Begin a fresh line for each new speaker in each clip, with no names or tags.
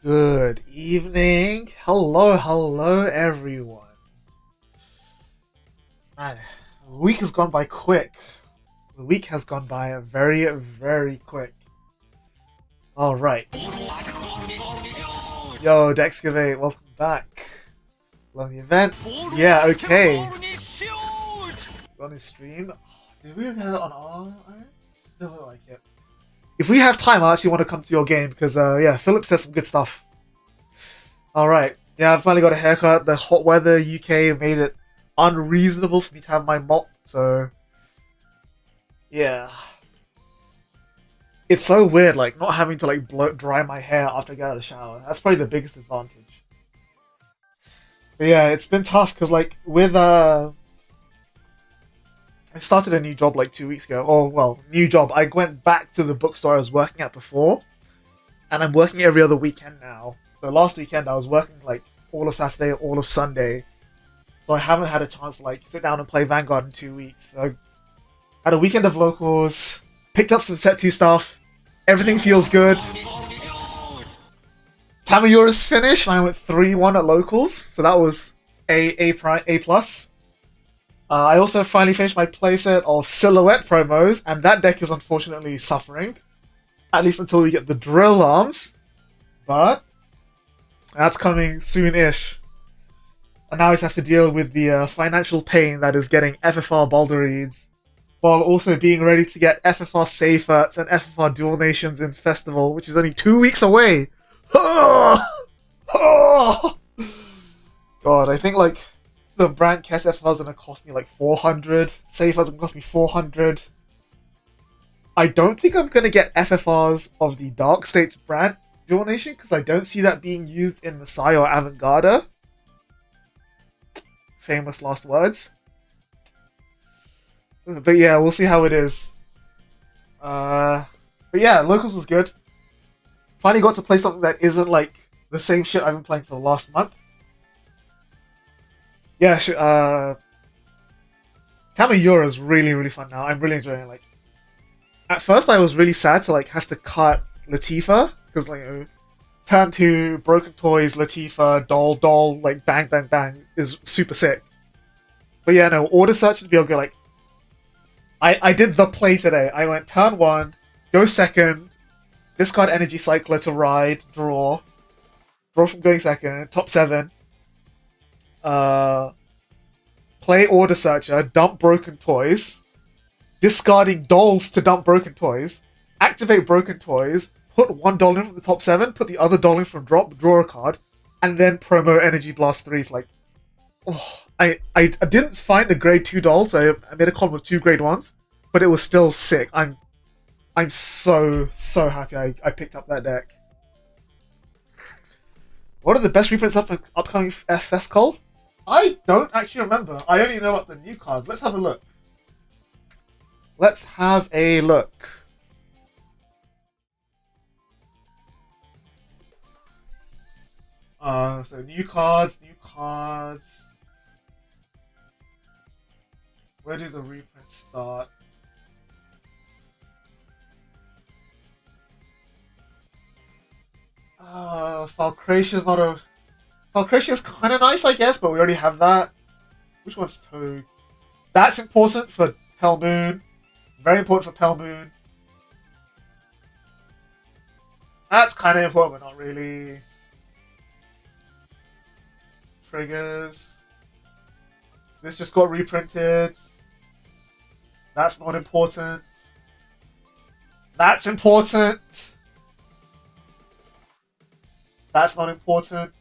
Good evening. Hello, everyone. Man, the week has gone by quick. The week has gone by very quick. Alright. Yo, Dexcavate, welcome back. Love the event. Yeah, okay. On his stream. Did we have it on our end? Doesn't look like it. If we have time, I actually want to come to your game because, yeah, Philip says some good stuff. Alright. Yeah, I finally got a haircut. The hot weather UK made it unreasonable for me to have my mop, so yeah. It's so weird, like, not having to, like, dry my hair after I get out of the shower. That's probably the biggest advantage. But yeah, it's been tough because, like, I started a new job like 2 weeks ago. Oh, well, new job. I went back to the bookstore I was working at before, and I'm working every other weekend now. So last weekend I was working like all of Saturday, all of Sunday. So I haven't had a chance to like sit down and play Vanguard in 2 weeks. So I had a weekend of locals, picked up some set 2 stuff. Everything feels good. Tamayura's finished, and I went 3-1 at locals. So that was A plus. I also finally finished my playset of Silhouette promos, and that deck is unfortunately suffering. At least until we get the drill arms. But that's coming soon-ish. And now I just have to deal with the financial pain that is getting FFR Baldurides, while also being ready to get FFR Seyferts and FFR Dual Nations in Festival, which is only 2 weeks away. God, I think like the brand Kess FFR is going to cost me like 400. Seyferts going to cost me 400. I don't think I'm going to get FFRs of the Dark States brand Dual Nation because I don't see that being used in Messiah or Avantgarde. Famous last words. But yeah, we'll see how it is. But yeah, Locals was good. Finally got to play something that isn't like the same shit I've been playing for the last month. Yeah, Tamayura is really fun now. I'm really enjoying it. Like, at first I was really sad to like have to cut Latifa because like turn 2 Broken Toys Latifa doll like bang is super sick. But yeah, no, order search to be able to go like I did the play today. I went turn 1, go second, discard Energy Cycler to ride, draw from going second, top 7. Play Order Searcher, dump Broken Toys, discarding dolls to dump Broken Toys, activate Broken Toys, put one doll in from the top 7, put the other doll in from drop, draw a card, and then promo Energy Blast 3s. Like, oh, I didn't find a grade 2 doll, so I made a column of 2 grade 1s, but it was still sick. I'm so happy I picked up that deck. What are the best reprints upcoming FS called? I don't actually remember. I only know about the new cards. Let's have a look. So new cards. Where do the reprints start? Falcratia's not a... Falcratia's kind of nice, I guess, but we already have that. Which one's Toad? That's important for Pell Moon. Very important for Pell Moon. That's kind of important, but not really. Triggers. This just got reprinted. That's not important. That's important. That's not important.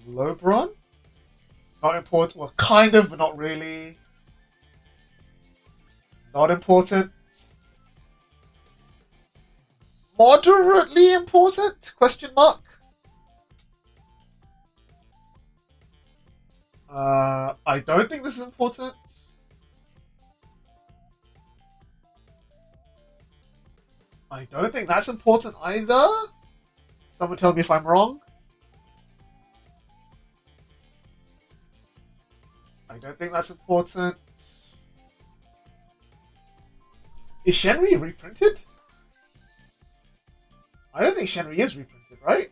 Lobron? Not important. Well, kind of, but not really. Not important. Moderately important? Question mark? I don't think this is important. I don't think that's important either. Someone tell me if I'm wrong. I don't think that's important. Is Shenri reprinted? I don't think Shenri is reprinted, right?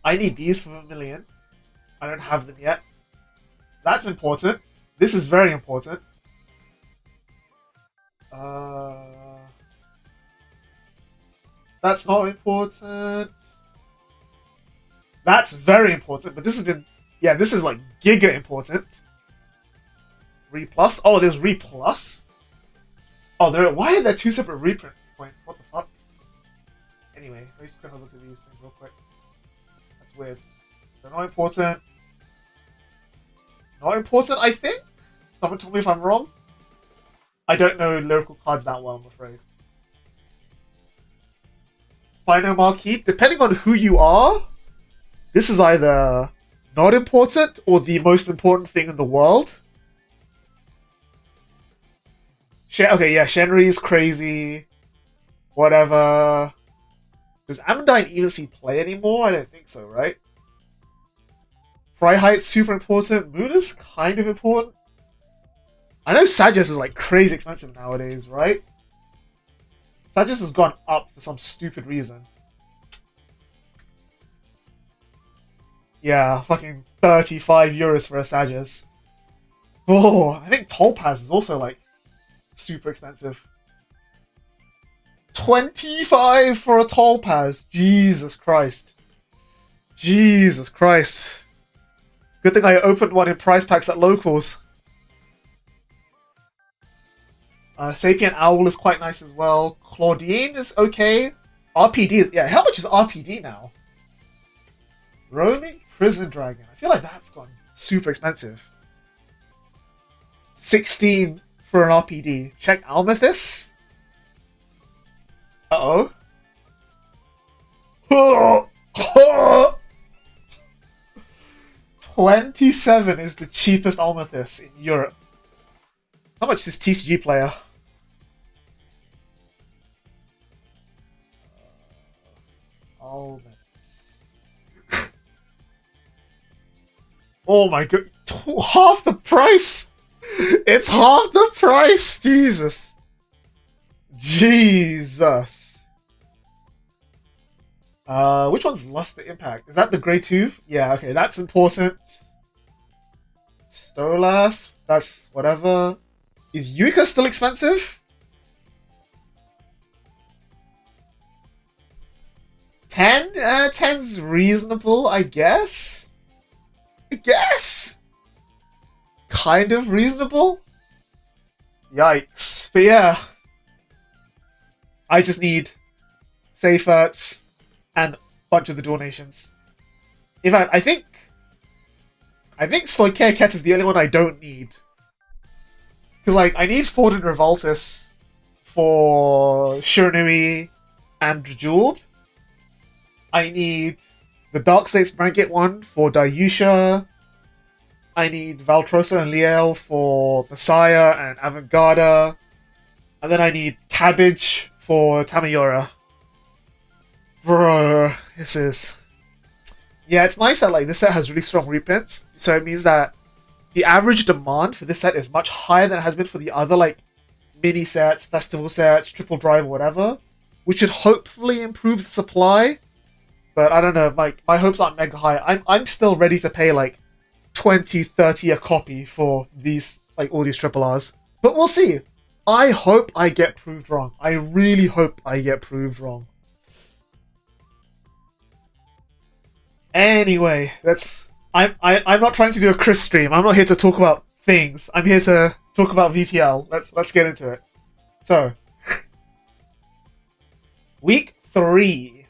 I need these for 1,000,000. I don't have them yet. That's important. This is very important. That's not important. That's very important, but this has been... Yeah, this is like giga important. Re plus? Oh, there's re plus? Oh, why are there two separate reprint points? What the fuck? Anyway, let me just quickly look at these things real quick. That's weird. They're not important. Not important, I think? Someone tell me if I'm wrong. I don't know lyrical cards that well, I'm afraid. Spino Marquee, depending on who you are, this is either not important or the most important thing in the world. Okay, yeah, Shenri's crazy. Whatever. Does Amandine even see play anymore? I don't think so, right? Freiheit's super important. Moon is kind of important. I know Sagittarius is like crazy expensive nowadays, right? Sagittarius has gone up for some stupid reason. Yeah, fucking 35 euros for a Sagittarius. Oh, I think Topaz is also like super expensive. 25 for a Topaz. Jesus Christ. Jesus Christ. Good thing I opened one in price packs at locals. Sapient Owl is quite nice as well. Claudine is okay. RPD is... Yeah, how much is RPD now? Roaming Prison Dragon. I feel like that's gone super expensive. 16 for an RPD. Check Almathis. Uh-oh. 27 is the cheapest Almathis in Europe. How much is TCG player? Almathis. Oh my god. Half the price! It's half the price! Jesus. Jesus. Which one's lost the impact? Is that the Grey Tooth? Yeah, okay, that's important. Stolas, that's whatever. Is Yuka still expensive? 10? 10's reasonable, I guess? Kind of reasonable? Yikes. But yeah. I just need safe arts and a bunch of the donations. In fact, I think Stoichea Ket is the only one I don't need. Because, like, I need Ford and Revoltus for Shiranui and Jeweled. I need the Dark States Blanket one for Dayusha. I need Valtrosa and Liel for Messiah and Avantgarda. And then I need Cabbage for Tamayora. Bro, this is... Yeah, it's nice that like this set has really strong reprints. So it means that the average demand for this set is much higher than it has been for the other like mini sets, festival sets, triple drive, whatever. Which should hopefully improve the supply. But I don't know, like my hopes aren't mega high. I'm still ready to pay like 20, 30 a copy for these like all these triple Rs. But we'll see. I hope I get proved wrong. I really hope I get proved wrong. Anyway, I'm not trying to do a Chris stream. I'm not here to talk about things. I'm here to talk about VPL. Let's get into it. So, week 3.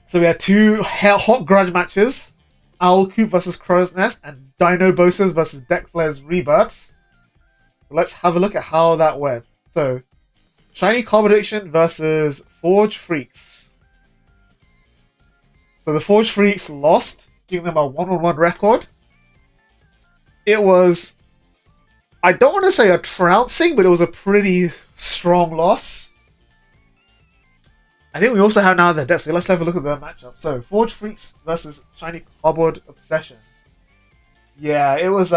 So we had 2 hot grudge matches. Owlcoop versus Crow's Nest and Dinobozos versus DeckFlare's Rebirths. So let's have a look at how that went. So, Shiny Combination versus Forge Freaks. So the Forge Freaks lost, giving them a 1-on-1 record. It was... I don't want to say a trouncing, but it was a pretty strong loss. I think we also have now their decks, so let's have a look at their matchup. So, Forge Freaks versus Shiny Cardboard Obsession. Yeah, it was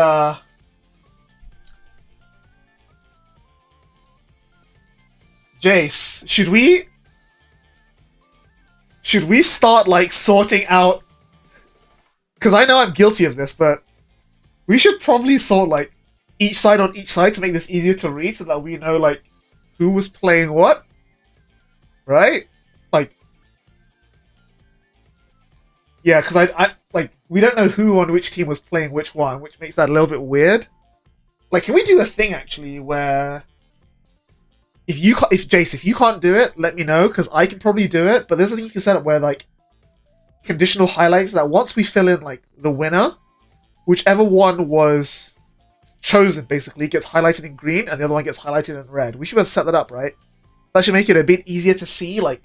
Jace, should we start like sorting out? Because I know I'm guilty of this, but we should probably sort like each side on each side to make this easier to read, so that we know like who was playing what, right? Like, yeah, because I like we don't know who on which team was playing which one, which makes that a little bit weird. Like, can we do a thing actually where if Jace, if you can't do it, let me know, because I can probably do it. But there's a thing you can set up where like conditional highlights, that once we fill in like the winner, whichever one was chosen basically gets highlighted in green and the other one gets highlighted in red. We should be able to set that up, right? That should make it a bit easier to see like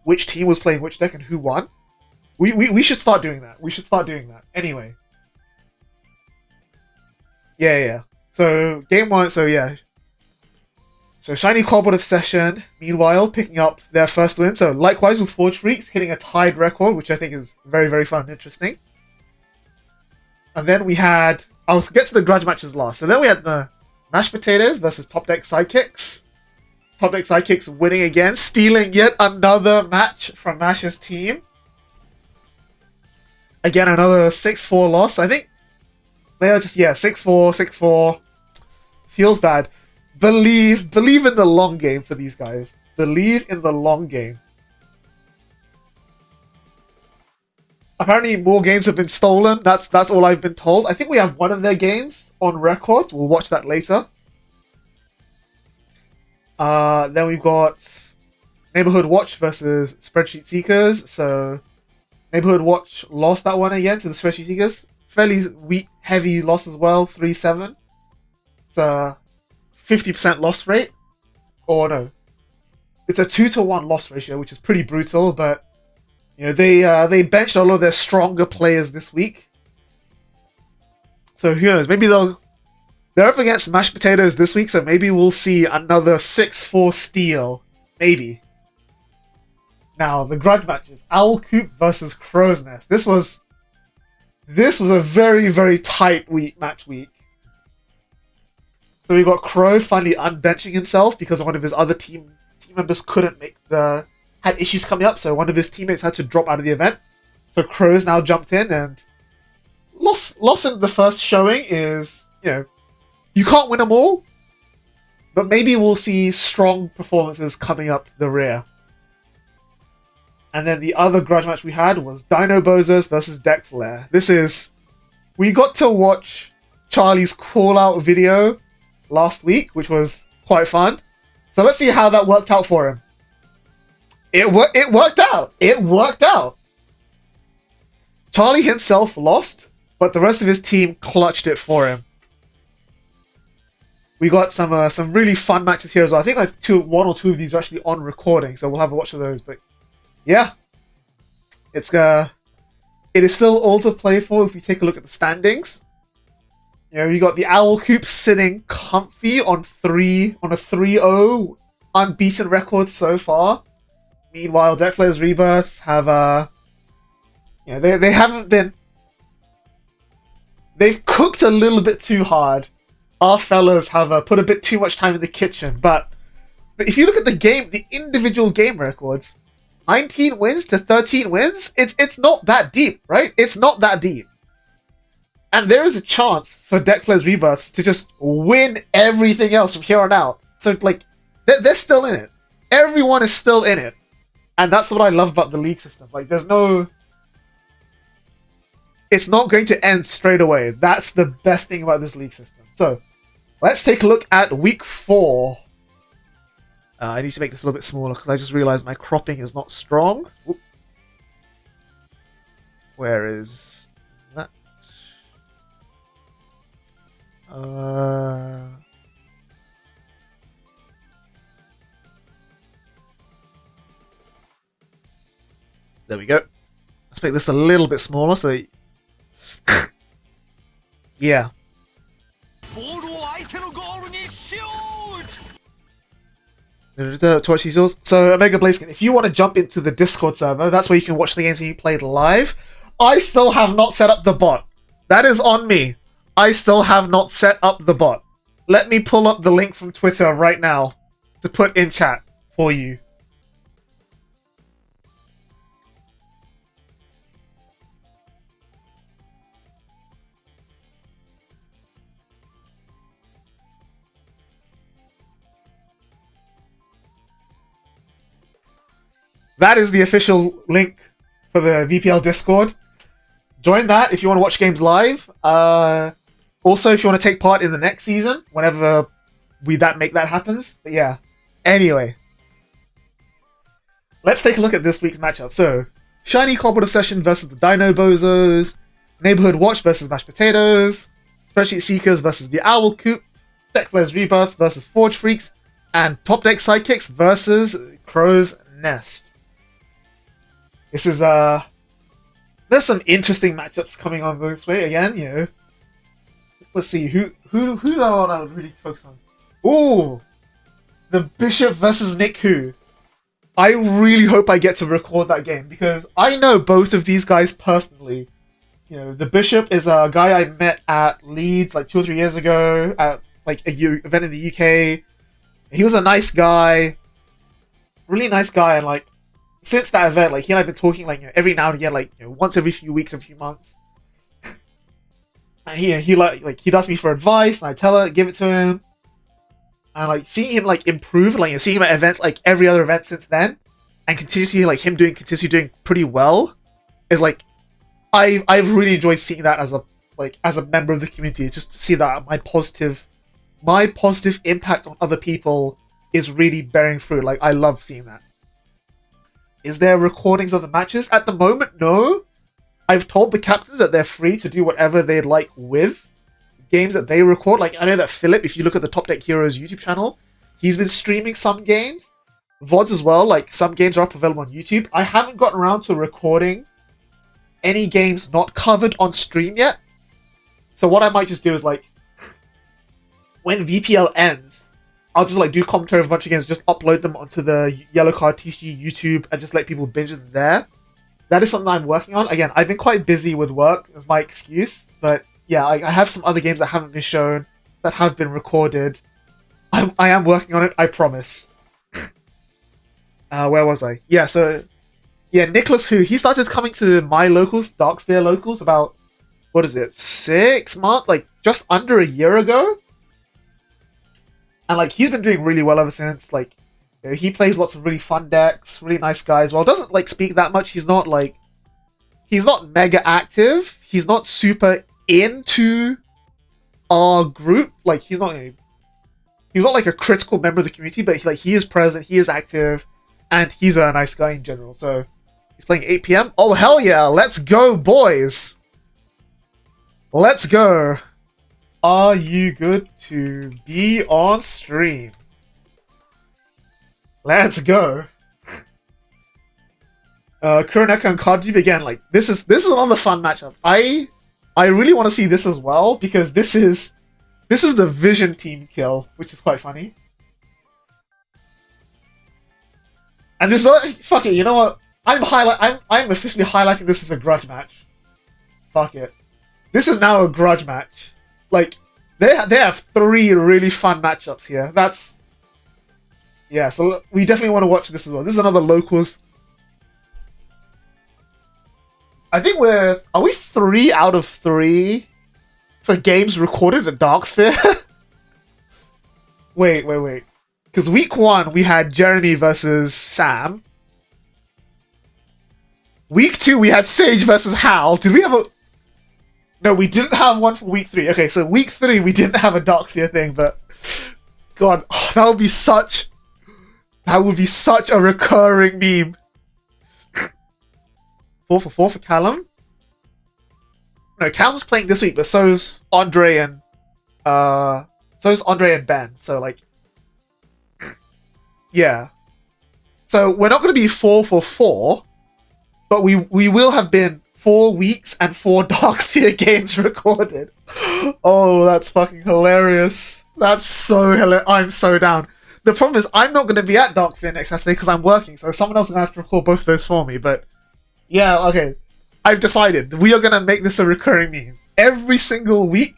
which team was playing which deck and who won. We should start doing that. We should start doing that. Anyway. Yeah. So game 1, so yeah. So Shiny Cobalt Obsession, meanwhile, picking up their first win. So likewise with Forge Freaks, hitting a tied record, which I think is very, very fun and interesting. And then we had... I'll get to the grudge matches last. So then we had the Mashed Potatoes versus Top Deck Sidekicks. Top Deck Sidekicks winning again, stealing yet another match from Mash's team. Again, another 6-4 loss. I think they are just, 6-4, 6-4. Feels bad. Believe in the long game for these guys. Believe in the long game. Apparently more games have been stolen. That's all I've been told. I think we have one of their games on record. We'll watch that later. Then we've got Neighborhood Watch versus Spreadsheet Seekers. So Neighborhood Watch lost that one again to the Spreadsheet Seekers. Fairly weak, heavy loss as well, 3-7. It's a 50% loss rate. Or no. It's a 2-to-1 loss ratio, which is pretty brutal, but you know, they benched a lot of their stronger players this week. So who knows? Maybe they're up against Mashed Potatoes this week, so maybe we'll see another 6-4 steal. Maybe. Now, the grudge matches. Owl Coop versus Crow's Nest. This was a very, very tight match week. So we got Crow finally unbenching himself because one of his other team members couldn't had issues coming up, so one of his teammates had to drop out of the event. So Crow's now jumped in and loss in the first showing is, you know, you can't win them all, but maybe we'll see strong performances coming up the rear. And then the other grudge match we had was Dinobozos versus DeckFlare. We got to watch Charlie's call-out video last week, which was quite fun. So let's see how that worked out for him. It worked out. It worked out. Charlie himself lost, but the rest of his team clutched it for him. We got some really fun matches here as well. I think like one or two of these are actually on recording, so we'll have a watch of those. But yeah, it is still all to play for if you take a look at the standings. You know, you got the Owl Coop sitting comfy on a 3-0 unbeaten record so far. Meanwhile, DeckFlare's Rebirths have they haven't been. They've cooked a little bit too hard. Our fellas have put a bit too much time in the kitchen. But if you look at the individual game records, 19 wins to 13 wins, it's not that deep, right? It's not that deep. And there is a chance for DeckFlare's Rebirths to just win everything else from here on out. So, like, they're still in it. Everyone is still in it. And that's what I love about the league system. Like, it's not going to end straight away. That's the best thing about this league system. So, let's take a look at week 4. I need to make this a little bit smaller because I just realized my cropping is not strong. Whoop. Where is that? There we go. Let's make this a little bit smaller so yeah. To watch these results. So, Omega Blaziken, if you want to jump into the Discord server, that's where you can watch the games that you played live. I still have not set up the bot. That is on me. I still have not set up the bot. Let me pull up the link from Twitter right now to put in chat for you. That is the official link for the VPL Discord. Join that if you want to watch games live. Also, if you want to take part in the next season, whenever make that happens. But yeah. Anyway. Let's take a look at this week's matchup. So, Shiny Cobbled Obsession versus the Dinobozos, Neighborhood Watch versus Mashed Potatoes, Spreadsheet Seekers versus the Owl Coop, DeckFlare's Rebirths versus Forge Freaks, and Top Deck Sidekicks versus Crow's Nest. This is there's some interesting matchups coming on this way again, you know. Let's see, who do I want to really focus on? Ooh! The Bishop versus Nick Who. I really hope I get to record that game because I know both of these guys personally. You know, the Bishop is a guy I met at Leeds like 2 or 3 years ago at like a event in the UK. He was a nice guy, really nice guy, and like since that event, like he and I've been talking like, you know, every now and again, like, you know, once every few weeks or a few months. And he like he does me for advice, and I give it to him. And like seeing him like improve, like, you know, seeing him at events like every other event since then, and continuously like him continuously doing pretty well, is like I've really enjoyed seeing that as a member of the community. Just to see that my positive impact on other people is really bearing fruit. Like I love seeing that. Is there recordings of the matches? At the moment, no. I've told the captains that they're free to do whatever they'd like with games that they record. Like, I know that Philip, if you look at the Top Deck Heroes YouTube channel, he's been streaming some games. VODs as well, like some games are up available on YouTube. I haven't gotten around to recording any games not covered on stream yet. So what I might just do is like, when VPL ends, I'll just like do commentary of a bunch of games, just upload them onto the Yellow Card TCG YouTube and just let people binge them there. That is something I'm working on. Again, I've been quite busy with work as my excuse, but yeah, I have some other games that haven't been shown, that have been recorded. I am working on it, I promise. Where was I? Yeah, so... Yeah, Nicholas Who, he started coming to my locals, DarkSphere locals, about, 6 months? Like, just under a year ago? And, like, he's been doing really well ever since. Like, you know, he plays lots of really fun decks, really nice guys. Well, doesn't, like, speak that much. He's not, like... He's not mega active. He's not super into our group. Like, he's not like a critical member of the community, but he is present, he is active, and he's a nice guy in general. So he's playing 8 PM. Oh hell yeah, let's go boys. Let's go. Are you good to be on stream? Let's go. Kuroneko and Kaji again, like this is another fun matchup. I really want to see this as well, because this is the Vision team kill, which is quite funny. And this fuck it, you know what? I'm officially highlighting this as a grudge match. Fuck it. This is now a grudge match. Like they have 3 really fun matchups here. That's yeah, so we definitely want to watch this as well. This is another locals. I think are we 3 out of 3 for games recorded at DarkSphere? Wait. Because week 1 we had Jeremy versus Sam. Week 2 we had Sage versus Hal. Did we have a... No, we didn't have one for week 3. Okay, so week 3 we didn't have a DarkSphere thing, but... God, that would be such a recurring meme. 4 for 4 for Callum. No, Callum's playing this week, but so's Andre and Ben. So like, yeah. So we're not going to be 4 for 4, but we will have been 4 weeks and 4 DarkSphere games recorded. Oh, that's fucking hilarious. That's so hilarious. I'm so down. The problem is I'm not going to be at DarkSphere next Saturday because I'm working, so someone else is going to have to record both of those for me, but yeah, okay. I've decided. We are going to make this a recurring meme. Every single week,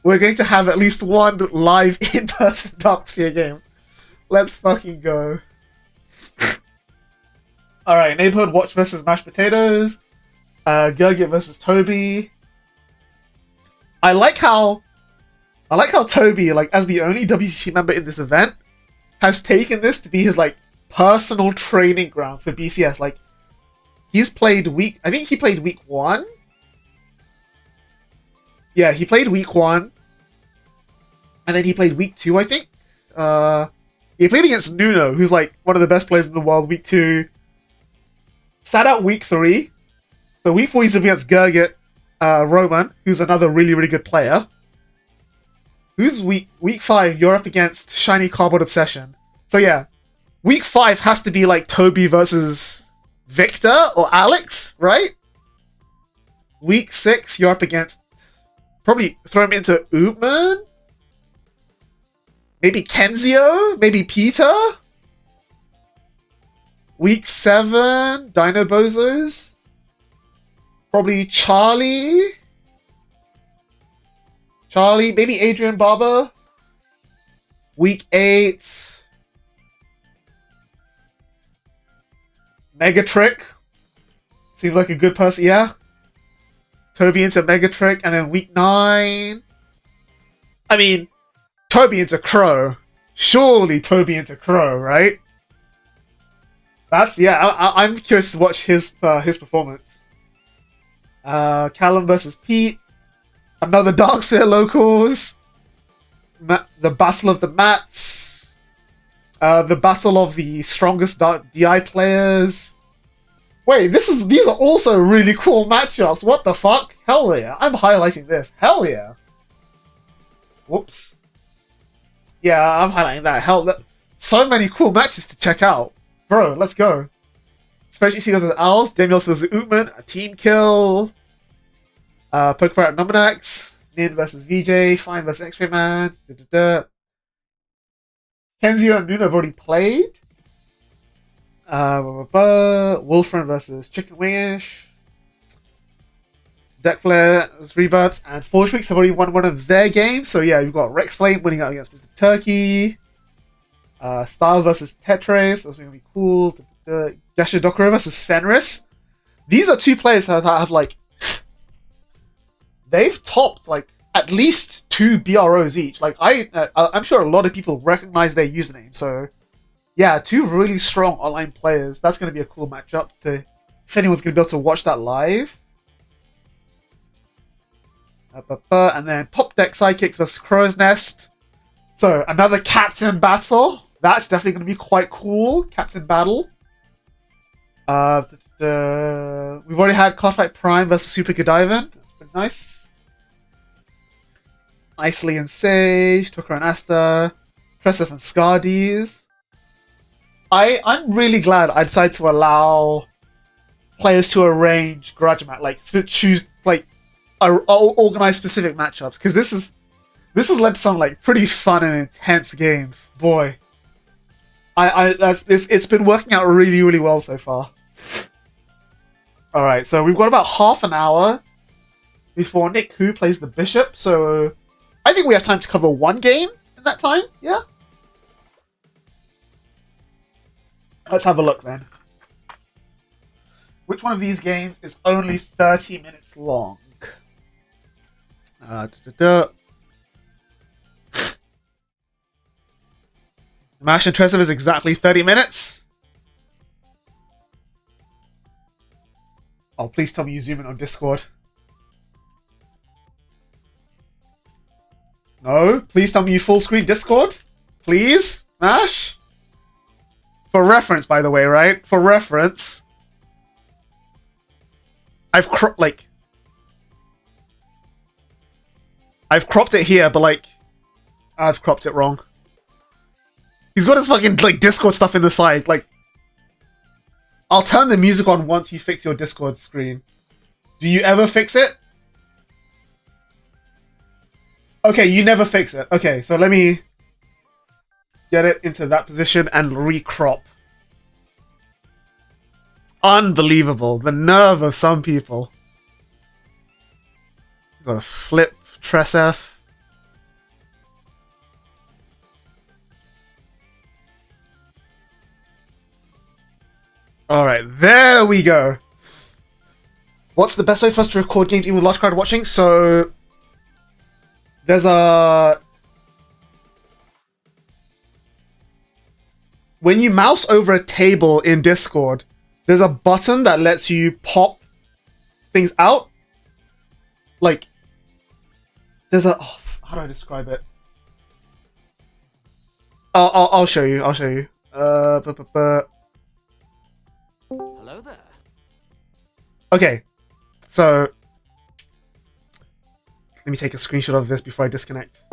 we're going to have at least one live in-person DarkSphere game. Let's fucking go. Alright, Neighborhood Watch versus Mashed Potatoes. Gurgit versus Toby. I like how Toby, like, as the only WCC member in this event, has taken this to be his, like, personal training ground for BCS. Like, he's played I think he played week 1. Yeah, he played week 1. And then he played week 2, I think. He played against Nuno, who's, like, one of the best players in the world, week 2. Sat out week 3. So week 4 he's against Gurgit Roman, who's another really, really good player. Who's week 5? You're up against Shiny Cardboard Obsession. So yeah, week 5 has to be like Toby versus Victor or Alex, right? Week 6, you're up against... Probably throw him into Ootman? Maybe Kenzio? Maybe Peter? Week 7, Dinobozos? Probably Charlie? Maybe Adrian Barber? Week 8, Megatrick? Seems like a good person, yeah? Toby into Megatrick, and then week 9... I mean, Toby into Crow. Surely Toby into Crow, right? That's, yeah, I'm curious to watch his performance. Callum versus Pete. Another Darksphere locals. The Battle of the Mats. The Battle of the strongest DI players. Wait, these are also really cool matchups. What the fuck? Hell yeah. I'm highlighting this. Hell yeah. Whoops. Yeah, I'm highlighting that. So many cool matches to check out. Bro, let's go. Spreadsheet Seagull versus Owls. Demios versus Ootman. A team kill. Pokepirate Nominax. Nin versus VJ. Fine versus X-Ray Man. Kenzio and Nuno have already played. Wolfram versus Chicken Wingish. DeckFlare versus Rebirths. And Forge Freaks have already won one of their games. So yeah, you've got Rex Flame winning out against Mr. Turkey. Styles versus Tetris. That's going to be cool. Gesha Dokuro versus Fenris. These are two players that have like... They've topped like at least 2 BROs each. Like I'm sure a lot of people recognize their username. So yeah, 2 really strong online players. That's going to be a cool matchup to if anyone's going to be able to watch that live. And then Top Deck Sidekicks versus Crow's Nest. So another captain battle. That's definitely going to be quite cool. Captain battle. We've already had Cardfight Prime versus Super Godivan. That's pretty nice. Isley and Sage, Tucker and Asta, Tresef and Scardies. I'm really glad I decided to allow players to arrange garage match, like to choose like organize specific matchups, because this has led to some like pretty fun and intense games. Boy, it's been working out really, really well so far. All right, so we've got about half an hour before Nick Hu plays the Bishop, so I think we have time to cover one game in that time. Yeah. Let's have a look then. Which one of these games is only 30 minutes long? Mash and Tresov is exactly 30 minutes. Oh, please tell me you zoom in on Discord. No, please tell me you full screen Discord. Please, Mash. For reference, by the way, right? For reference, I've cropped it here, but like, I've cropped it wrong. He's got his fucking like Discord stuff in the side. Like, I'll turn the music on once you fix your Discord screen. Do you ever fix it? Okay, you never fix it. Okay, so let me get it into that position and recrop. Unbelievable. The nerve of some people. Gotta flip Tresef. Alright, there we go. What's the best way for us to record games even with large crowd watching? So there's a... When you mouse over a table in Discord, there's a button that lets you pop things out. Like, there's a... Oh, how do I describe it? I'll show you. I'll show you. Hello
there.
Okay, so let me take a screenshot of this before I disconnect.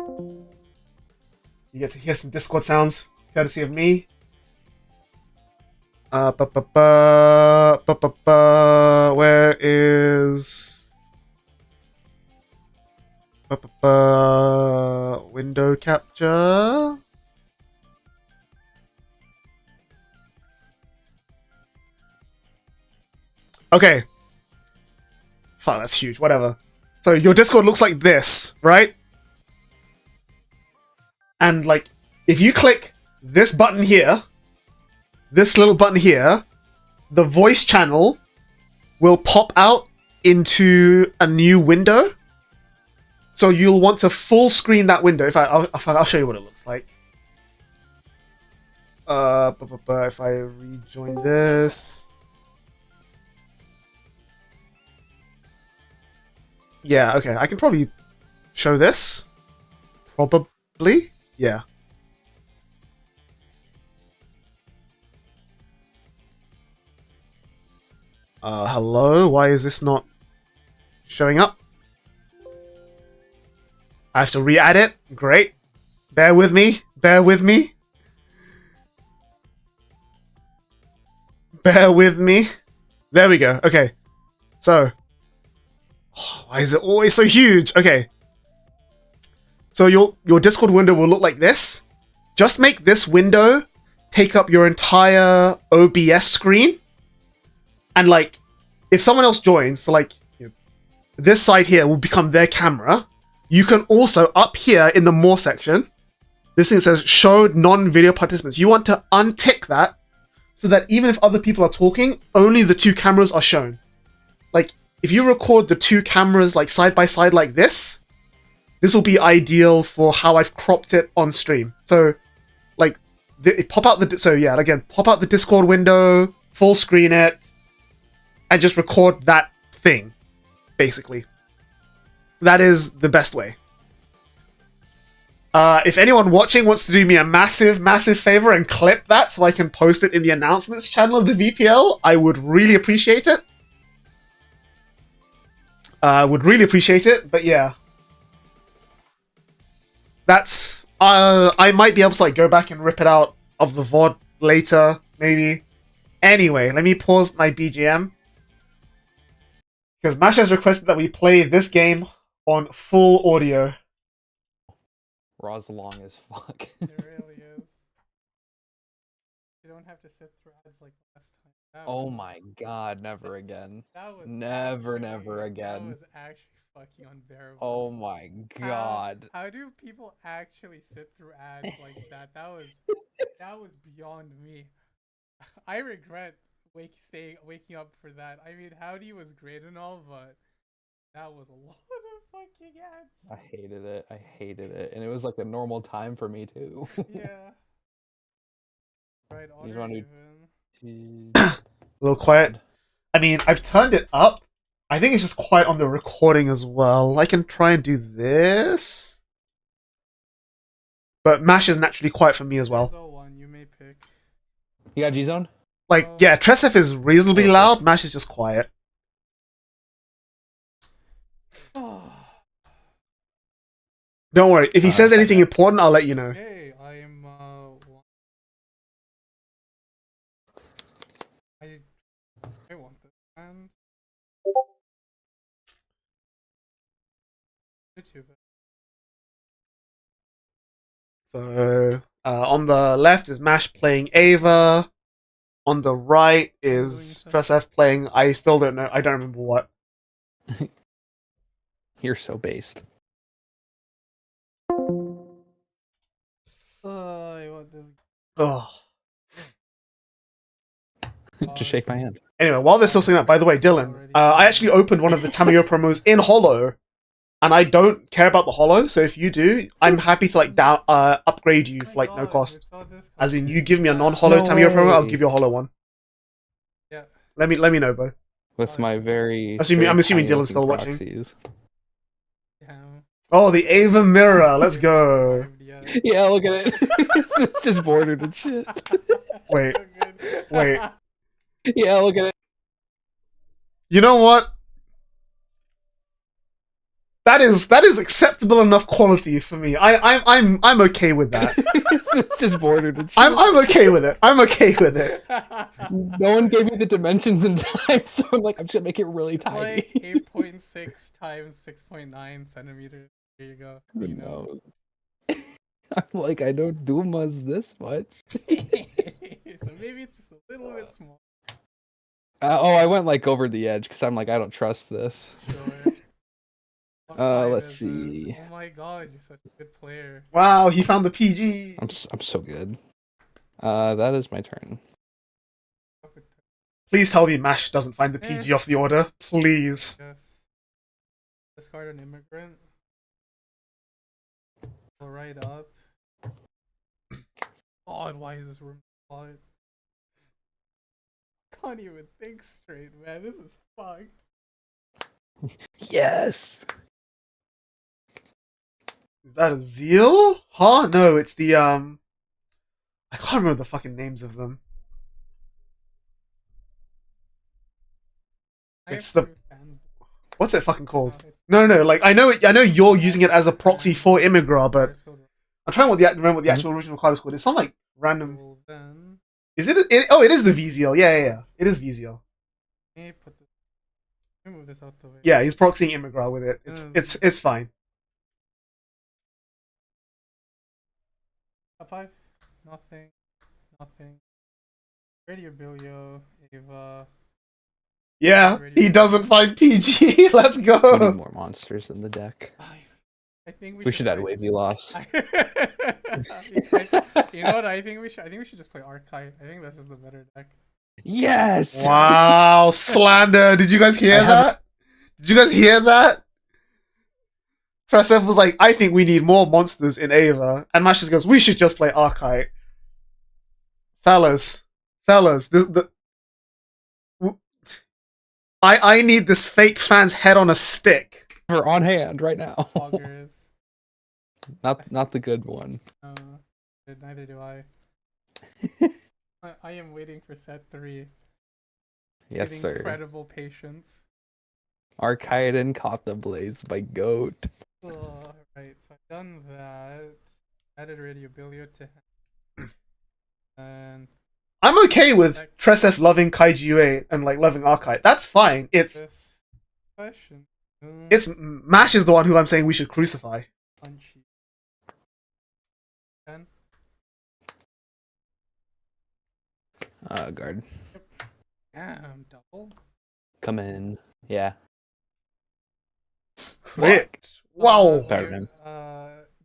You get to hear some Discord sounds, courtesy of me. Where is window capture? Okay. Fuck, that's huge. Whatever. So your Discord looks like this, right? And like, if you click this button here, this little button here, the voice channel will pop out into a new window. So you'll want to full screen that window. I'll show you what it looks like. If I rejoin this. Yeah, okay, I can probably show this. Probably? Yeah. Hello? Why is this not showing up? I have to re-add it? Great. Bear with me. Bear with me. Bear with me. There we go. Okay. So. Why is it always so huge? Okay. So your Discord window will look like this. Just make this window take up your entire OBS screen. And like, if someone else joins, so like, this side here will become their camera. You can also, up here in the more section, this thing says show non-video participants. You want to untick that so that even if other people are talking, only the two cameras are shown. Like, if you record the two cameras like side by side like this will be ideal for how I've cropped it on stream. So, like, pop out the Discord window, full screen it, and just record that thing, basically. That is the best way. If anyone watching wants to do me a massive, massive favor and clip that so I can post it in the announcements channel of the VPL, I would really appreciate it. But yeah. That's... I might be able to like go back and rip it out of the VOD later, maybe. Anyway, let me pause my BGM. Because Mash has requested that we play this game on full audio.
Raw's long as fuck.
It really is. You don't have to sit through ads like last time.
Oh my god, never again.
That was
never
actually,
again.
That was actually fucking unbearable.
Oh my god.
How do people actually sit through ads like that? That was beyond me. I regret waking up for that. I mean, Howdy was great and all, but that was a lot of fucking ads.
I hated it. And it was like a normal time for me too.
Yeah. Right,
He's
order
running-
even.
A little quiet. I mean, I've turned it up. I think it's just quiet on the recording as well. I can try and do this. But Mash is naturally quiet for me as well.
There's one you may pick.
You got G-Zone?
Like, yeah, Tresef is reasonably loud. Mash is just quiet. Don't worry. If he says anything important, I'll let you know.
Hey, I am I want this and YouTube.
So, on the left is Mash playing Ava. On the right is Tresef playing... I still don't know. I don't remember what.
You're so based.
I want this.
Oh.
Just shake my hand.
Anyway, while they're still saying that, by the way, Dylan, I actually opened one of the Tamio promos in Holo, and I don't care about the Holo, so if you do, I'm happy to like upgrade you for like no cost. As in, you give me a non-Holo
No
Tamio promo, I'll
way.
give you a Holo one.
Yeah.
Let me know, bro.
With my very.
I'm assuming
tiny
Dylan's still
looking
watching.
proxies.
Damn.
Oh, the Ava Mirror, let's go.
Yeah, look at it. It's just bordered and shit.
Wait, wait.
Yeah, look at it.
You know what? That is acceptable enough quality for me. I'm okay with that.
It's just bordered and shit.
I'm okay with it. I'm okay with it.
No one gave me the dimensions in time, so I'm like, I'm just gonna make it really
It's
tiny.
like 8.6 times 6.9 centimeters. There you go.
Who
You know.
knows? I'm like, I know Duma's this much.
So maybe it's just a little bit small.
Oh, I went like over the edge because I'm like, I don't trust this.
Sure. What
Let's
is it?
see.
Oh my god, you're such a good player.
Wow, he found the PG.
I'm so good. That is my turn.
Please tell me Mash doesn't find the PG off the order. Please.
Yes. Discard an immigrant. Go right up. God, why is this room quiet? Can't even think straight, man. This is fucked.
Yes.
Is that a Zeal? Huh? No, it's the I can't remember the fucking names of them. It's the what's it fucking called? No, like I know you're using it as a proxy for Immigra, but I'm trying to remember what the actual original card is called. It's not like random. Is it? Oh, it is the VZL. Yeah. It is VZL.
Let me move this out the way.
Yeah, he's proxying Immigra with it. It's fine.
Top 5? Nothing. Radio Bilio, Ava.
Yeah, he doesn't find PG. Let's
We need
go.
more monsters in the deck.
I think
We should add Wavy Loss.
You know what? I think we should just play Archive. I think that's just the better deck.
Yes.
Wow, slander. Did you guys hear that? Did you guys hear that? Tresev was like, I think we need more monsters in Ava. And Mash just goes, we should just play Archite. Fellas, I need this fake fan's head on a stick.
We're on hand right now.
Augers.
Not the good one.
Neither do I. I am waiting for set 3.
Yes,
with
sir.
Incredible patience.
Archaean caught the blaze by Goat.
Right, so I've done that. Added Radio Bilio to him. And
I'm okay with Tresev loving Kaiju 8 and like loving Archite. That's fine.
this question.
It's Mash is the one who I'm saying we should crucify.
Punchy. 10.
Guard.
Damn, double.
Come in. Yeah.
Crit. Wow.
Spider-Man.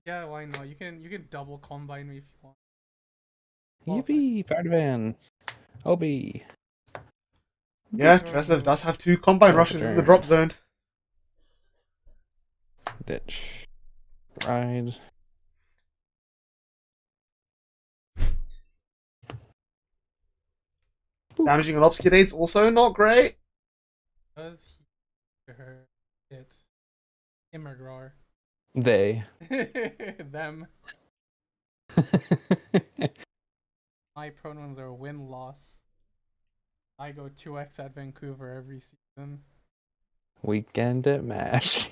Yeah, why not? You can double combine me if you want.
Yippee, Spider-Man. Obi.
Yeah, Tresev does have 2 combine rushes in the drop zone.
Ditch. Ride.
Damaging and obscurates also not great.
Does he her it Immigrar?
They.
Them. My pronouns are win-loss. I go 2x at Vancouver every season.
Weekend at Mash.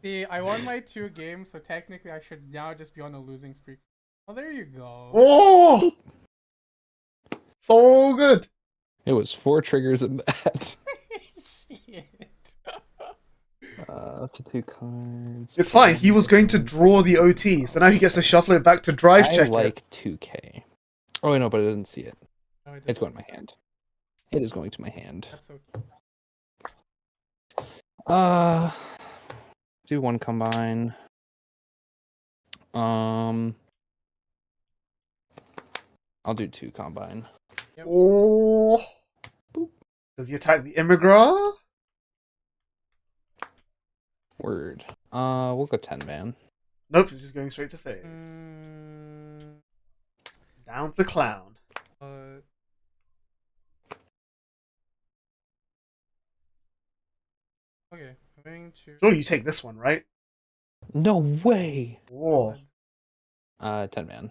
See, I won my 2 games, so technically I should now just be on a losing streak. Oh, there you go.
Oh! So good.
It was 4 triggers in that.
Shit.
To 2 cards.
It's fine. He was going to draw the OT, so now he gets to shuffle it back to drive
I
check
like
it.
2k. Oh, no, but I didn't see it.
No, it
It's
doesn't.
going to my hand. It is going to my hand.
That's okay.
Do 1 combine. I'll do 2 combine.
Yep.
Oh. Does he attack the Immigra?
Word. We'll go 10 man.
Nope, he's just going straight to phase. Down to clown.
Okay, I'm going to.
Surely you take this one, right?
No way.
Whoa.
10 man.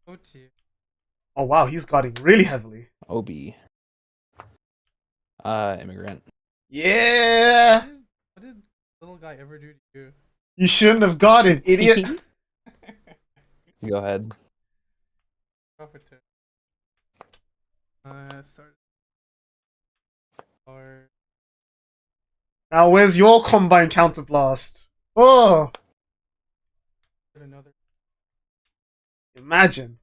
OT.
Oh wow, he's guarding really heavily.
OB. Immigrant.
Yeah!
What did little guy ever do to you?
You shouldn't have guarded, idiot!
Go ahead.
Drop it to. Start. Or.
Now where's your combine counterblast? Oh!
Another.
Imagine.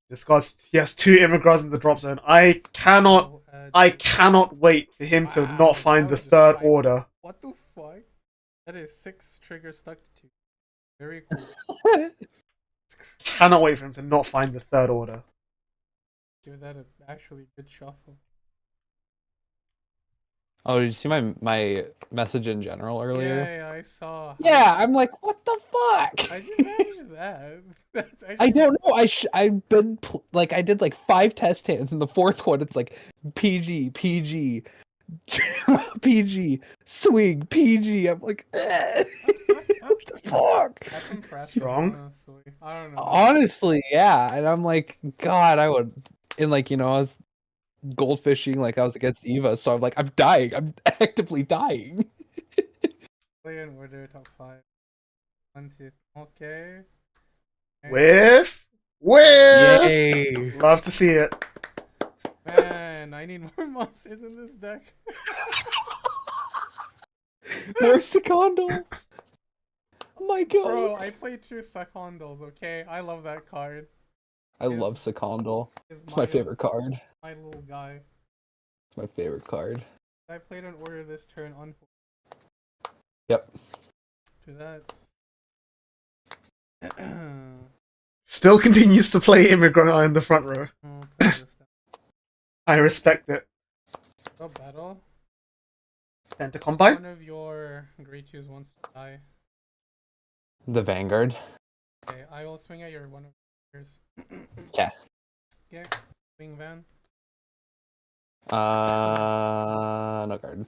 He has 2 Immigras in the drop zone. I cannot wait for him to not find the third order.
What the fuck? That is 6 triggers stuck to. Very cool.
Cannot wait for him to not find the third order.
Give that an actually good shuffle.
Oh, did you see my message in general earlier?
Yeah, I saw.
Yeah, I'm like, what the fuck?
How'd you manage that? That's actually...
I don't know. I've been I did like 5 test hands, and the 4th one it's like PG, PG, PG, swing, PG. I'm like, what the fuck?
That's impressive.
Strong.
Honestly. I don't know.
Honestly, yeah. And I'm like, God, I would. And like, I was goldfishing like I was against Eva, so I'm like, I'm dying. I'm actively dying.
Play in order, top 5. 1, 2. Okay.
Whiff!
Yay!
Love to see it.
Man, I need more monsters in this deck.
More Secondo. Oh my god.
Bro, I played 2 Secondals, okay? I love that card.
I love Secondo.
It's
It's my favorite card.
My little guy.
It's my favorite card.
I played an order this turn on.
Yep.
To that.
Still continues to play Immigrant in the front row.
Oh, play this down.
I respect it.
Go battle.
Then to combine?
One of your grade 2s wants to die.
The Vanguard.
Okay, I will swing at your one of yours.
Okay.
Okay, swing Van.
No guard.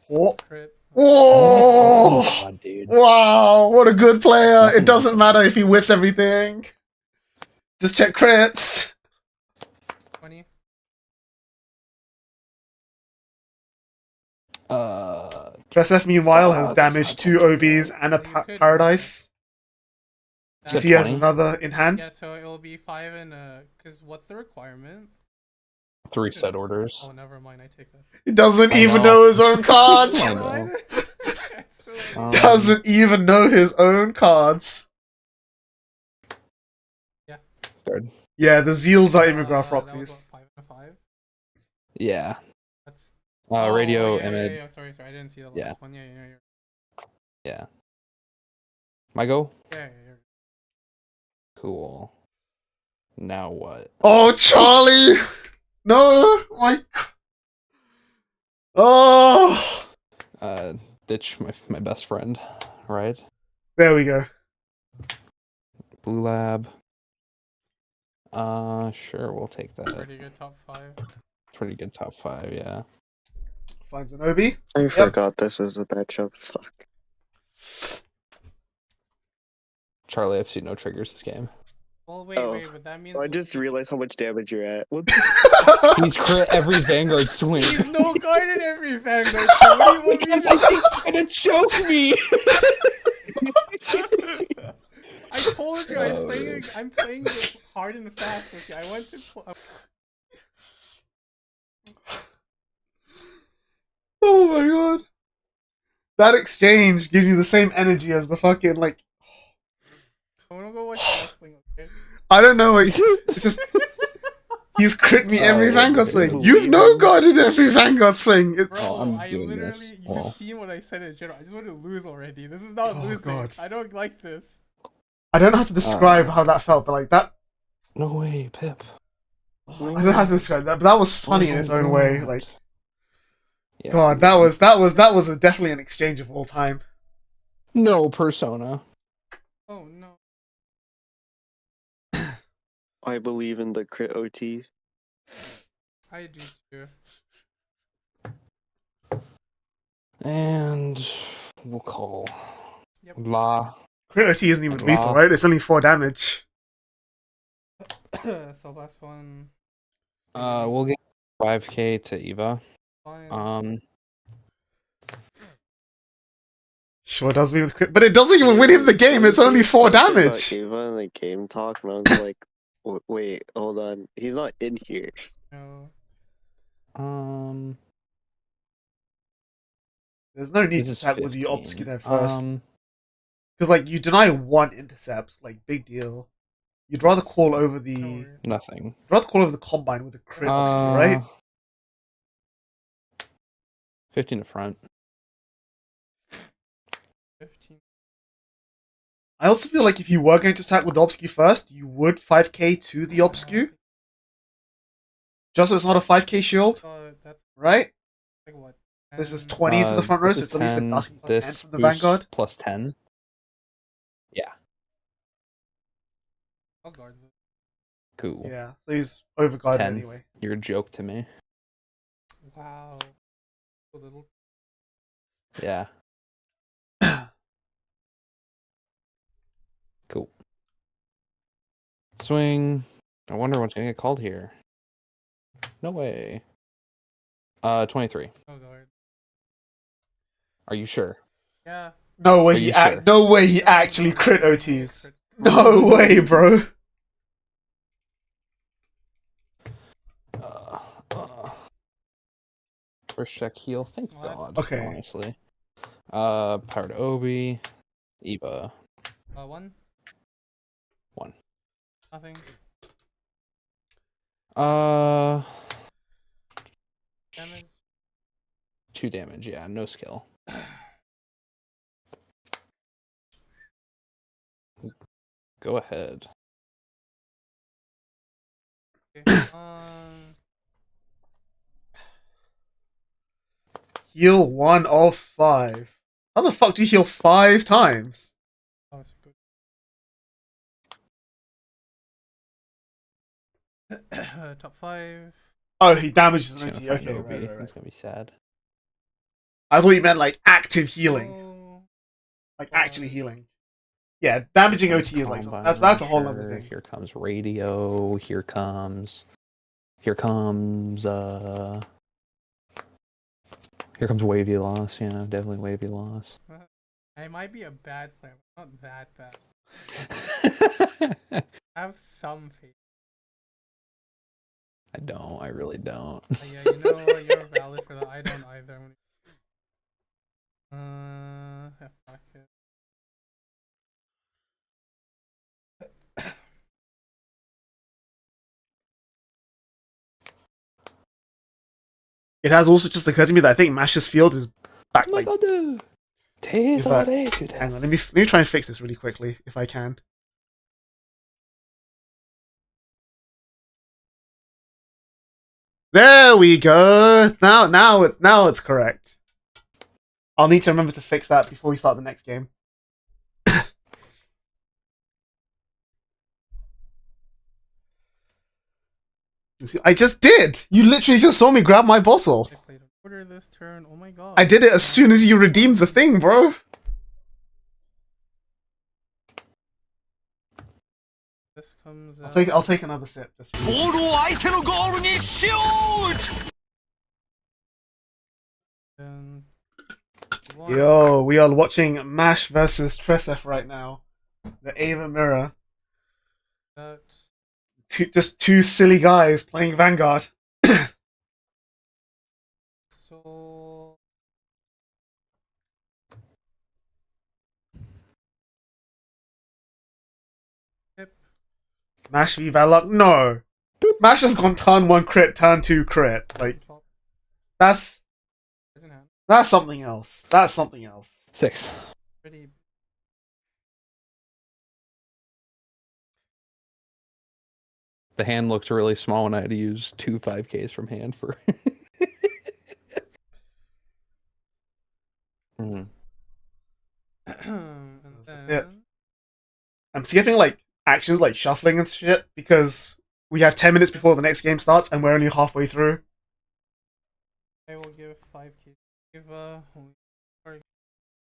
Oh.
Crit.
Oh!
God, dude.
Wow, what a good player. It doesn't matter if he whiffs everything. Just check crits.
20.
Dresef, meanwhile, has damaged 2 OBs and a Paradise. Since he has another in hand.
Yeah, so it will be 5 and because what's the requirement?
3 set orders.
Oh, never mind. I take that.
He doesn't
I
even
know.
know his own cards.
I know.
Doesn't even know his own cards.
Yeah.
Third.
Yeah, the Zeals are Immigrant
That was
proxies.
what, 5 and a 5?
Yeah.
That's
Radio
yeah,
image.
yeah, sorry, I didn't see the last
Yeah.
one. Yeah.
Yeah. My go?
Yeah.
Cool. Now what?
Oh, Charlie! No! My... Oh!
Ditch my best friend, right?
There we go.
Blue Lab. Sure, we'll take that.
Pretty good top 5.
Pretty good top 5, yeah.
Finds an Obi.
I forgot this was a matchup. Fuck.
Charlie, I've seen no triggers this game.
Well, wait, but that means
I just realized how much damage you're at. What
He's crit every Vanguard swing.
he's no guard in every Vanguard. So what do you want me
Because I think he's gonna choke me.
I told you I'm playing this hard and fast with you. I went to
Oh my god. That exchange gives me the same energy as the fucking, like...
I wanna go watch wrestling, okay?
I don't know, it's just... He's crit me every
Oh,
Vanguard
yeah.
swing. You've no guarded every Vanguard swing. It's
Bro,
I'm
I
doing
literally,
this.
you've
Well.
seen what I said in general. I just want to lose already. This is not
Oh,
losing.
God.
I don't like this.
I don't know how to describe how that felt, but like that.
No way, Pip.
I don't know how to describe that, but that was funny in its own way.
God.
Like,
Yeah,
God,
dude.
that was definitely an exchange of all time.
No persona.
Oh no.
I believe in the crit OT.
I do too.
And we'll call
Yep.
La.
Crit OT isn't even
And
lethal,
La.
right? It's only 4 damage.
So last one.
We'll get 5k to Eva.
Fine.
Sure does me with crit, but it doesn't even win him the game. It's only 4 damage.
Ava in the game talk, and I was like, wait, hold on. He's not in here.
No.
There's no need
This
to
is
attack with the
15.
Obscure first. Because, like, you deny 1 intercept, like, big deal. You'd rather call over
No
the.
worries.
Nothing.
You'd rather call over the Combine with a crit Obscure, right?
15 to front.
15.
I also feel like if you were going to attack with the Obscure first, you would 5k to the Obscure. Just so it's not a 5k shield,
That's
right?
like what?
This is
10?
20 into the front row,
This
so
is
it's at least
10,
a dusty 10
this
from the
boost
Vanguard.
plus 10. Yeah,
I'll guard this.
cool.
Yeah, so he's overguarded
10.
anyway.
You're a joke to me.
Wow. So little.
Yeah. Cool. Swing. I wonder what's gonna get called here. No way. 23.
I'll guard.
Are you sure?
Yeah.
No way
Are
he
you sure?
no way he actually crit OTs. No way, bro.
First check heal. Thank
Well, that's
God.
Okay.
Honestly. Power to Obi. Eva.
1.
1.
Nothing. Damage.
2 damage. Yeah, no skill. Go ahead.
Okay.
Heal 1 of 5. How the fuck do you heal 5 times?
Oh, it's good. Top 5.
Oh, he damages
Just
an
gonna
OT.
find
Okay,
Obi.
right.
It's gonna be sad.
I thought you meant like active healing,
Oh,
like actually healing. Yeah, damaging
Here
OT is like
comes
that's a whole other
Combine,
thing.
Here comes radio. Here comes wavy loss. Yeah, definitely wavy loss.
I might be a bad player, but not that bad. I have some faith.
I don't. I really don't.
Yeah, you know what? You're valid for that. I don't either. Yeah, fuck it.
It has also just occurred to me that I think Mash's field is back. Like, hang on, let me try and fix this really quickly if I can. There we go. Now it's correct. I'll need to remember to fix that before we start the next game. I just did. You literally just saw me grab my bottle.
I played a quarter this turn. Oh my god.
I did it as soon as you redeemed the thing, bro.
This comes
I'll take another sip. Just for you.
And
Yo, we are watching Mash versus Tresef right now. The Ava Mirror.
that.
Just 2 silly guys playing Vanguard.
So
Mash v Valok? No. Mash has gone turn 1 crit, turn 2 crit. Like, that's something else. That's something else.
6.
Pretty.
The hand looked really small when I had to use 2 5Ks from hand for.
And
Yeah.
then
I'm skipping like actions like shuffling and shit because we have 10 minutes before the next game starts and we're only halfway through.
I will give 5K. Give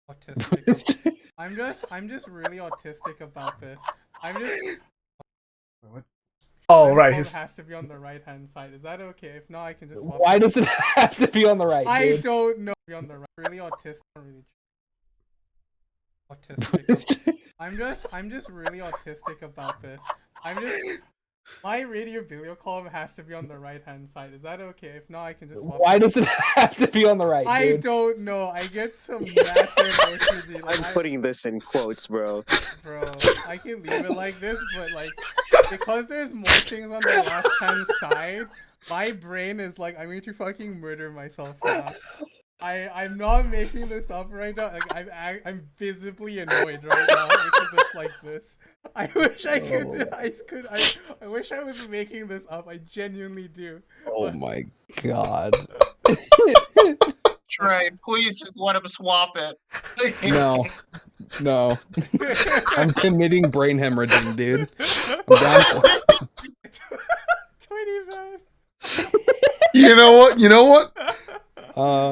autistic. I'm just really autistic about this. I'm just.
What? Oh,
My
right.
phone
His...
has to be on the right hand side. Is that okay? If not, I can just swap.
Why does it have to be on the right?
I
Dude?
don't know. Be on the right. Really autistic. Really autistic. I'm just really autistic about this. My radio column has to be on the right hand side. Is that okay? If not, I can just swap.
Why does it have to be on the right?
I
Dude?
don't know. I get some massive OCD.
I'm putting this in quotes, bro.
Bro, I can leave it like this, but like because there's more things on the left hand side, my brain is like, I'm going to fucking murder myself now. I'm not making this up right now. Like I'm visibly annoyed right now because it's like this. I wish I could. I wish I was making this up. I genuinely do.
Oh my god.
Trey, please just let him swap it.
No. I'm committing brain hemorrhaging, dude. I'm down for it.
25.
You know what?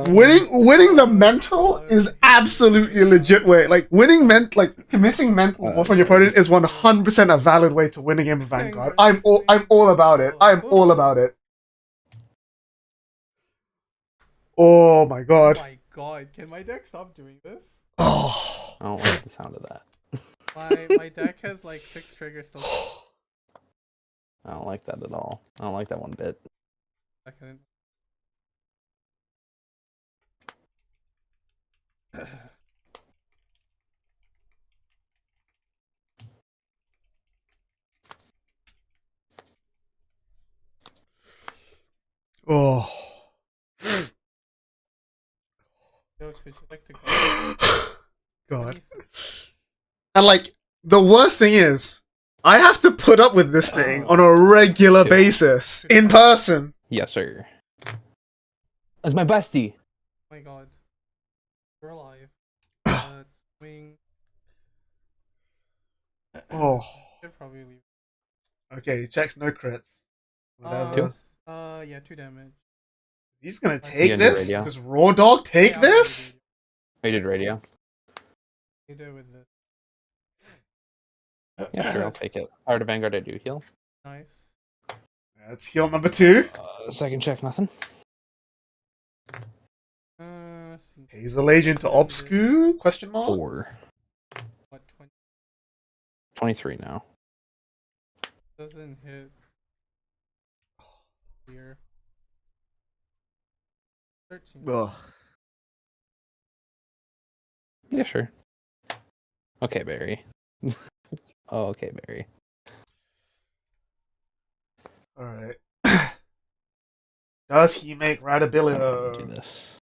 Winning the mental is absolutely a legit way. Like committing mental from your opponent is 100% a valid way to win a game of Vanguard. I'm all about it. I'm all about it. Oh my god.
Oh my god, can my deck stop doing this?
Oh.
I don't like the sound of that.
My deck has like 6 triggers still.
I don't like that at all. I don't like that one bit.
Second.
Oh.
Jokes, would you like to go?
God. And like the worst thing is, I have to put up with this thing on a regular basis in person.
Yes, sir. That's my bestie.
Oh my god. We're alive. Swing.
Oh.
Should probably leave.
Okay, checks no crits. Whatever.
Yeah, 2 damage.
He's gonna
You
take
gonna do
this?
radio?
Does Raw Dog take
Yeah,
this?
I did radio.
You do with this.
Yeah, sure, I'll take it. Power to Vanguard, I do heal.
Nice.
That's heal number 2.
Second check, nothing.
Hazel Agent to Obscu? Question mark?
4.
What, 20?
23 now.
Doesn't hit. Here. 13.
Ugh.
Yeah, sure. Okay, Barry. Oh, okay, Barry.
Alright. Does he make
Do
Ratabilio?
this.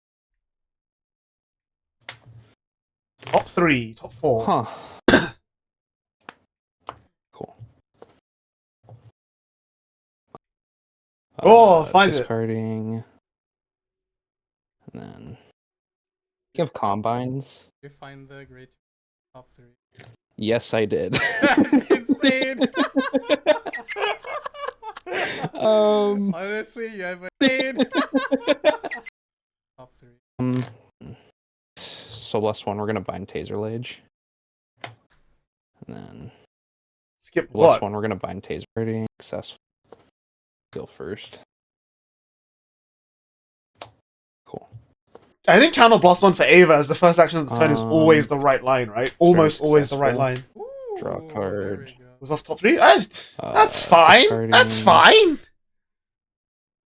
Top 3, top 4.
Huh. Cool.
Oh, finds it.
discarding. And then you have combines.
You find the great top 3.
Yes, I did.
That's insane. Honestly, you have insane. Top 3.
So last one, we're gonna bind Taser Lage. And then
Skip
last
what?
one, we're gonna bind Taser Rating. Successful. Heal first. Cool.
I think Counter Blast on for Ava as the first action of the turn is always the right line, right? Almost always the right line.
Ooh,
Draw a card.
there we go.
Was that top 3? That's fine.
discarding.
That's fine.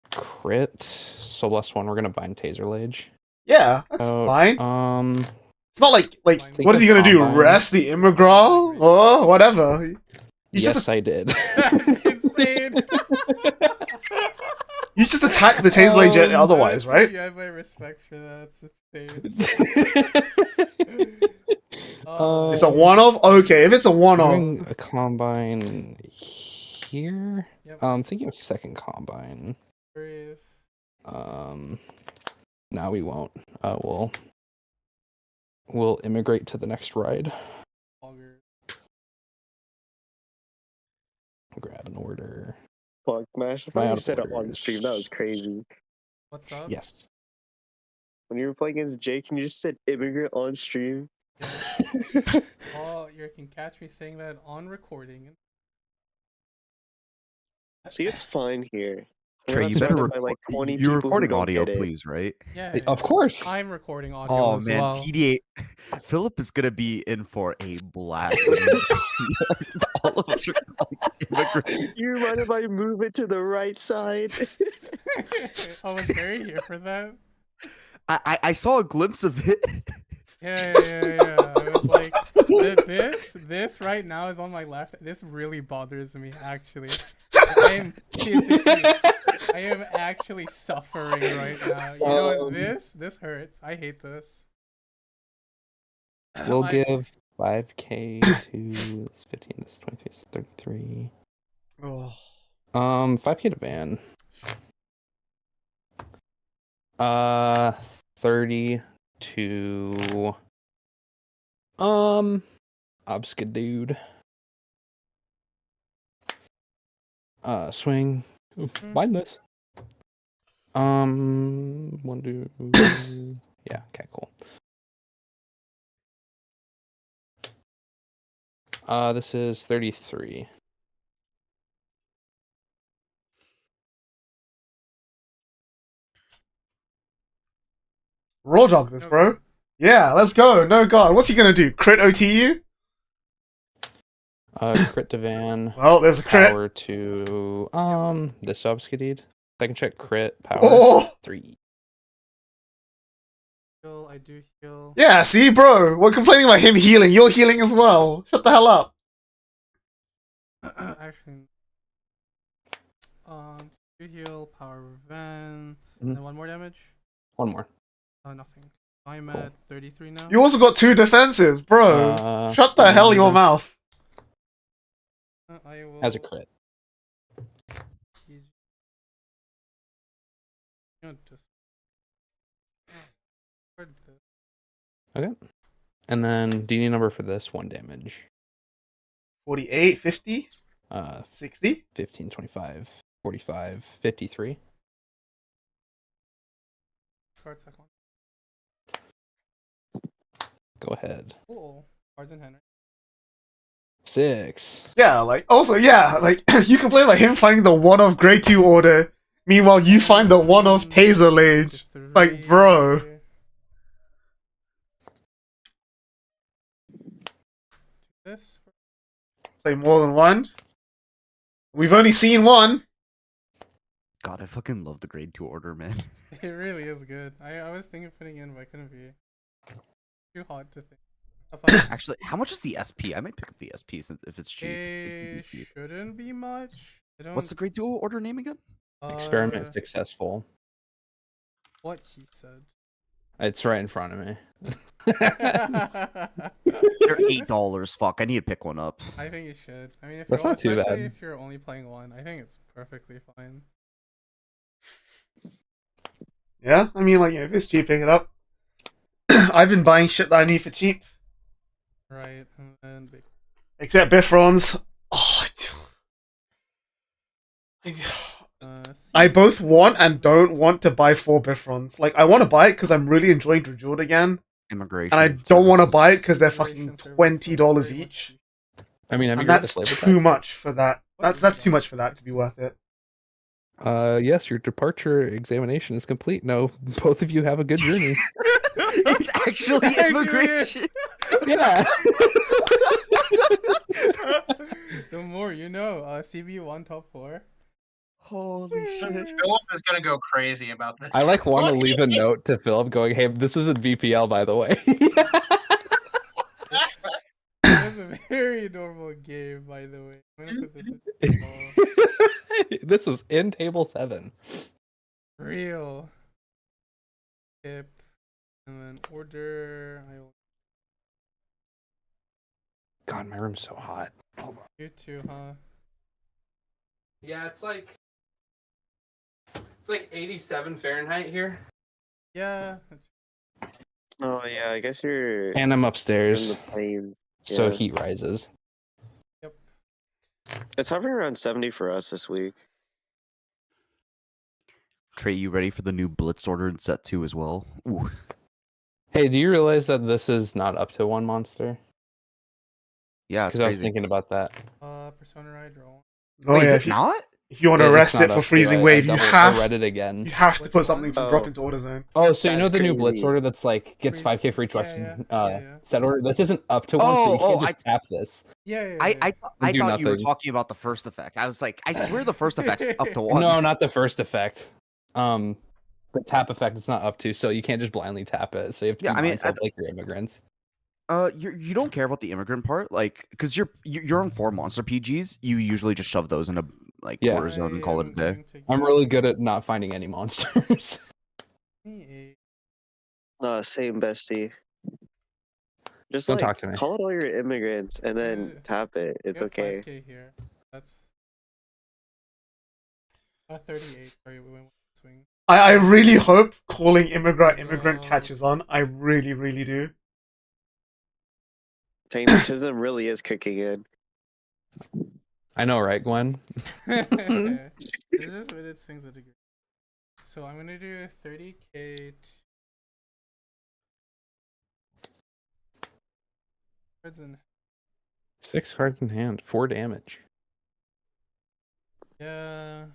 Crit. So last one, we're gonna bind Taser Lage.
Yeah, that's fine. It's not like what is he gonna do?
Combine.
Rest the Immigrant? Oh, whatever.
Yes, I did.
That's insane. insane.
You just attack the taser jet otherwise,
Honestly,
right?
You have my respect for that. It's insane.
It's a one-off? Okay, if it's a one-off.
Doing a combine here.
Yep.
I'm thinking of second combine.
Curious.
No, we won't. We'll immigrate to the next ride.
Auger.
Grab an order.
Fuck, Mash. I
My
thought you
out
said it on
orders.
stream. That was crazy.
What's up?
Yes.
When you were playing against Jake, and you just said immigrant on stream.
Oh, you can catch me saying that on recording.
See, it's fine here. We're
Trey,
not
you better
surrounded by, like 20
you're
people who
recording
don't
audio,
get it.
please, right?
Yeah,
Of course.
I'm recording audio
Oh
as
man,
well.
TDA, Philip is gonna be in for a blast. All of us are like immigrants.
You mind if I move it to the right side?
I was very here for that.
I saw a glimpse of it.
Yeah. I was like, this right now is on my left. This really bothers me, actually. I am actually suffering right now. You know, this hurts. I hate this.
We'll give 5k to this 15, this is 23, this is 33.
Oh.
5k to Van. 30 to Obsca dude. Swing. Ooh, mind this. 1, 2. Yeah, okay, cool. This is 33.
Raw jog this, bro. Yeah, let's go. No god. What's he gonna do? Crit OTU?
Crit to Van.
Well, there's a crit.
Power to this Obscaded. Second check crit power
Oh!
3.
I do heal.
Yeah, see, bro. We're complaining about him healing. You're healing as well. Shut the hell up.
Actually, you heal, power Van,
Mhm.
and 1 more damage.
1 more.
Nothing. I'm
Cool.
at 33 now.
You also got 2 defensives, bro. Shut the hell your mouth.
I will.
As a crit.
You know, just. Where did the-
Okay. And then DD number for this 1 damage.
48, 50, 60.
15, 25, 45, 53.
Discard second one.
Go ahead.
Cool. Cards in hand.
6.
Yeah, like, also, yeah, like, you complain about him finding the one-off grade 2 order. Meanwhile, you find the one-off taser lage. Like, bro.
This.
Play more than one. We've only seen one.
God, I fucking love the grade 2 order, man.
It really is good. I was thinking of putting in, but I couldn't be. Too hard to think.
Actually, how much is the SP? I might pick up the SP since if it's cheap.
It shouldn't be much. I don't.
What's the grade 2 order name again?
Experiment successful.
What he said.
It's right in front of me.
They're $8. Fuck, I need to pick one up.
I think you should. I mean, if
That's
you're,
not too
especially
bad.
if you're only playing one, I think it's perfectly fine.
Yeah, I mean, like, if it's cheap, pick it up. I've been buying shit that I need for cheap.
Right, and then big.
Except Bifrons. Oh, I both want and don't want to buy 4 Bifrons. Like, I want to buy it because I'm really enjoying Drajord again.
Immigration.
And I don't want to
services.
buy it because they're fucking
Immigration services
$20
very
each.
much
I mean, have
And
you read
that's
the flavor
too
text?
much for that. That's too much for that to be worth it.
Yes, your departure examination is complete. No, both of you have a good journey.
It's actually immigration.
Yeah.
The more you know. CB1 top 4.
Holy shit.
Philip is gonna go crazy about this.
I like want to leave a note to Philip going, "Hey, this was in VPL, by the way."
This was a very normal game, by the way. I'm gonna put this in
This was in table 7.
real. Tip. And then order.
God, my room's so hot.
You too, huh?
Yeah, it's like 87 Fahrenheit here.
Yeah.
Oh yeah, I guess you're
And I'm
in
upstairs,
the plains.
so
Yeah.
heat rises.
It's hovering around 70 for us this week.
Trey, you ready for the new Blitz order in set 2 as well? Ooh.
Hey, do you realize that this is not up to 1 monster?
Yeah, it's
Because I was
crazy.
thinking about that.
Persona Ride draw.
Oh
Wait,
yeah,
is it not?
if you want to
It's
rest
not
it for
up to,
freezing
I
wave,
I read it again.
you have to
Which
put
one?
something from
Oh.
drop into order zone.
Oh, so you know
That's
the new Blitz
crazy.
order that's like gets
Freeze.
5k for each
Yeah,
Western
yeah.
set order? This isn't up to 1, so you can't just tap this.
Yeah.
I
Do
thought you were
nothing.
talking about the first effect. I was like, I swear the first effect's up to 1.
No, not the first effect. The tap effect it's not up to, so you can't just blindly tap it. So you have to
Yeah,
be
I mean,
mindful of, like your immigrants.
You don't care about the immigrant part, like, because you're on 4 monster PGs. You usually just shove those in a like
Yeah.
order zone and call it a day.
I'm really good at not finding any monsters.
Same bestie. Just
Don't
like
talk to me.
call it all your immigrants and then
Yeah.
tap it. It's okay.
5K here. That's 38. Sorry, we went swing.
I really hope calling immigrant
Oh.
catches on. I really do.
Magnetism really is kicking in.
I know, right, Gwen?
This is what it swings a degree. So I'm gonna do 30k. Cards in.
6 cards in hand, 4 damage.
Yeah.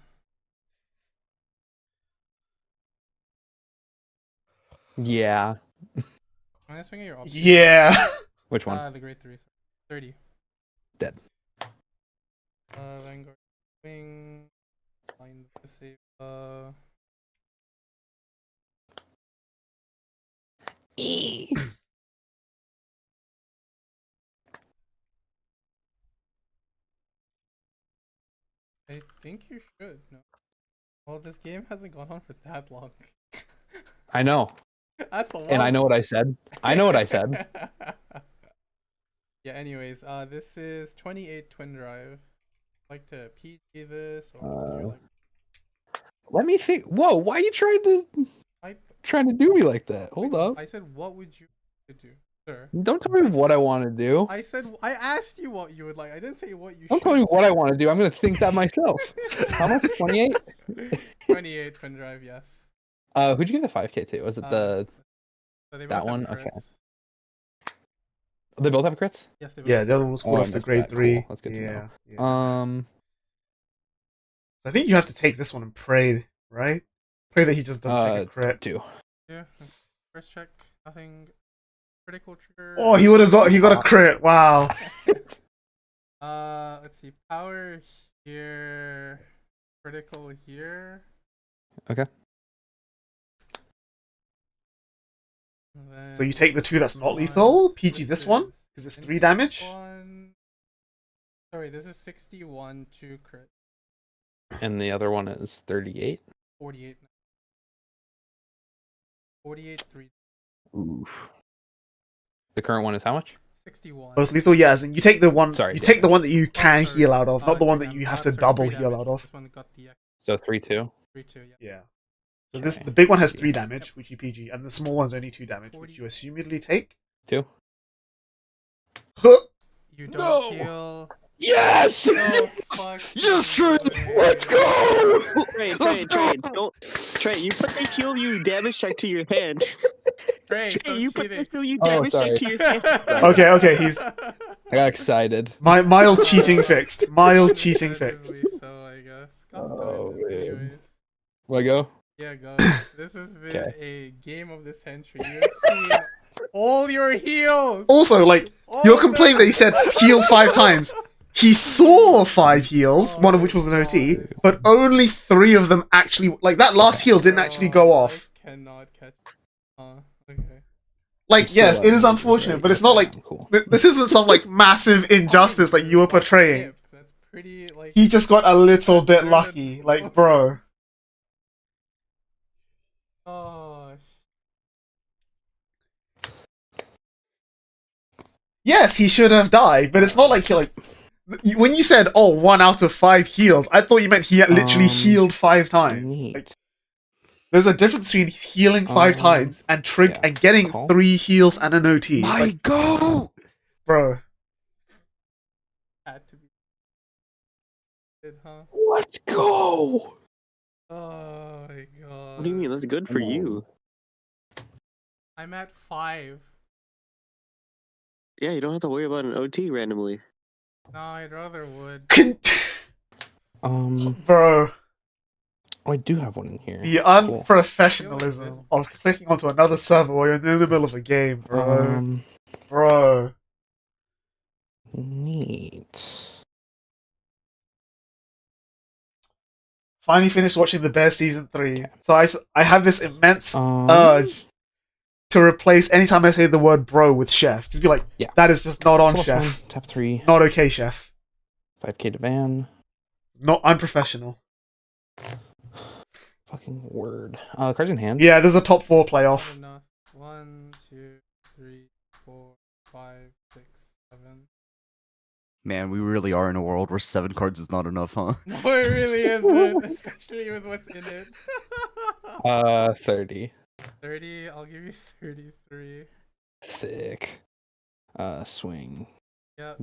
Yeah.
I'm gonna swing at your option.
Yeah.
Which one?
The grade 3. 30.
Dead.
Vanguard swing. Find the save. I think you should. No. Well, this game hasn't gone on for that long.
I know.
That's the one.
And I know what I said. I know what I said.
Yeah, anyways, this is 28 Twin Drive. Like to PG this or like
Let me think. Whoa, why are you trying to do me like that? Hold up.
I said what would you do, sir?
Don't tell me what I want to do.
I said I asked you what you would like. I didn't say what you
Don't
should.
tell me what I want to do. I'm gonna think that myself. How much? 28?
28 Twin Drive, yes.
Who'd you give the 5k to? Was it
So they
that
both have
one? Okay.
crits.
they both have crits?
Yes, they both
Yeah,
have
the other one was
Oh,
called
I
off the
missed
grade
that.
3.
Cool. That's good to
yeah, yeah.
know.
I think you have to take this one and pray, right? Pray that he just doesn't take a crit.
2.
Yeah. First check, nothing. Critical trigger.
Oh, he got a crit. Wow.
Let's see. Power here. Critical here.
Okay.
So you take the 2 that's not lethal, PG this one, because it's 3 damage.
Sorry, this is 61 to crit.
And the other one is 38.
48. 48, 3.
Oof. The current one is how much?
61.
Most lethal, yeah. As in you take the one.
Sorry,
you
yeah.
take the one that you can
sorry.
heal out of, not the one
3
that you
damage.
have to
Sorry,
double
3
heal
damage.
out of.
This one got the
So 3-2.
3-2, yeah.
Yeah. So
Okay.
this the big one has 3 damage, which you PG, and the small one's only 2 damage, which
40.
you assumedly take.
2.
Huh.
You don't
No.
heal.
Yes!
No, fuck.
Yes, Trey!
Let's go!
Trey, you put the heal you damage check to your hand.
Trey,
Trey, you put the heal you
Oh,
damage check
sorry.
to your hand.
Okay, he's
I got excited.
mild cheating fixed. Mild cheating fixed.
So, I guess.
Oh,
God damn it.
man.
Anyways.
Will I go?
Yeah, go. This has been
Okay.
a game of the century. You've seen all your heals.
Also, like
All
your
of
complaint that
them.
he said heal 5 times. He saw 5 heals,
Oh
one of
my
which was an OT,
God.
but only 3 of them actually. Like that last heal didn't actually go
Oh,
off.
I cannot catch. Okay.
Like,
Still
yes, it is
outrageous,
unfortunate,
right?
but it's not like
I'm cool.
this isn't some like massive injustice like you were portraying.
That's pretty like.
He just got a little
that's
bit
better than
lucky, like,
most
bro.
things. Oh.
Yes, he should have died, but it's not like he like. When you said, "Oh, 1 out of 5 heals," I thought you meant he had literally healed 5 times.
Neat.
Like, there's a difference between healing 5 times and and getting
Call.
3 heals and an OT.
My
Like,
go!
bro.
Had to be. Good, huh?
Let's go.
Oh my god.
What do you mean? That's good for you.
I'm at 5.
Yeah, you don't have to worry about an OT randomly.
No, I'd rather would.
Bro,
Oh, I do have one in here.
the
Cool.
unprofessionalism of clicking onto another server while you're in the middle of a game, bro. Bro.
Neat.
Finally finished watching The Bear Season 3. So I have this immense
Um,
urge to replace anytime I say the word bro with chef. Just be like,
Yeah.
that is just not on,
plus
chef.
one, tap 3,
Not okay, chef.
5k to van.
Not unprofessional.
Fucking word. Cards in hand.
Yeah, there's a top 4
Not
playoff.
enough. 1, 2, 3, 4, 5, 6, 7.
Man, we really are in a world where 7 cards is not enough, huh?
No, it really isn't, especially with what's in it.
30.
30, I'll give you 33.
Thick. Swing.
Yep.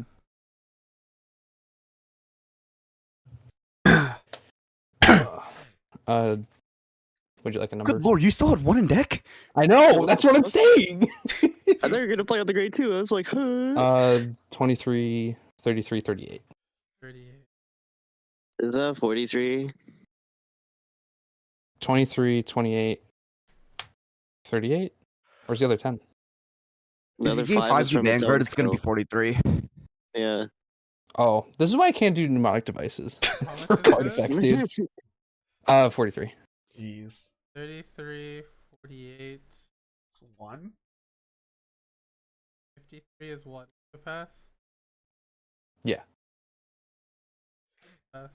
Would you like a number?
Good lord, you still had 1 in deck?
I know, that's what I'm saying!
I thought you were gonna play on the grade too. I was like, huh.
23, 33, 38.
38.
Is that 43?
23, 28, 38? Where's the other 10?
The other
If you gave
5
5
is
to
from its
Vanguard,
own
it's gonna be
skill.
43.
Yeah.
Oh, this is why I can't do mnemonic devices.
How
For
much is
card
it?
effects, dude. 43.
Jeez.
33, 48.
It's 1?
53 is what? The pass?
Yeah.
Pass.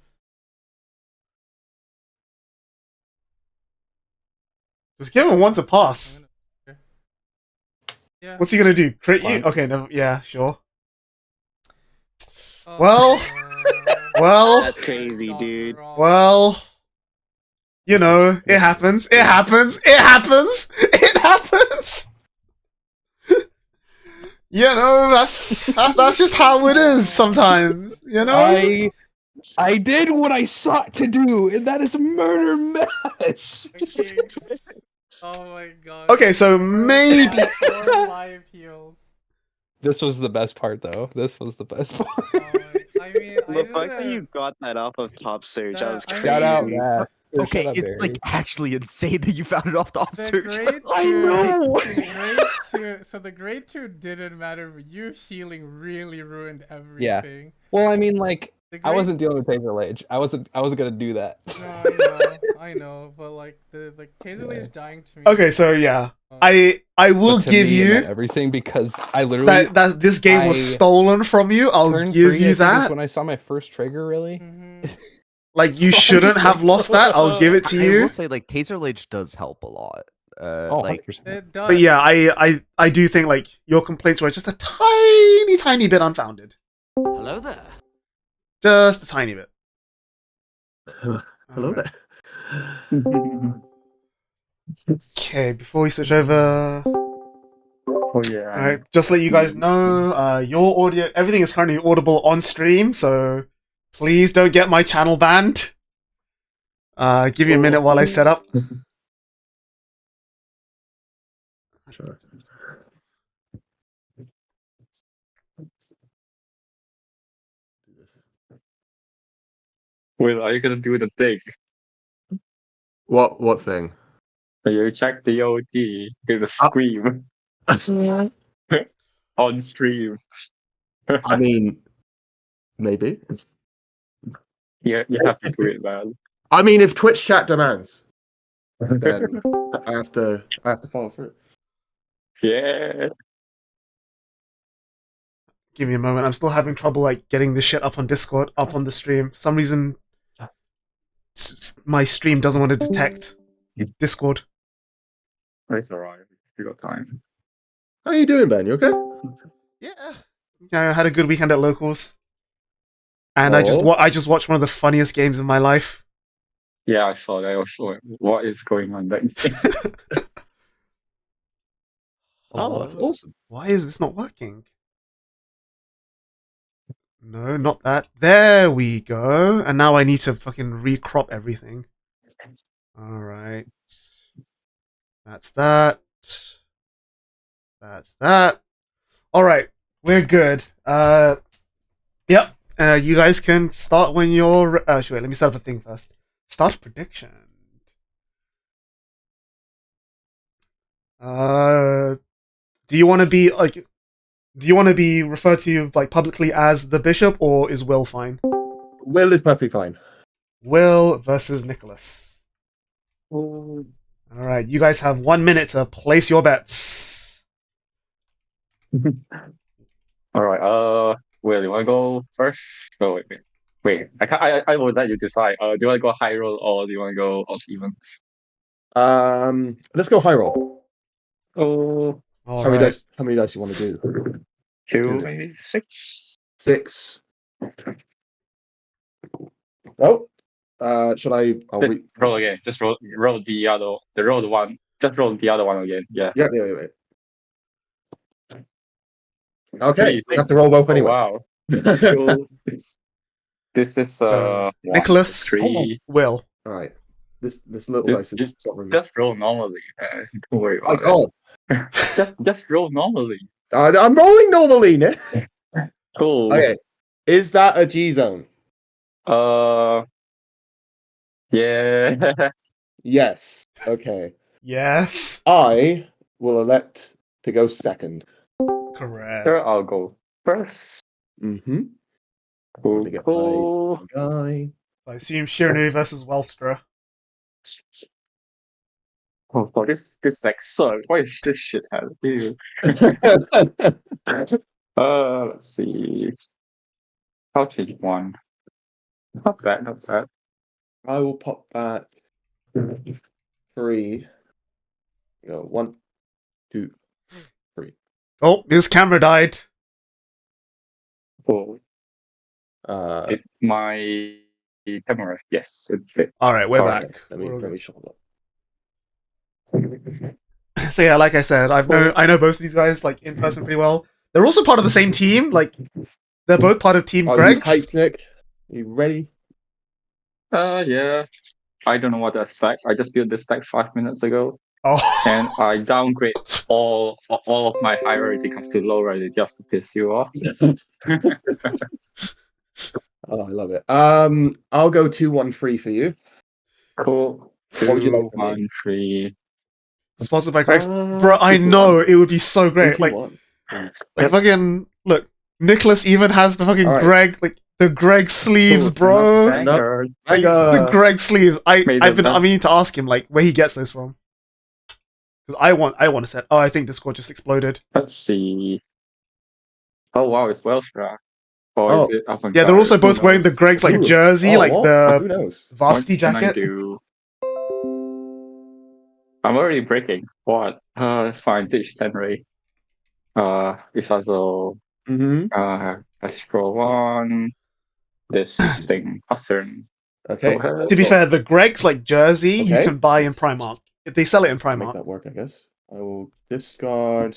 Just give him 1 to pass.
Yeah.
What's he gonna do? Crit you?
Fine.
Okay, no, yeah, sure.
Oh,
Well, well,
That's crazy, dude.
well, you know, it happens. It happens. It happens. It happens. You know, that's just how it is sometimes. You know.
I did what I sought to do, and that is murder mash.
Oh my god.
Okay, so maybe.
4 live heals.
This was the best part, though. This was the best part.
I mean,
The fact that you got that off of top search, I was
I
crazy.
Shout out,
mean-
Matt.
Okay,
Shut up,
it's
Barry.
like actually insane that you found it off the op
The
search.
grade
I
two-
know.
the grade 2, so the grade 2 didn't matter, but you healing really ruined everything.
Well, I mean, like,
The
I
grade-
wasn't dealing with Taser Lage. I wasn't gonna do that.
No, I know, but like the Taser Lage dying to me.
Okay, so yeah, I will
But to
give
me, it meant
you
everything because I literally
that this game was
I-
stolen from you. I'll
turn
give
3, I
you
think, is
that.
when I saw my first trigger. Really,
Mhm.
Like, you
So I'm
shouldn't
just
have
like,
lost that. I'll give it to
I
you.
will say, like, Taser Lage does help a lot.
oh,
Like,
100%.
It does.
But yeah, I do think like your complaints were just a tiny bit unfounded.
Hello there.
Just a tiny bit.
Hello
Alright.
there.
Okay, before we switch over,
Oh yeah.
alright, just let you guys know, your audio, everything is currently audible on stream, so please don't get my channel banned. Give me a minute while I set up.
Sure.
Wait, are you gonna do the thing?
What thing?
You check the OT, gonna scream on stream.
I mean, maybe.
Yeah, you have to do it, man.
I mean, if Twitch chat demands, then I have to follow through.
Yeah.
Give me a moment. I'm still having trouble like getting this shit up on Discord, up on the stream. For some reason, my stream doesn't want to detect Discord.
It's alright. You got time.
How you doing, Ben? You okay?
Yeah. I had a good weekend at locals, and
Oh.
I just watched one of the funniest games in my life.
Yeah, I saw that. I was like, what is going on there?
Oh, that's awesome.
Why is this not working? No, not that. There we go. And now I need to fucking recrop everything. Alright. That's that. That's that. Alright. We're good. Yep. You guys can start when you're... Actually, wait, let me set up a thing first. Start prediction. Do you want to be, like... Do you want to be referred to like publicly as the bishop, or is Will fine?
Will is perfectly fine.
Will versus Nicholas.
Oh.
All right, you guys have 1 minute to place your bets.
All right. Will, you want to go first? Oh, wait. I will let you decide. Do you want to go high roll or do you want to go odds evens?
Let's go high roll.
Oh,
How many dice you want to do?
two, maybe 6.
6. Oh, should I?
Roll again. Just roll the one. Just roll the other one again. Yeah.
Yeah. Okay, you have to roll both anyway.
Oh, wow. So, this is
Nicholas,
3.
Will.
All right. This little dice is
just roll normally. Don't worry about it.
Oh,
just roll normally.
I'm rolling normally, Nick.
Cool.
Okay, is that a G zone?
Yeah.
Yes. Okay.
Yes.
I will elect to go second.
Correct.
Sure, I'll go first.
Mm-hmm.
Cool.
Cool. Guy.
I assume Shiranu versus Welstra.
Oh, this like sucks. Why is this shit happening? Let's see. I'll change one. Not bad.
I will pop that 3. Go 1, 2, 3.
Oh, his camera died.
Oh, my camera. Yes, it fit.
All right, we're
Alright,
back.
Let me show that.
So yeah, like I said, I know both of these guys like in person pretty well. They're also part of the same team. Like they're both part of Team
Are you
Greg's.
hyped, Nick? Are you ready?
Yeah. I don't know what to expect. I just built this deck 5 minutes ago,
Oh.
and I downgrade all of my high rarity comes to low rarity just to piss you off.
Oh, I love it. I'll go 2-1-3 for you.
Cool.
What would you like from me?
1, 3.
Sponsored by Greg's. Bro, I know it would be so great. Like
2-1.
fucking look, Nicholas even has the fucking
All right.
Greg, like the Greg sleeves,
Cool,
bro.
Vanguard.
Like, the Greg sleeves. I
best.
mean to ask him like where he gets those from. Because I want to set. Oh, I think Discord just exploded.
Let's see. Oh wow, it's Welstra. Or is it Avant-Garde?
Yeah, they're also both
Who
wearing the
knows?
Greg's like
Ooh.
jersey,
Oh,
like
what?
the
Who knows?
varsity
What can I
jacket.
do? I'm already breaking. What? Fine, dish 10 ray. It's also
Mm-hmm.
let's scroll one. This thing pattern.
Okay.
To be fair, the Greg's like jersey you
Okay.
can buy in Primark. If they sell it in
Make
Primark.
that work, I guess. I will discard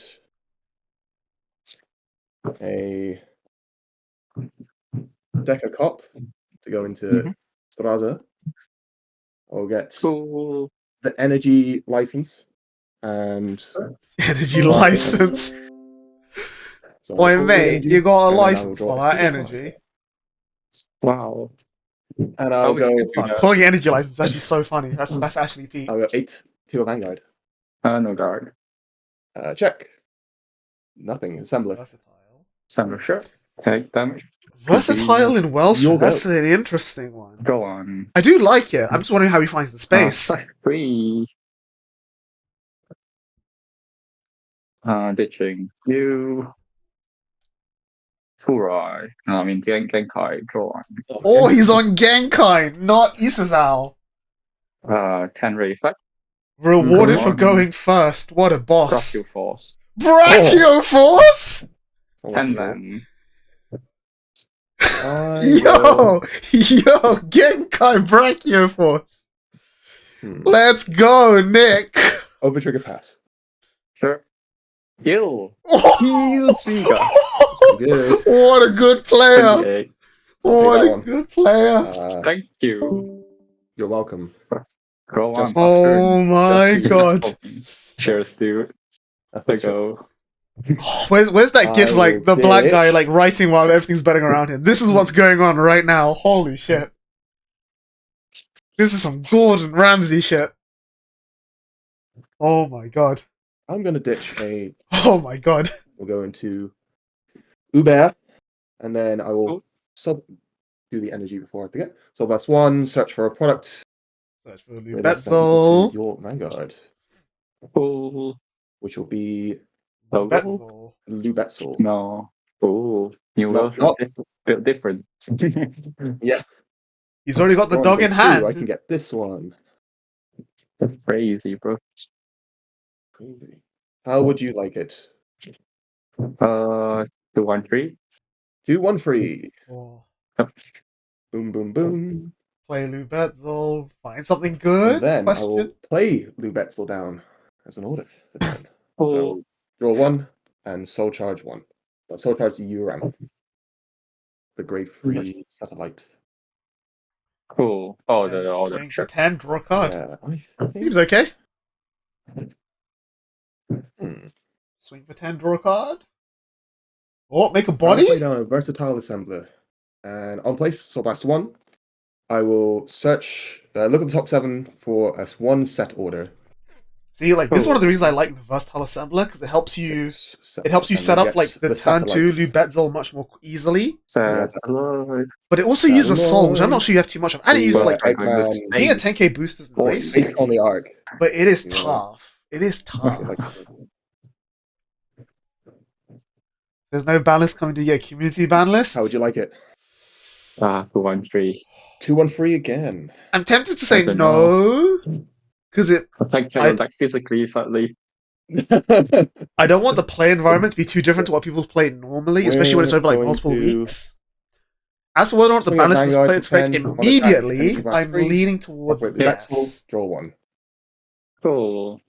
a deck of cop to go into Strada. I'll get
Cool.
the energy license and
Energy license.
so
Boy,
I'll pull the
mate,
energy,
you got a
and then I will
license
draw
for
a
that
single
energy.
Wow.
And I'll
wish
go.
you could do that.
Calling it energy license is actually so funny. That's actually peak.
I'll go 8 to a Vanguard.
No guard.
Check. Nothing. Assembler.
Versatile.
Summer sure. Take damage.
Versatile in Welsh.
You'll
That's
go.
an interesting one.
Go on.
I do like it. I'm just wondering how he finds the space.
Free. Ditching you. Furai. I mean, Genkai, draw one.
Oh, he's on Genkai, not Isazao.
10 reflect.
Rewarded
Go
for
on.
going first. What a boss.
Brachio Force.
Brachio Force?
Oh,
10
sure.
then.
Yo, Genkai Brachio Force. Let's go, Nick.
Over trigger pass.
Sure. Gil.
Oh,
Trigger.
Good.
what a good player.
28.
What
that
a
one.
good player.
Thank you.
You're welcome.
Go on.
Just-
Oh my god.
Cheers, dude. Let's go.
Where's that gif,
I
like,
will
the black guy,
ditch.
like, writing while everything's betting around him? This is what's going on right now. Holy shit. This is some Gordon Ramsay shit. Oh my god.
I'm gonna ditch a.
Oh my god.
We'll go into Uber, and then I will
Cool.
sub do the energy before I forget. So that's one. Search for a product.
Search for
Wait, that's equal
Lubetzel.
to your Vanguard,
Cool.
which will be
Logo?
Lubetzel.
Lubetzel.
No. Oh, new
not-
version. Bit different.
Yeah.
He's already got the
One,
dog
go
in
two,
hand.
I can get this one.
That's crazy, bro.
Crazy. How would you like it?
213.
2-1 free.
Oh,
Boom, boom, boom.
play Lubetzel. Find something
And
good?
then I will
Question.
play Lubetzel down as an order. for turn.
Oh,
So draw one and soul charge one. But soul charge the URAM. The grade 3 satellite.
cool. Oh,
And
the
swing for
sure.
10, draw a card.
Yeah, I think.
Seems okay.
Hmm.
Swing for 10, draw a card. Oh, make a
I'll play
body?
down a versatile assembler. And on place, so that's one. I will search, look at the top 7 for a one set order.
See, like, this is one of the reasons I like the versatile assembler, because it helps you set up, like, the turn 2 Lubetzel much more easily.
Sad. Alive.
But it also uses soul, which I'm not sure you have too much of. And it uses, like, being a 10k boost is nice,
Based on the arc.
but it is
Yeah.
tough. It is tough.
Like,
There's no ban list coming to your community ban list.
how would you like it?
213.
2-1 free again.
I'm tempted to say
I don't
no, because
Like physically, slightly.
I don't want the play environment to be too different to what people play normally, especially when it's over like
Going
multiple
to
weeks. As for whether or not the
swing
ban
at
list is
Vanguard
played
for
effect
10, on attack,
immediately,
energy plus
I'm
3,
leaning towards
operate
yes.
Lubetzel, draw one.
Cool.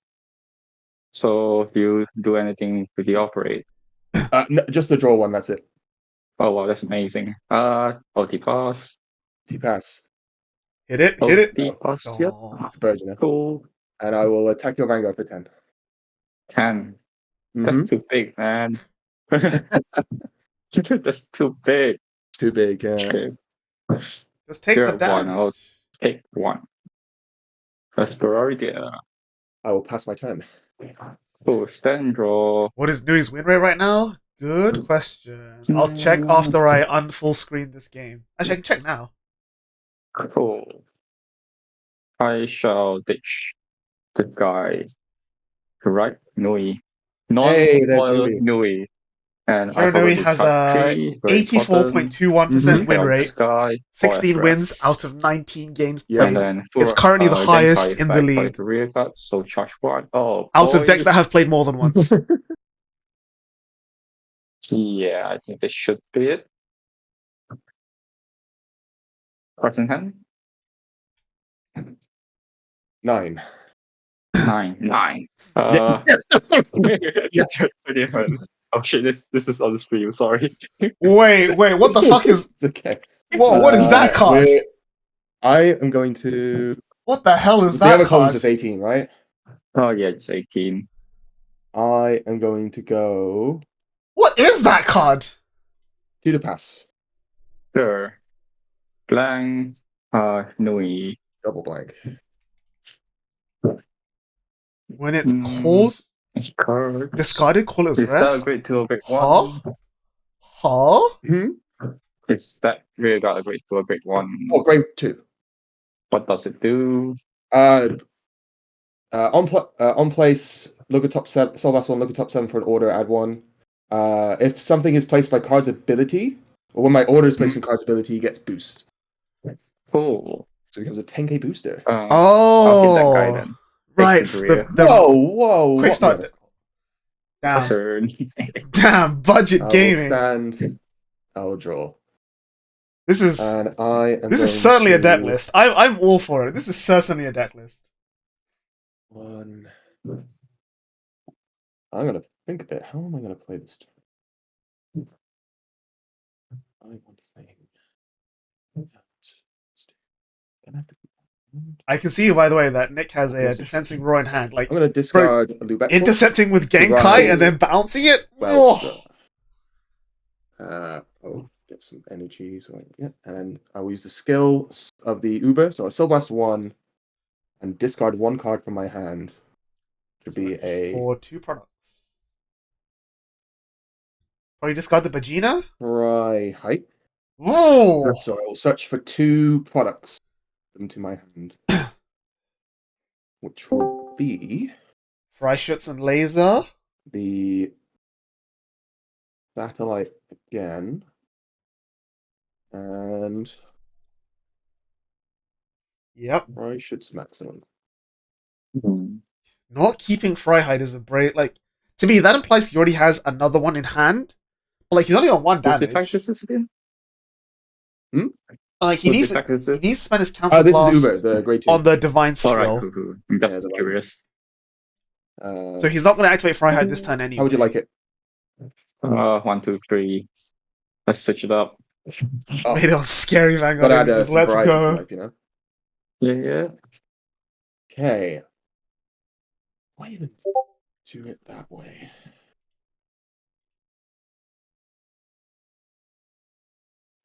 So, do you do anything with the operate?
No, just the draw one, that's it.
Oh, wow, that's amazing. OT pass.
T-pass.
Hit it, hit it.
OT pass, yep.
Oh,
Virgin.
Cool.
And I will attack your Vanguard for 10.
10.
Mhm.
That's too big, man. That's too big.
Too big, yeah.
Okay.
just take
Sure,
the
one,
damage.
I'll take one. That's priority.
I will pass my turn.
Oh, stand draw.
What is Nui's win rate right now? Good question. I'll check after I unfull screen this game. Actually, I can check now.
Cool. I shall ditch the guy. Right? Nui.
Hey, there's
Non-spoil
Nui.
Nui. And
Sure, Nui has a 84.21% win rate. 16 wins out of 19 games
Yeah.
played.
And then
It's currently the highest in the league.
Career card, so charge one. Oh,
Out of
boy.
decks that have played more than once.
Yeah, I think this should be it. Cards in hand?
9.
9. Oh shit, this is on the stream, sorry.
Wait, what the fuck is...
It's okay.
Whoa, what is that card?
I am going to.
What the hell is
The other
that
column's
card?
just 18, right?
Oh yeah, it's 18.
I am going to go
What is that card?
to the pass.
Sure. Blank, Nui.
Double blank.
When it's
Mm.
called...
Cards.
Discarded, call it as
It's that
rest?
grade 2 or grade
Huh?
1.
Huh?
Hmm?
It's that really got a grade 2 or grade 1.
Oh, grade 2.
What does it do?
On place, look at top 7. Soul Blast 1, look at top 7 for an order, add 1. If something is placed by card's ability, or when my order is placed in card's ability, he gets boost.
Cool.
So it becomes a 10k booster.
I'll hit that guy
Oh,
then.
right.
Takes the career.
Whoa!
Quick
what
start.
the-
Damn,
Turn.
damn, budget
I will
gaming.
stand. I will draw.
This is
And I am
this
going
is certainly a deck
to-
list. I'm all for it. This is certainly a deck list.
1. I'm going to think a bit. How am I going to play this? I want to think. Gonna have to-
I can see, by the way, that Nick has a defensive roar in hand. Like,
I'm going to discard a Lubetzel.
intercepting with Genkai
Right.
and then bouncing it?
Well,
Oh.
I'll get some energy. So yeah, and I will use the skill of the Uber. So I Soul Blast 1 and discard 1 card from my hand to be a
For 2 products. Probably discard the Vagina?
Fry height.
Ooh!
So I will search for 2 products into my hand, which would be
Freischütz and Laser.
the Satellite again, and
Yep.
Freischütz Maximum.
Not keeping Freiheit is a brave. Like, to me, that implies he already has another one in hand. But, like, he's only on 1
What's
damage.
effect is this again?
Like, he
What's
needs,
effect is
he
this?
needs to spend his
This
counterblast
is Uber, the grade 2.
on the Divine Skill.
Alright, cool. I'm just
the one.
curious.
So he's not going to activate Freiheit this turn anyway.
How would you like it?
1, 2, 3. Let's switch it up.
Oh,
Made it all scary, Vanguard.
gotta add
Just
some
let's
variety to
go.
life, you know?
Yeah.
Okay. Why even do it that way?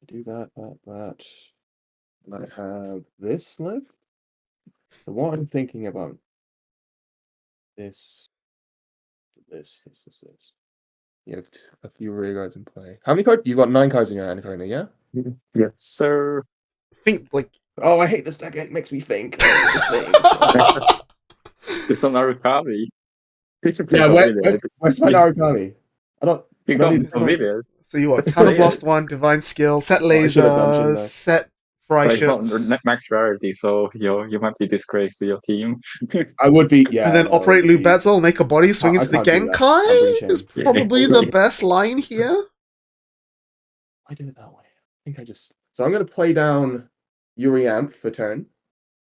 Do that. And I have this left. So what I'm thinking about this. You have a few rear guards in play. How many cards? You've got 9 cards in your hand currently, yeah?
Yes, sir.
Think, like.
Oh, I hate this deck. It makes me think.
It's an Arukami.
Yeah, where's my Narukami? I don't.
You
I
got
don't
me
need-
familiar.
So you got Counterblast 1, Divine Skill, set
I should have done,
Laser,
shouldn't I?
set
But it's not
Freischütz,
max rarity, so you might be disgraced to your team.
I would be, yeah.
and then
no,
operate
it would be-
Lubetzel, make a body swing
I
into the
can't do that. I'm
Genkai
pretty
is
ashamed.
probably the best line here.
I did it that way. I think I just. So I'm going to play down Uriamp for turn.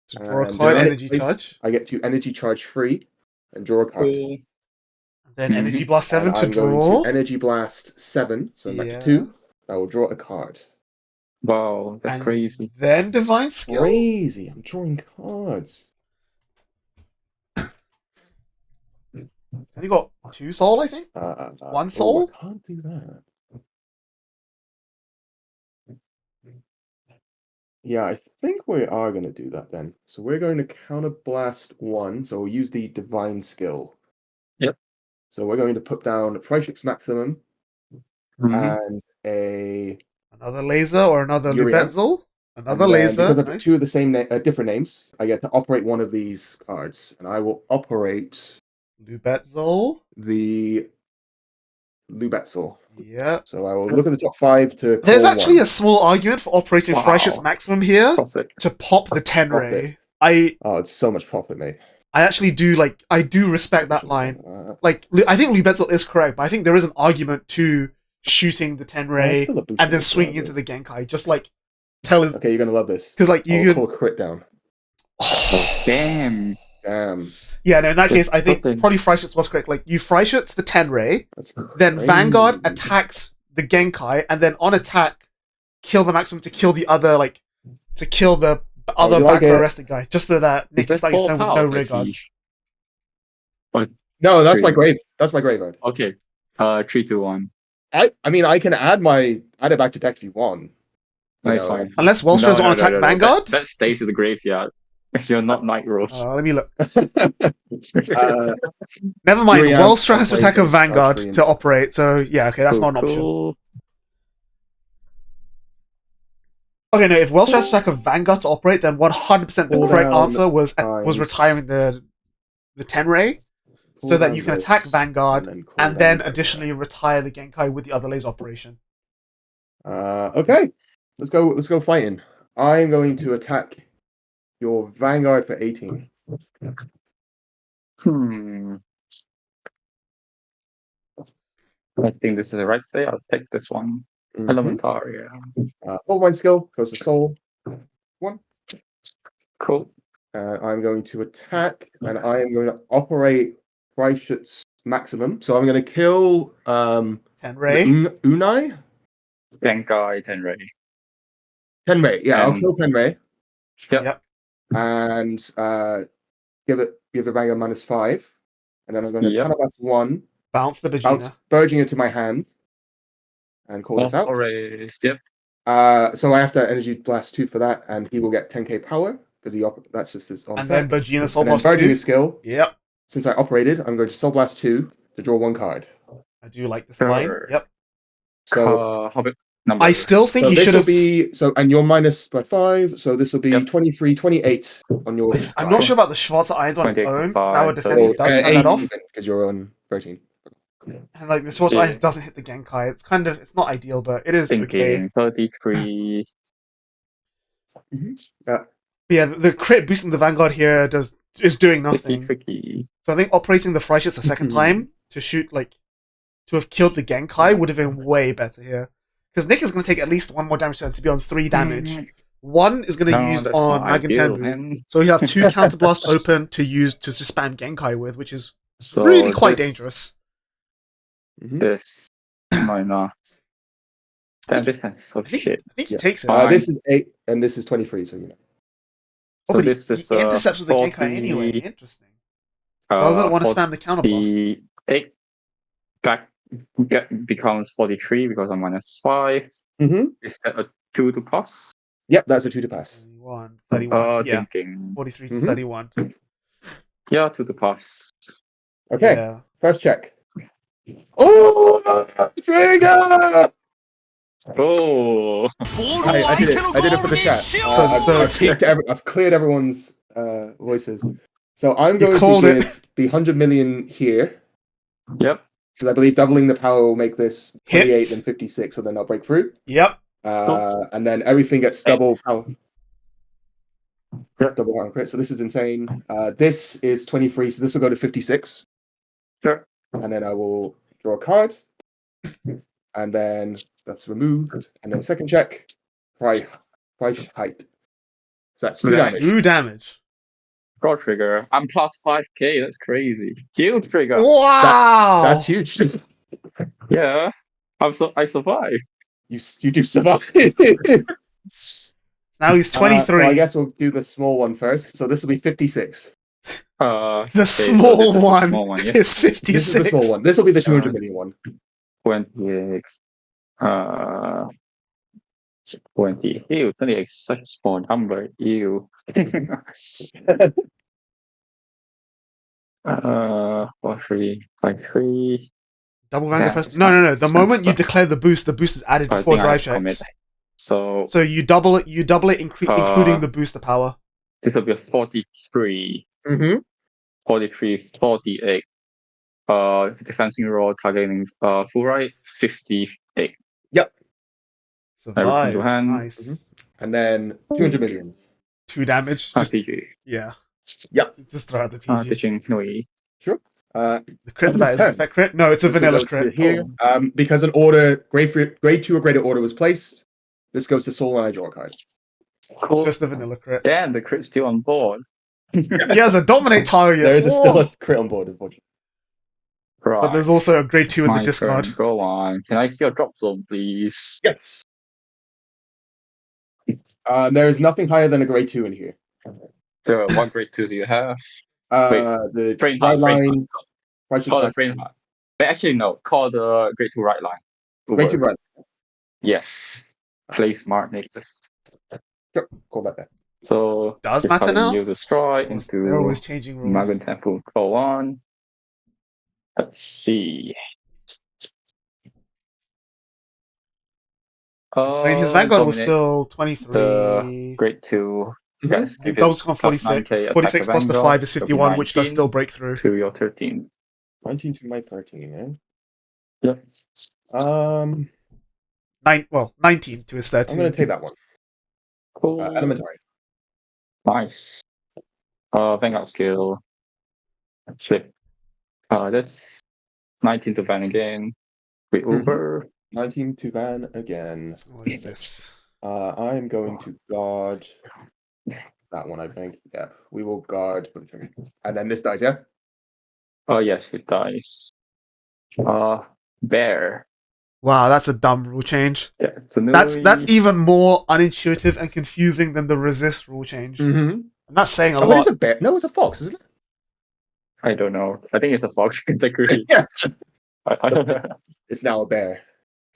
Just draw a
And
card,
then
energy
place-
charge,
I get to energy charge free and draw a card.
then energy blast 7
And
to
I'm going
draw.
to energy blast 7, so back
Yeah.
to 2. I will draw a card.
Wow, that's
And
crazy.
Then Divine Skill.
Crazy! I'm drawing cards.
So you got 2 soul, I think. 1 soul?
I can't do that. Yeah, I think we are going to do that then. So we're going to counterblast 1. So we'll use the divine skill.
Yep.
So we're going to put down Freischütz Maximum and a
Another Laser or another
Uriamp.
Lubetzel. Another
and then
Laser.
Because of
Nice.
2 of the same different names, I get to operate one of these cards, and I will operate
Lubetzel.
the Lubetzel.
Yep.
So I will look at the top 5 to.
There's
call
actually
one.
a small argument for operating
Wow.
Freischütz Maximum here
Profit.
to pop the Tenray.
Profit.
I
Oh, it's so much profit, mate.
actually do respect that line. Like, I think Lubetzel is correct, but I think there is an argument to shooting the Tenray and then swinging into the Genkai. Just like tell his
Okay, you're gonna love this.
because like
I'll
you
call a crit down.
Damn.
Damn,
yeah, no, in that case, I think
Okay.
probably Freischütz was correct. Like you Freischütz the Tenray,
that's
then
crazy.
Vanguard attacks the Genkai, and then on attack, kill the Maximum to kill the other other
you
back
like
row
it?
arrested guy. Just so that Nick
Is
is
that
starting
full
to with no
power,
rear
I
guards.
see.
No, that's my
Three.
grave. That's my graveyard.
Okay. 3, 2, 1.
I mean, I can add it back to deck if you want. You
Right,
know,
fine.
Unless Wellstre's
No,
on attack
no.
Vanguard.
That stays in the graveyard. Because you're not Night Rose.
Let me look.
uh,
Never mind.
Uriamp
Wellstra has to attack a
operating,
Vanguard
charge free
to operate. So yeah, okay, that's not an option.
Cool.
Okay, no. If Wellstra has to attack a Vanguard to operate, then 100% the
Pull
correct
down
answer was
times-
retiring the Tenray. so that you can attack Vanguard
and call
and
down
then
Vanguard.
additionally retire the Genkai with the other laser operation.
Okay, let's go fighting. I'm going to attack your Vanguard for 18.
I think this is the right play. I'll take this one. Elementary.
One skill goes to Soul. One.
Cool.
I'm going to attack, and I am going to operate Freischütz maximum. So I'm going to kill
Tenrei.
Unai?
Genkai Tenrei.
Tenrei, yeah, I'll kill Tenrei.
Yep.
And give the Vanguard -5. And then I'm going to Cannabas 1.
Bounce the Vegeta.
Burging it to my hand. And call this out.
Yep.
So I have to Energy Blast 2 for that, and he will get 10k power, because that's just his on
And
attack.
then Vegeta Soul
And then
Blast 2.
Burging his skill.
Yep.
Since I operated, I'm going to Soul Blast 2 to draw 1 card.
I do like this line. Yep.
So
I still think he should have.
And you're minus by 5, so this will be 23, 28 on your.
I'm not sure about the Schwarzer Irons on its own. Now a defensive does turn that off.
Because you're on 13.
And like the Schwarzer Irons doesn't hit the Genkai. It's not ideal, but it is okay.
33.
Yeah, the crit boosting the Vanguard here is doing nothing.
Tricky.
So I think operating the Freischütz a second time to shoot to have killed the Genkai would have been way better here. Because Nick is going to take at least 1 more damage turn to be on 3 damage. 1 is going to use on Magentenbu. So he'll have 2 counterblast open to use to spam Genkai with, which is really quite dangerous.
This might not. Damn, this kind of shit.
I think he takes it.
This is 8, and this is 23, so you know.
Oh, but this is intercepts with the Genkai anyway. Interesting. Doesn't want to spam the counterblast.
8 back becomes 43 because I'm -5. Is that a 2 to pass?
Yep, that's a 2 to pass.
31. Yeah.
Thinking.
43 to 31.
Yeah, 2 to pass.
Okay,
Yeah.
first check. Oh, trigger!
Oh,
I did it. I did it for the chat. I've cleared everyone's voices. So I'm going to give the 100 million here.
Yep.
So I believe doubling the power will make this 28 and 56, so then I'll break through.
Yep.
And then everything gets double power. Double power crit. So this is insane. This is 23, so this will go to 56.
Sure.
And then I will draw a card. And then that's removed. And then second check. Price height. So that's 2 damage.
2 damage.
Draw trigger. I'm plus 5k. That's crazy. Kill trigger.
Wow.
That's huge.
Yeah. I survived.
You do survive.
Now he's 23.
So I guess we'll do the small one first. So this will be 56.
The small one is 56.
This is the small one. This will be the 200 million one.
28. 20. Ew, 28 is such a small number. Ew. 43, 53.
Double Vanguard first. No. The moment you declare the boost is added before drive checks.
So
you double it, including the booster power.
This will be a 43. 43, 48. Defensing roll targeting full right, 58.
Yep.
Survives.
Nice. And then 200 million.
2 damage.
PG.
Yeah.
Yep.
Just throw out the PG.
Ditching Nui.
Sure.
The crit that is an effect crit? No, it's a vanilla crit.
Here, because an order, grade 2 or greater order was placed, this goes to Soul and I draw a card.
Cool.
Just the vanilla crit.
Damn, the crit's still on board.
He has a dominate target.
There is still a crit on board, unfortunately.
Right.
But there's also a grade 2 in the discard.
Turn. Go on. Can I see a drop zone, please?
Yes. There is nothing higher than a grade 2 in here.
Sure. What grade 2 do you have?
The right line.
Call the frame line. But actually, no. Call the grade 2 right line.
Grade 2 right.
Yes. Play smart, Nick.
Sure. Call that.
So does matter now?
You destroy into
they're always changing rules.
Magen Temple. Go on. Let's see.
I mean, his Vanguard was still 23.
Grade 2. Yes,
that was 46. 46 plus the 5 is 51, which does still break through.
To your 13.
19 to my 13, eh?
Yep.
19 to his 13.
I'm going to take that one.
Cool.
Elementary.
Nice. Vanguard skill. Flip. That's 19 to van again. We over.
19 to van again.
What is this?
I'm going to guard that one, I think. Yeah, we will guard. And then this dies, yeah?
Oh yes, it dies. Bear.
Wow, that's a dumb rule change.
Yeah, it's a
That's even more unintuitive and confusing than the resist rule change.
Mm-hmm.
And that's saying a
Oh,
lot.
it is a bear. No, it's a fox, isn't it?
I don't know. I think it's a fox category.
Yeah.
I don't know.
It's now a bear.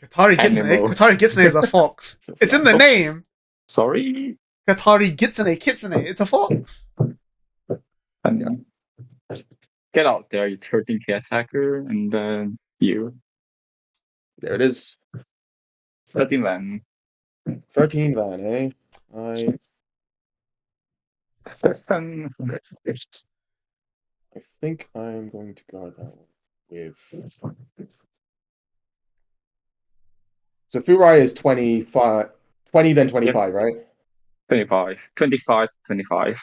Katari Kitsune.
Animal.
Katari Kitsune is a fox. It's in the
Fox.
name.
Sorry.
Katari Kitsune. Kitsune. It's a fox.
And get out there, you 13k attacker, and then you.
There it is.
13 van.
13 van, eh? I think I'm going to guard that one with. So Furai is 25, 20 then 25, right?
25. 25, 25.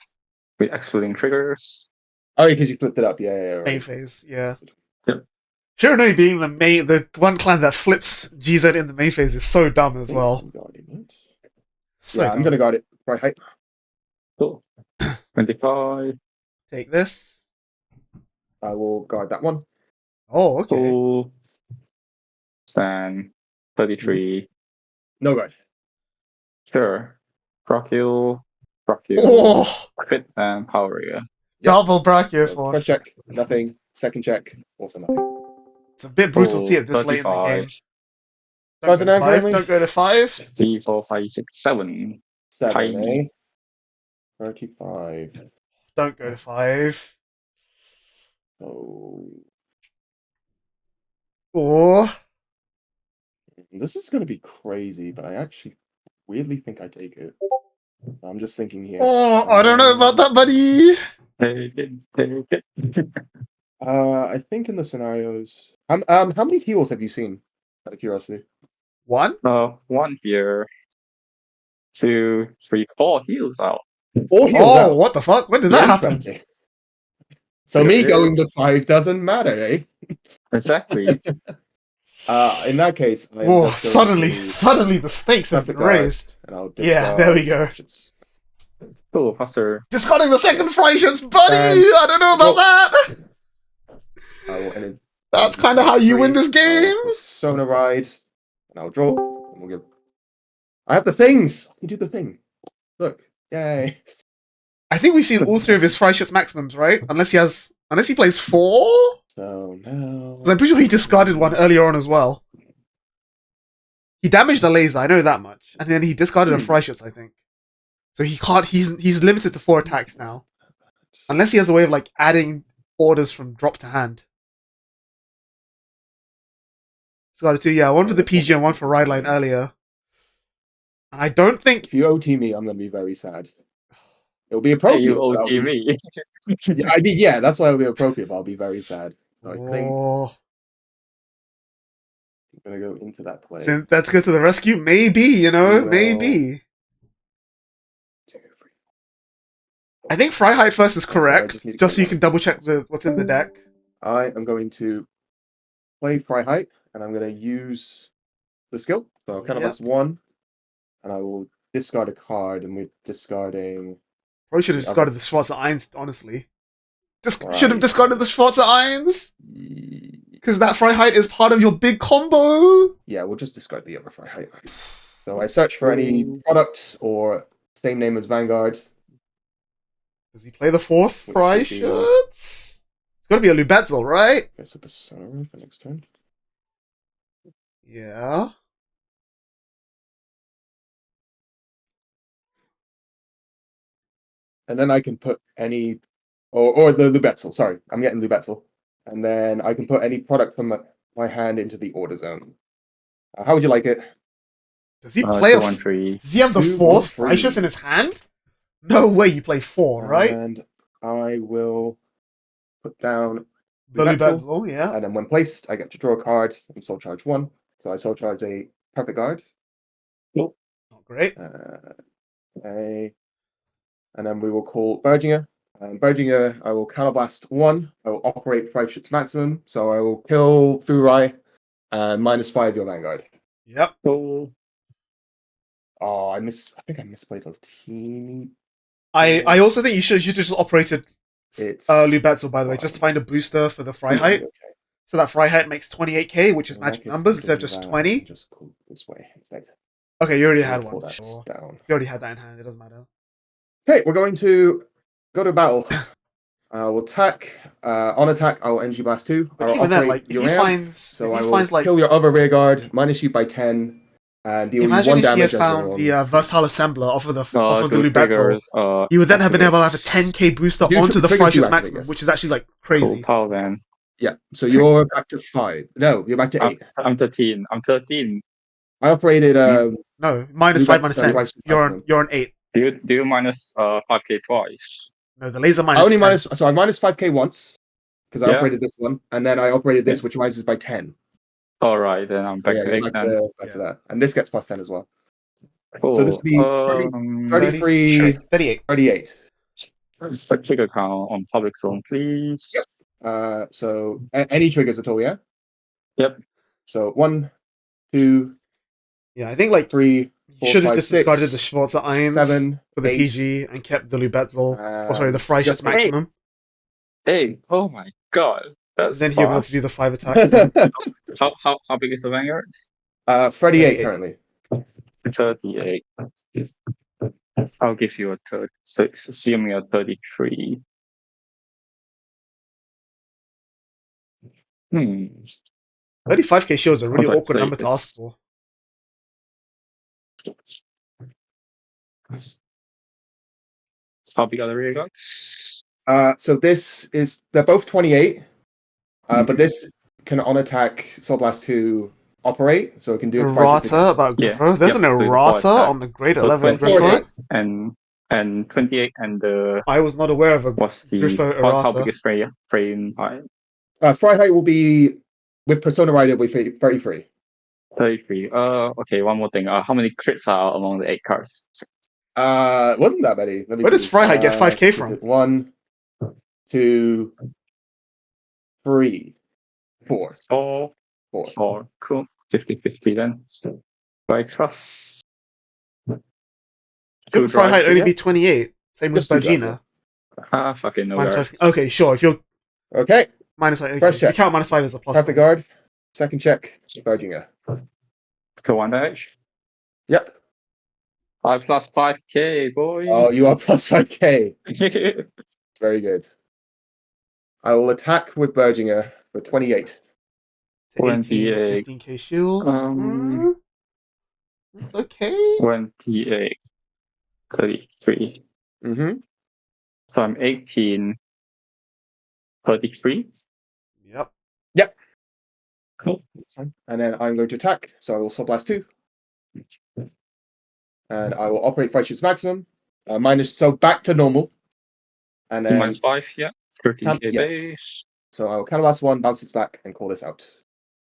With excluding triggers.
Oh, because you flipped it up. Yeah,
Main
right.
phase, yeah.
Yep.
Shiranui being the one clan that flips GZ in the main phase is so dumb as well.
I'm guarding it.
So
Yeah,
dumb.
I'm going to guard it. Right height.
Cool. 25.
Take this.
I will guard that one.
Oh, okay.
Cool. Stand. 33.
No guard.
Sure. Brachio.
Oh,
Crit and power, yeah.
double Brachio
So
Force.
first check, nothing. Second check, also nothing.
It's a bit brutal to see it
Cool.
this late in the
35.
game. Don't go to 5. Don't go to 5.
3, 4, 5, 6, 7.
7,
Tiny.
eh? 35.
Don't go to 5.
Oh,
Or
this is going to be crazy, but I actually weirdly think I take it. I'm just thinking here.
oh, I don't know about that, buddy.
Take it.
I think in the scenarios. How many heals have you seen? Out of curiosity.
1.
1 here. 2, 3, 4 heals out.
4 heals
Oh,
out.
what the fuck? When did that happen?
Interesting. So me going to 5 doesn't matter, eh?
Exactly.
In that case, I am
Oh,
just going to
suddenly the stakes have been
disregard,
raised.
and I'll
Yeah, there we go.
discard.
Cool, faster.
Discarding the second Frisians, buddy!
And-
I don't know about that!
I will end it.
That's kind of how you win this
I'll
game!
Persona ride, and I'll draw, and we'll give. I have the things! I can do the thing. Look. Yay.
I think we've seen all 3 of his Frisians maximums, right? Unless he plays 4?
So now.
Because I'm pretty sure he discarded one earlier on as well. He damaged a laser, I know that much. And then he discarded a Frisians, I think. So he can't, he's limited to 4 attacks now. Unless he has a way of like adding orders from drop to hand. Discarded 2, yeah, 1 for the PG and 1 for ride line earlier. And I don't think
If you OT me, I'm going to be very sad. It'll be
Hey,
appropriate.
you
but I'll be-
OTV.
Yeah, I mean, yeah, that's why it'll be appropriate, but I'll be very sad. So I think
oh,
I'm going to go into that play.
so let's go to the rescue. Maybe, you know,
Well,
maybe.
2, 3.
I think Freiheit first is
Sorry, I
correct,
just need to
just so
get
you can double check what's in the deck.
I am going to play Freiheit, and I'm going to use the skill. So I'll
Yep.
1, and I will discard a card, and we're discarding.
Probably should have
Okay.
discarded the Schwarzer Eins, honestly.
Right.
Should have discarded the Schwarzer Eins, because that Freiheit is part of your big combo.
Yeah, we'll just discard the other Freiheit. So I search for any product or same name as Vanguard.
Does he play the 4th
Which
Fry
would be-
shirts? It's got to be a Lubetzel, right?
Guess a Persona for next turn.
Yeah.
And then I can put any, or the Lubetzel. Sorry, I'm getting Lubetzel. And then I can put any product from my hand into the order zone. How would you like it?
Does he play
2,
a?
1, 3.
Does he have the
2,
4th
1,
Fry shirts in his hand? No way, you play 4, right?
And I will put down
The
Lubetzel.
Lubetzel, yeah.
And then when placed, I get to draw a card and soul charge 1. So I soul charge a Perfect Guard.
Not great.
Okay. And then we will call Berginger. And Berginger, I will Counterblast 1. I will operate 5 shots maximum. So I will kill Furai and -5 your Vanguard.
Yep.
Cool.
Oh, I think I misplayed a teeny.
I also think you should just operated
It's
Lubetzel, by the way,
fine.
just to find a booster for the Freiheit.
Okay.
So that Freiheit makes 28k, which is
In that
magic
case,
numbers
I'll
instead of
do
just
that
20.
and just call this way instead.
Okay, you already
I'll
had
pull
one.
that
Sure.
down.
You already had that in hand. It doesn't matter.
Okay, we're going to go to battle. We'll attack. On attack, I will NG Blast 2. I
But
will
even then,
operate
like, if
your
he
ramp,
finds,
so
if
I
he
will
finds like,
kill your other rear guard, minus you by 10, and deal you
imagine
1
if he had
damage as
found
you're
the
on.
versatile assembler off of the
Two
Lubetzel,
triggers,
he would then have been able to have a
activates.
10k booster
Do
onto the
triggers do
Freischutz
activate,
maximum,
yes.
which is actually like
Cool
crazy.
power then.
Yeah, so you're back to 5. No, you're back to 8.
I'm 13. I'm 13.
I operated.
No, minus 5, minus 10.
Freischutz
You're
maximum.
on 8.
Do you minus 5k twice?
No, the laser
I
minus
only
10.
so I minus 5k once because I
Yeah.
operated this one, and then I operated this, which rises by 10.
All right, then I'm
So
back
yeah,
to
you're
8
back,
then.
to that, and this gets plus 10 as well.
Cool.
So this would be 33,
38.
38.
Let's put trigger count on public zone, please.
Yep. So any triggers at all, yeah?
Yep.
So 1, 2,
Yeah, I think like
3, 4,
should have
5,
just
6,
discarded the Schwarzer Irons
7,
for the
8,
PG and kept the Lubetzel. The Freischutz
just
maximum.
8. Oh my god. That's
Then he'll be able to
fast.
do the 5 attacks.
How big is the Vanguard?
38
38.
currently.
38. I'll give you a third. So it's assuming a 33.
35k shields are a really
How do I
awkward
play
number to
this?
ask for.
How big are the rear guards?
So they're both 28, but this can on attack Soul Blast 2 operate, so it can do
Errata about
Yeah.
Griffo. There's
Yep,
an
so it's
errata
four
on the grade
So
11
28.
Griffo.
and 28 and the
I was not aware of a
what's the
Griffo
how big
errata.
is frame height?
Freiheit will be with Persona Rider will be 33.
33. Okay, one more thing. How many crits are among the 8 cards?
Wasn't that many? Let me
Where does
see.
Freiheit get 5k from?
1, 2, 3, 4.
Oh,
4.
4. Cool. 50-50 then. By trust.
Shouldn't Freiheit only be 28? Same with
Just two drives,
Bergina.
Fucking no.
Minus 5. Okay, sure. If you're
Okay,
minus 5, okay.
First
If you
check.
count minus 5 as a plus.
Perfect Guard. Second check, Berginger.
To 1 damage.
Yep.
5 plus 5k, boy.
Oh, you are plus 5k. Very good. I will attack with Berginger for 28.
28. 15k shield. It's okay.
28. 33.
Mm-hmm.
So I'm 18. 33.
Yep.
Cool.
That's fine. And then I'm going to attack, so I will Soul Blast 2. And I will operate Freischutz maximum. So back to normal. And then
Minus 5, yeah. 13k
Yes.
base.
so I will Counterblast 1, bounce it back, and call this out.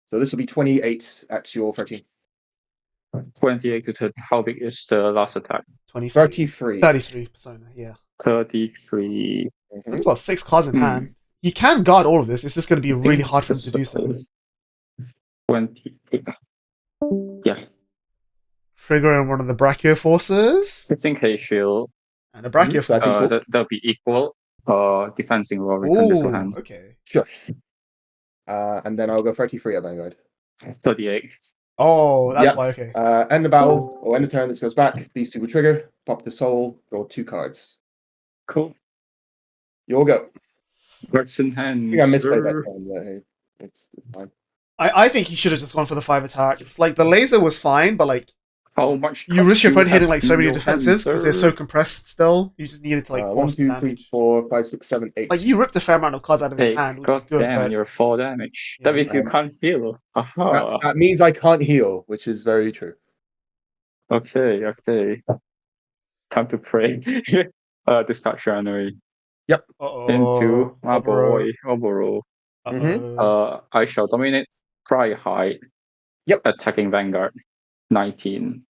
So this will be 28 at your 13.
28 to 30. How big is the last attack?
23.
33.
33 Persona, yeah.
33.
Mhm.
He's got 6 cards in hand. He can guard all of this. It's just going to be really hard for him to do so.
20. Yeah.
Triggering one of the Brachio forces.
15k shield.
And a Brachio
So that's
force.
equal.
That'll be equal. Defensing rivalries and this will
Ooh,
hand.
okay.
Sure. And then I'll go 33 at Vanguard.
38.
Oh, that's
Yep.
why, okay.
End the battle, or end the turn, this goes back. These two will trigger. Pop the soul, draw 2 cards.
Cool.
You'll go.
Cards in
I
hand.
think I misplayed
sir.
that turn, but hey, it's fine.
I think he should have just gone for the 5 attacks. Like, the laser was fine, but like,
How much
you risk your
cards
opponent
do
hitting
have
like so
in
many
your
defenses
hand,
because they're
sir?
so compressed still. You just needed to like
1,
force
2,
the
3,
damage.
4, 5, 6, 7, 8.
Like, you ripped a fair amount of cards out of his
Hey,
hand, which
god
is good,
damn,
but
you're 4 damage.
Yeah,
That means you
um,
can't heal. Aha.
that means I can't heal, which is very true.
Okay. Time to pray. Discard January.
uh-oh.
Into my
Oboro.
boy, Oboro.
Uh-oh.
I shall dominate Fry High.
Yep.
Attacking Vanguard. 19.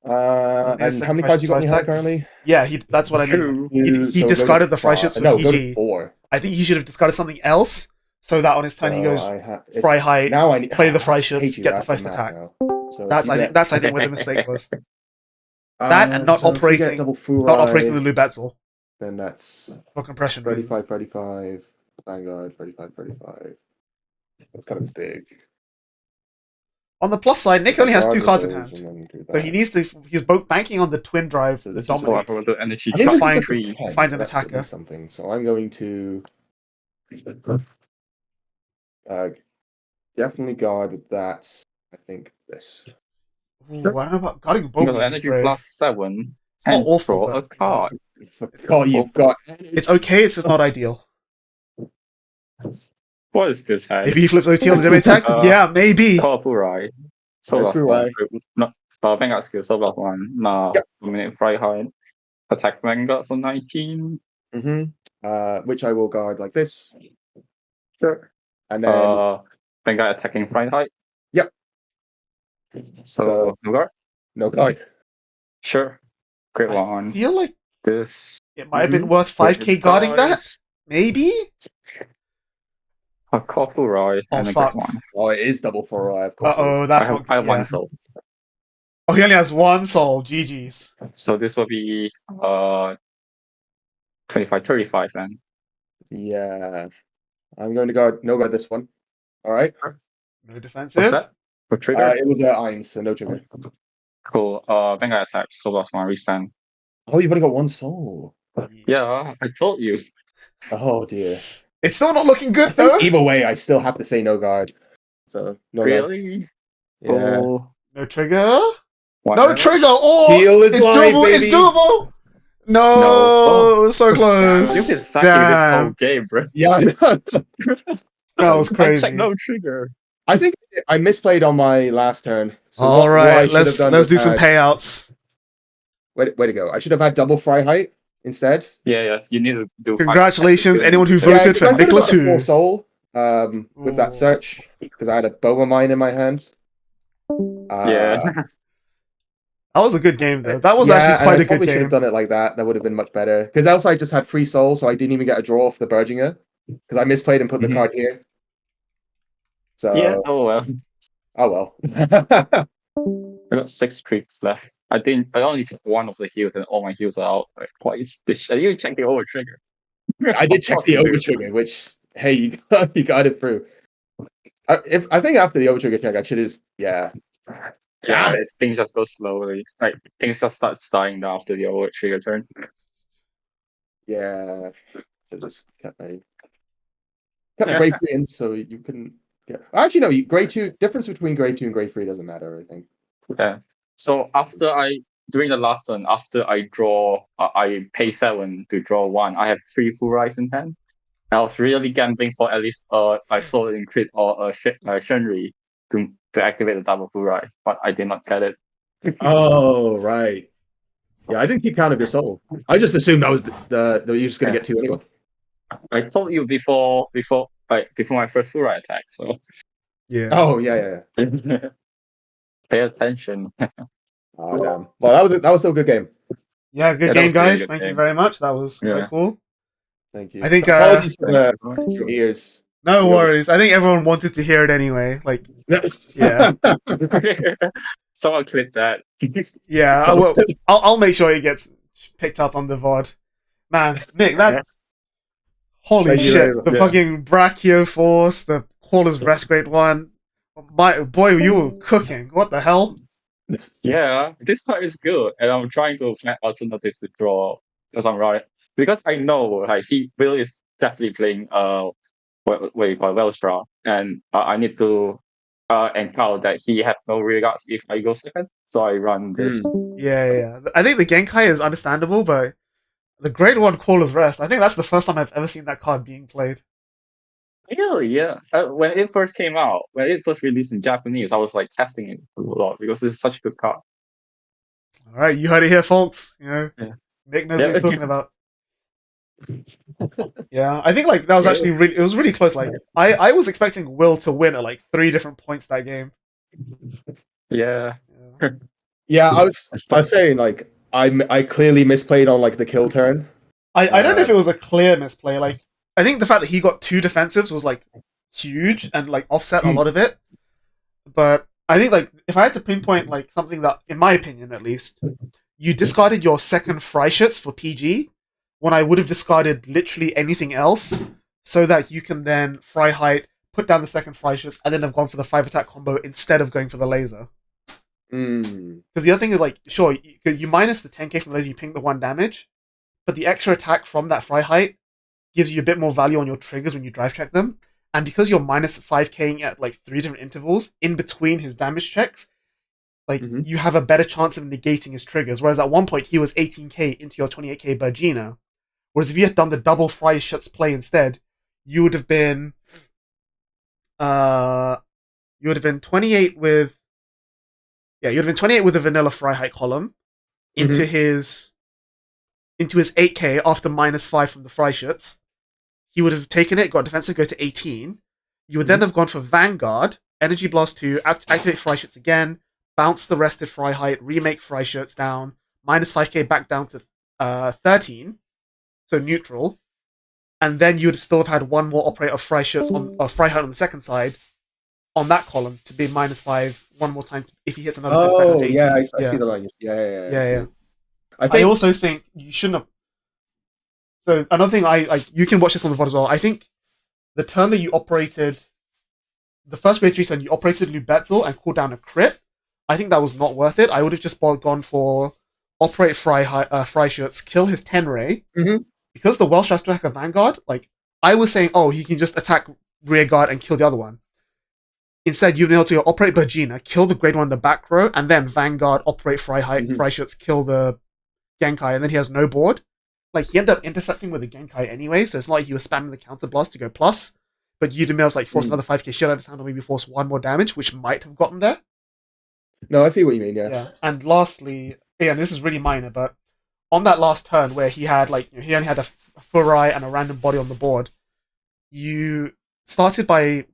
Doesn't need a
And
second
how many
fry
cards
ship
you got in your hand
attacks.
currently?
Yeah, that's what I mean.
Two.
He
So
discarded
go
the
to
fry ship, so
no, go to
GG.
4.
I think he should have discarded something else, so that on his turn he
So
goes
I have
fry height,
now I need,
play the fry
I
ships,
hate you,
get
I
the
have to
first
math
attack.
now. So
That's
if you
I think where the mistake was. That and not
so if you get
operating
double full
not operating the
ride,
Lubetzel
then that's
for compression reasons.
35, Vanguard, 35. That's kind of big.
On the plus side, Nick only has 2
Guard
cards in
with those
hand.
and then do
So he
that.
needs to he's both banking on the twin drive,
So
the
this is
Oh, I
dominate.
forgot the energy
I think
to
this is
find-
just a
tree.
10,
find
so
an
that's at
attacker.
least something. So I'm going to definitely guard with that. I think this.
Ooh, I don't know about guarding
You
both.
got energy plus 7
It's not
and
awful,
draw
but
a card.
Oh, you've got.
it's okay, it's just not ideal.
What is this hand?
Maybe he flips OT on the demo attack? Yeah, maybe.
Corporai. So
Nice
last
free
one.
ride.
No, Vanguard skill, so last one. Nah,
Yep.
dominate Fry High. Attack Vanguard for 19.
Which I will guard like this,
Sure.
and then
Vanguard attacking Fry High.
Yep.
So, no guard?
no guard.
Sure. Great
I
one.
feel like
This.
it might have been worth 5k guarding that. Maybe?
A Corporai
Oh,
and a
fuck.
great one.
Oh, it is double for ride. Of course.
Uh-oh,
I
that's
have,
not
I have
good.
one
Yeah.
soul.
Oh, he only has 1 soul. GG's.
So this will be 25, 35 then.
Yeah. I'm going to guard. No guard this one. All right.
No
What's
defensive.
that? For trigger?
It was Irons, so no trigger.
Cool. Vanguard attacks. So last one. Restand.
Oh, you've only got 1 soul.
Yeah, I told you.
Oh dear.
It's still not looking
I
good,
think
though.
either way, I still have to say no guard. So no guard.
Really?
Yeah.
Oh,
No trigger.
one
No
damage?
trigger. Oh,
Heal is
it's
live,
doable.
baby.
It's doable. No,
Oh.
so close.
You've been sucking this whole
Damn.
game, bro.
Yeah. I know.
That was
I
crazy.
checked no trigger.
I think I misplayed on my last turn. So
All
what I
right,
should
let's
have done
do
was
some
add-
payouts.
Way to go! I should have had double fry height instead.
Yeah. You need to do.
Congratulations, anyone who
Yeah,
voted
'cause
for
I could have
Nicholas
got a
Hu.
4 soul with that
Ooh.
search because I had a boa mine in my hand.
Yeah.
That was a good game, though. That was
yeah,
actually
and
quite
I
a good
probably should
game.
have done it like that. That would have been much better. Because else I just had 3 souls, so I didn't even get a draw off the Berginger because I misplayed and put the
Mhm.
card here. So
Yeah. Oh well.
oh well.
I got 6 creeps left. I only took one of the heals and all my heals are out. Like, what is this? I didn't check the over trigger.
I did check the over trigger, which hey, you got it through. I think after the over trigger check, I should have
Yeah,
Damn it.
things just go slowly. Like things just start dying down after the over trigger turn.
yeah, should just kept the grade 3 in so you couldn't get. Actually, no. Grade 2 difference between grade 2 and grade 3 doesn't matter. I think.
Yeah. So during the last turn, after I draw, I pay 7 to draw 1. I have 3 full rise in hand. I was really gambling for at least a soul in crit or a Shenri to activate the double full rise, but I did not get it.
Oh right. Yeah, I didn't keep count of your soul. I just assumed that was the you're just gonna get 2 anyway.
I told you before my first full rise attack. So
Yeah.
Oh yeah.
pay attention.
Oh damn. Well, that was still a good game.
Yeah, good
Yeah, that
game,
was a really
guys.
good
Thank you
game.
very much. That was quite
Yeah.
cool.
Thank you.
I think,
apologies for your ears.
No
Yeah.
worries. I think everyone wanted to hear it anyway. Like, yeah.
Someone clip that.
Yeah,
So-
I'll make sure it gets picked up on the VOD. Man, Nick, that holy
Thank you
shit!
very much.
The
Yeah.
fucking Brachio Force, the Caller's Rest Grade one. My boy, you were cooking. What the hell?
Yeah, this card is good, and I'm trying to find alternatives to draw because I'm right. Because I know like he really is definitely playing what you call Wellstra, and I need to encounter that he have no regards if I go second. So I run this.
Yeah. I think the Genkai is understandable, but the Grade One Caller's Rest. I think that's the first time I've ever seen that card being played.
Really, yeah. When it first came out, when it first released in Japanese, I was like testing it a lot because it's such a good card.
All right, you heard it here, folks. You know,
Yeah.
Nick knows
Yeah.
what he's talking about. Yeah, I think like that was
Yeah.
actually really. It was really close. Like I was expecting Will to win at like 3 different points that game.
Yeah.
Yeah.
Yeah, I was saying like I clearly misplayed on like the kill turn.
I don't know if it was a clear misplay. Like I think the fact that he got 2 defensives was like huge and like offset a lot of it. But I think like if I had to pinpoint like something that, in my opinion at least, you discarded your second Freischütz for PG when I would have discarded literally anything else, so that you can then Freiheit, put down the second Freischütz, and then have gone for the 5 attack combo instead of going for the laser. Because the other thing is like, sure, you minus the 10k from the laser, you ping the 1 damage, but the extra attack from that Freiheit gives you a bit more value on your triggers when you drive check them. And because you're minus 5k at like 3 different intervals in between his damage checks, like you have a better chance of negating his triggers. Whereas at one point he was 18k into your 28k Bergina. Whereas if you had done the double Freischütz play instead, you would have been 28 with you would have been 28 with a vanilla Freiheit column into his 8k after minus 5 from the Freischütz. He would have taken it, got defensive, go to 18. You would then have gone for Vanguard, Energy Blast 2, activate Freischütz again, bounce the rested Freiheit, remake Freischütz down, minus 5k back down to 13, so neutral. And then you would still have had one more operator of Freischütz Freiheit on the second side on that column to be minus 5 one more time if he hits another back down to 18.
Yeah, I see the line. Yeah.
I also think you shouldn't have. So another thing, you can watch this on the VOD as well. I think the turn that you operated, the first grade 3 turn, you operated Lubetzel and called down a crit. I think that was not worth it. I would have just gone for operate Freischütz, kill his 10 ray. Because the Welsh has to attack a Vanguard, like I was saying, oh, he can just attack rear guard and kill the other one. Instead, you've been able to operate Bergina, kill the grade 1 in the back row, and then Vanguard, operate Freischütz, kill the Genkai, and then he has no board. Like, he ended up intercepting with a Genkai anyway, so it's not like he was spamming the counter blast to go plus, but you'd have been able to like force another 5k shit out of his hand, or maybe force 1 more damage, which might have gotten there.
No, I see what you mean, yeah.
And lastly, and this is really minor, but on that last turn where he had like, he only had a Furai and a random body on the board, you started by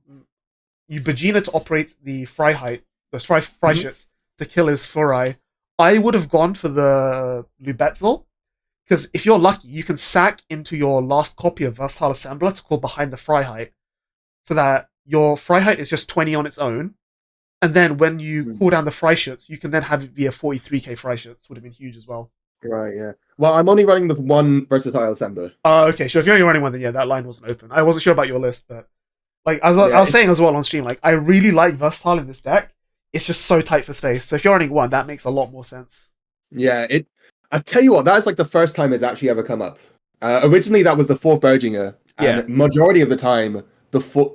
Bergina to operate the Freiheit, the Freischütz, to kill his Furai. I would have gone for the Lubetzel, because if you're lucky, you can sack into your last copy of Versatile Assembler to call behind the Freiheit, so that your Freiheit is just 20 on its own, and then when you pull down the Freischütz, you can then have it be a 43k Freischütz. Would have been huge as well.
Right, yeah. Well, I'm only running the 1 Versatile Assembler.
Oh, okay. So if you're only running one, then yeah, that line wasn't open. I wasn't sure about your list, but like I was saying as well on stream, like I really like Versatile in this deck. It's just so tight for space. So if you're running 1, that makes a lot more sense.
Yeah, I tell you what, that's like the first time it's actually ever come up. Originally, that was the 4th Berginger, and majority of the time,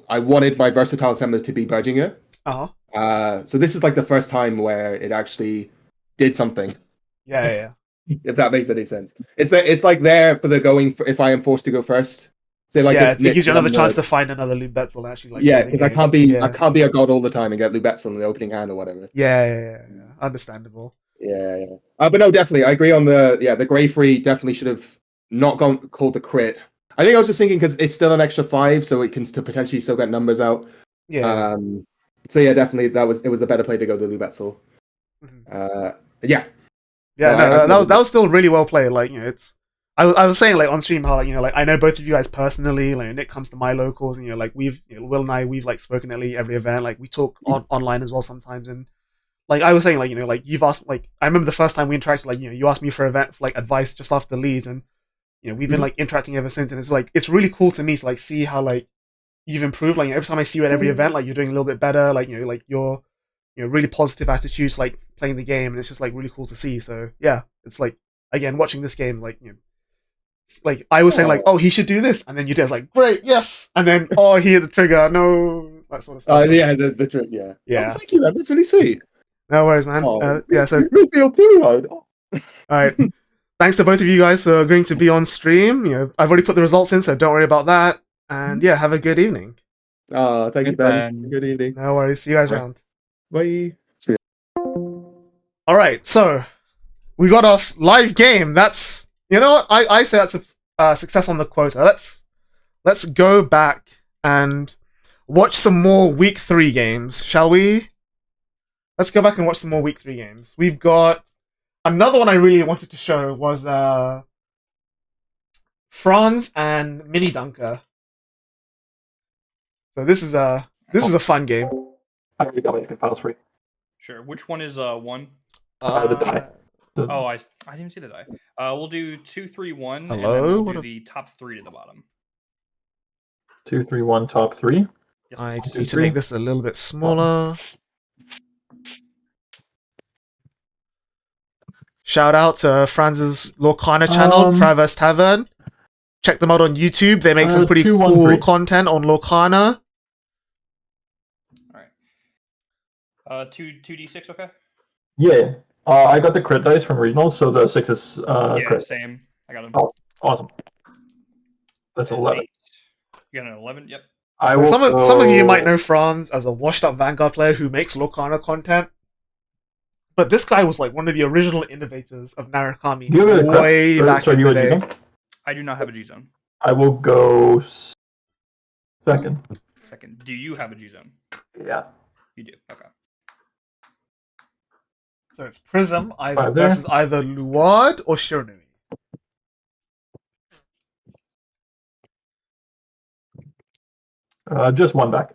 I wanted my Versatile Assembler to be Berginger. So this is like the first time where it actually did something.
Yeah.
If that makes any sense. It's like there for the going for, if I am forced to go first. So like
it gives you another chance to find another Lubetzel and actually like
because I can't be a god all the time and get Lubetzel in the opening hand or whatever.
Yeah. Understandable.
Yeah. But no, definitely I agree on the Grey Free definitely should have not called the crit. I think I was just thinking because it's still an extra 5, so it can potentially still get numbers out.
Yeah.
So yeah, definitely it was the better play to go to Lubetzel.
That was still really well played. Like, you know, I was saying like on stream how, like, you know, like I know both of you guys personally. Like Nick comes to my locals, and you know, like Will and I, we've like spoken at every event. Like we talk online as well sometimes, and like I was saying, like, you know, like you've asked, like I remember the first time we interacted, like, you know, you asked me for like advice just after Leeds, and you know we've been like interacting ever since, and it's really cool to me to like see how like you've improved. Like, you know, every time I see you at every event, like you're doing a little bit better. Like, you know, like you're really positive attitudes, like playing the game, and it's just like really cool to see. So yeah, it's like again watching this game, like, you know, like I was saying like, oh, he should do this, and then you did like, great, yes, and then oh, he hit the trigger, no, that sort of stuff.
The trick, yeah. Oh, thank you, man. That's really sweet.
No worries, man. So
you feel too hard.
All right. Thanks to both of you guys for agreeing to be on stream. You know, I've already put the results in, so don't worry about that. And yeah, have a good evening.
Thank you, Ben. Good evening.
No worries. See you guys around.
Bye.
All right, so we got off live game. That's, you know what? I say that's success on the quota. Let's go back and watch some more Week 3 games, shall we? Let's go back and watch some more Week 3 games. We've got another one I really wanted to show was Franz and Mini Dunker. So this is a fun game.
I already got my files free.
Sure. Which one is 1?
The die.
Oh, I didn't even see the die. We'll do 2, 3, 1.
Hello?
And then we'll
What
do
a-
the top 3 to the bottom.
2, 3, 1, top 3.
Yes.
I just
2,
need to
3.
make this a little bit smaller. Shout out to Franz's Lorcana channel, Traverse Tavern. Check them out on YouTube. They make some pretty
2, 1,
cool
3.
content on Lorcana.
All right. 2d6, okay?
Yeah. I got the crit dice from regionals, so the 6 is
Yeah,
crit.
same. I got him.
Oh, awesome. That's 11.
You got an 11? Yep.
I will
Some of you
go-
might know Franz as a washed-up Vanguard player who makes Lorcana content. But this guy was like one of the original innovators of Narukami
Do you have a crit?
way
Or,
back
sorry,
in
do you
the
have a
day.
G-zone?
I do not have a G zone.
I will go second.
Second. Do you have a G zone?
Yeah.
You do. Okay.
So it's Prism
Five there.
versus either Luard or Shiranui.
Just one back.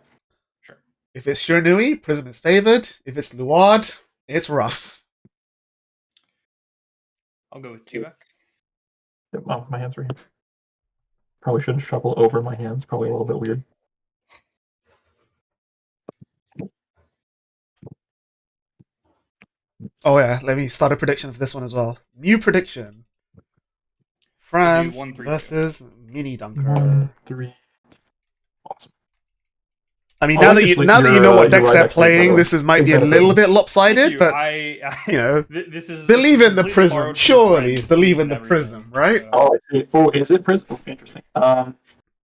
If it's Shiranui, Prism is favored. If it's Luard, it's rough.
I'll go with 2 back.
Yep, oh, my hands are here. Probably shouldn't shuffle over my hands. Probably a little bit weird.
Oh yeah, let me start a prediction for this one as well. New prediction. Franz
1, 3, 2.
versus Mini Dunker.
1, 3. Awesome.
I mean,
I
now
like
that
your
you
sleep-
now that
your,
you know what
your
decks
right
they're
deck sleep, by the
playing,
way.
this might be a
Exactly.
little bit lopsided,
Thank you.
but
I
you know,
this is
believe in the
completely
Prism.
borrowed from
Surely,
friends
believe in
and
the
everything,
Prism, right?
so-
Oh, I see. Oh, is it Prism? Oh, interesting.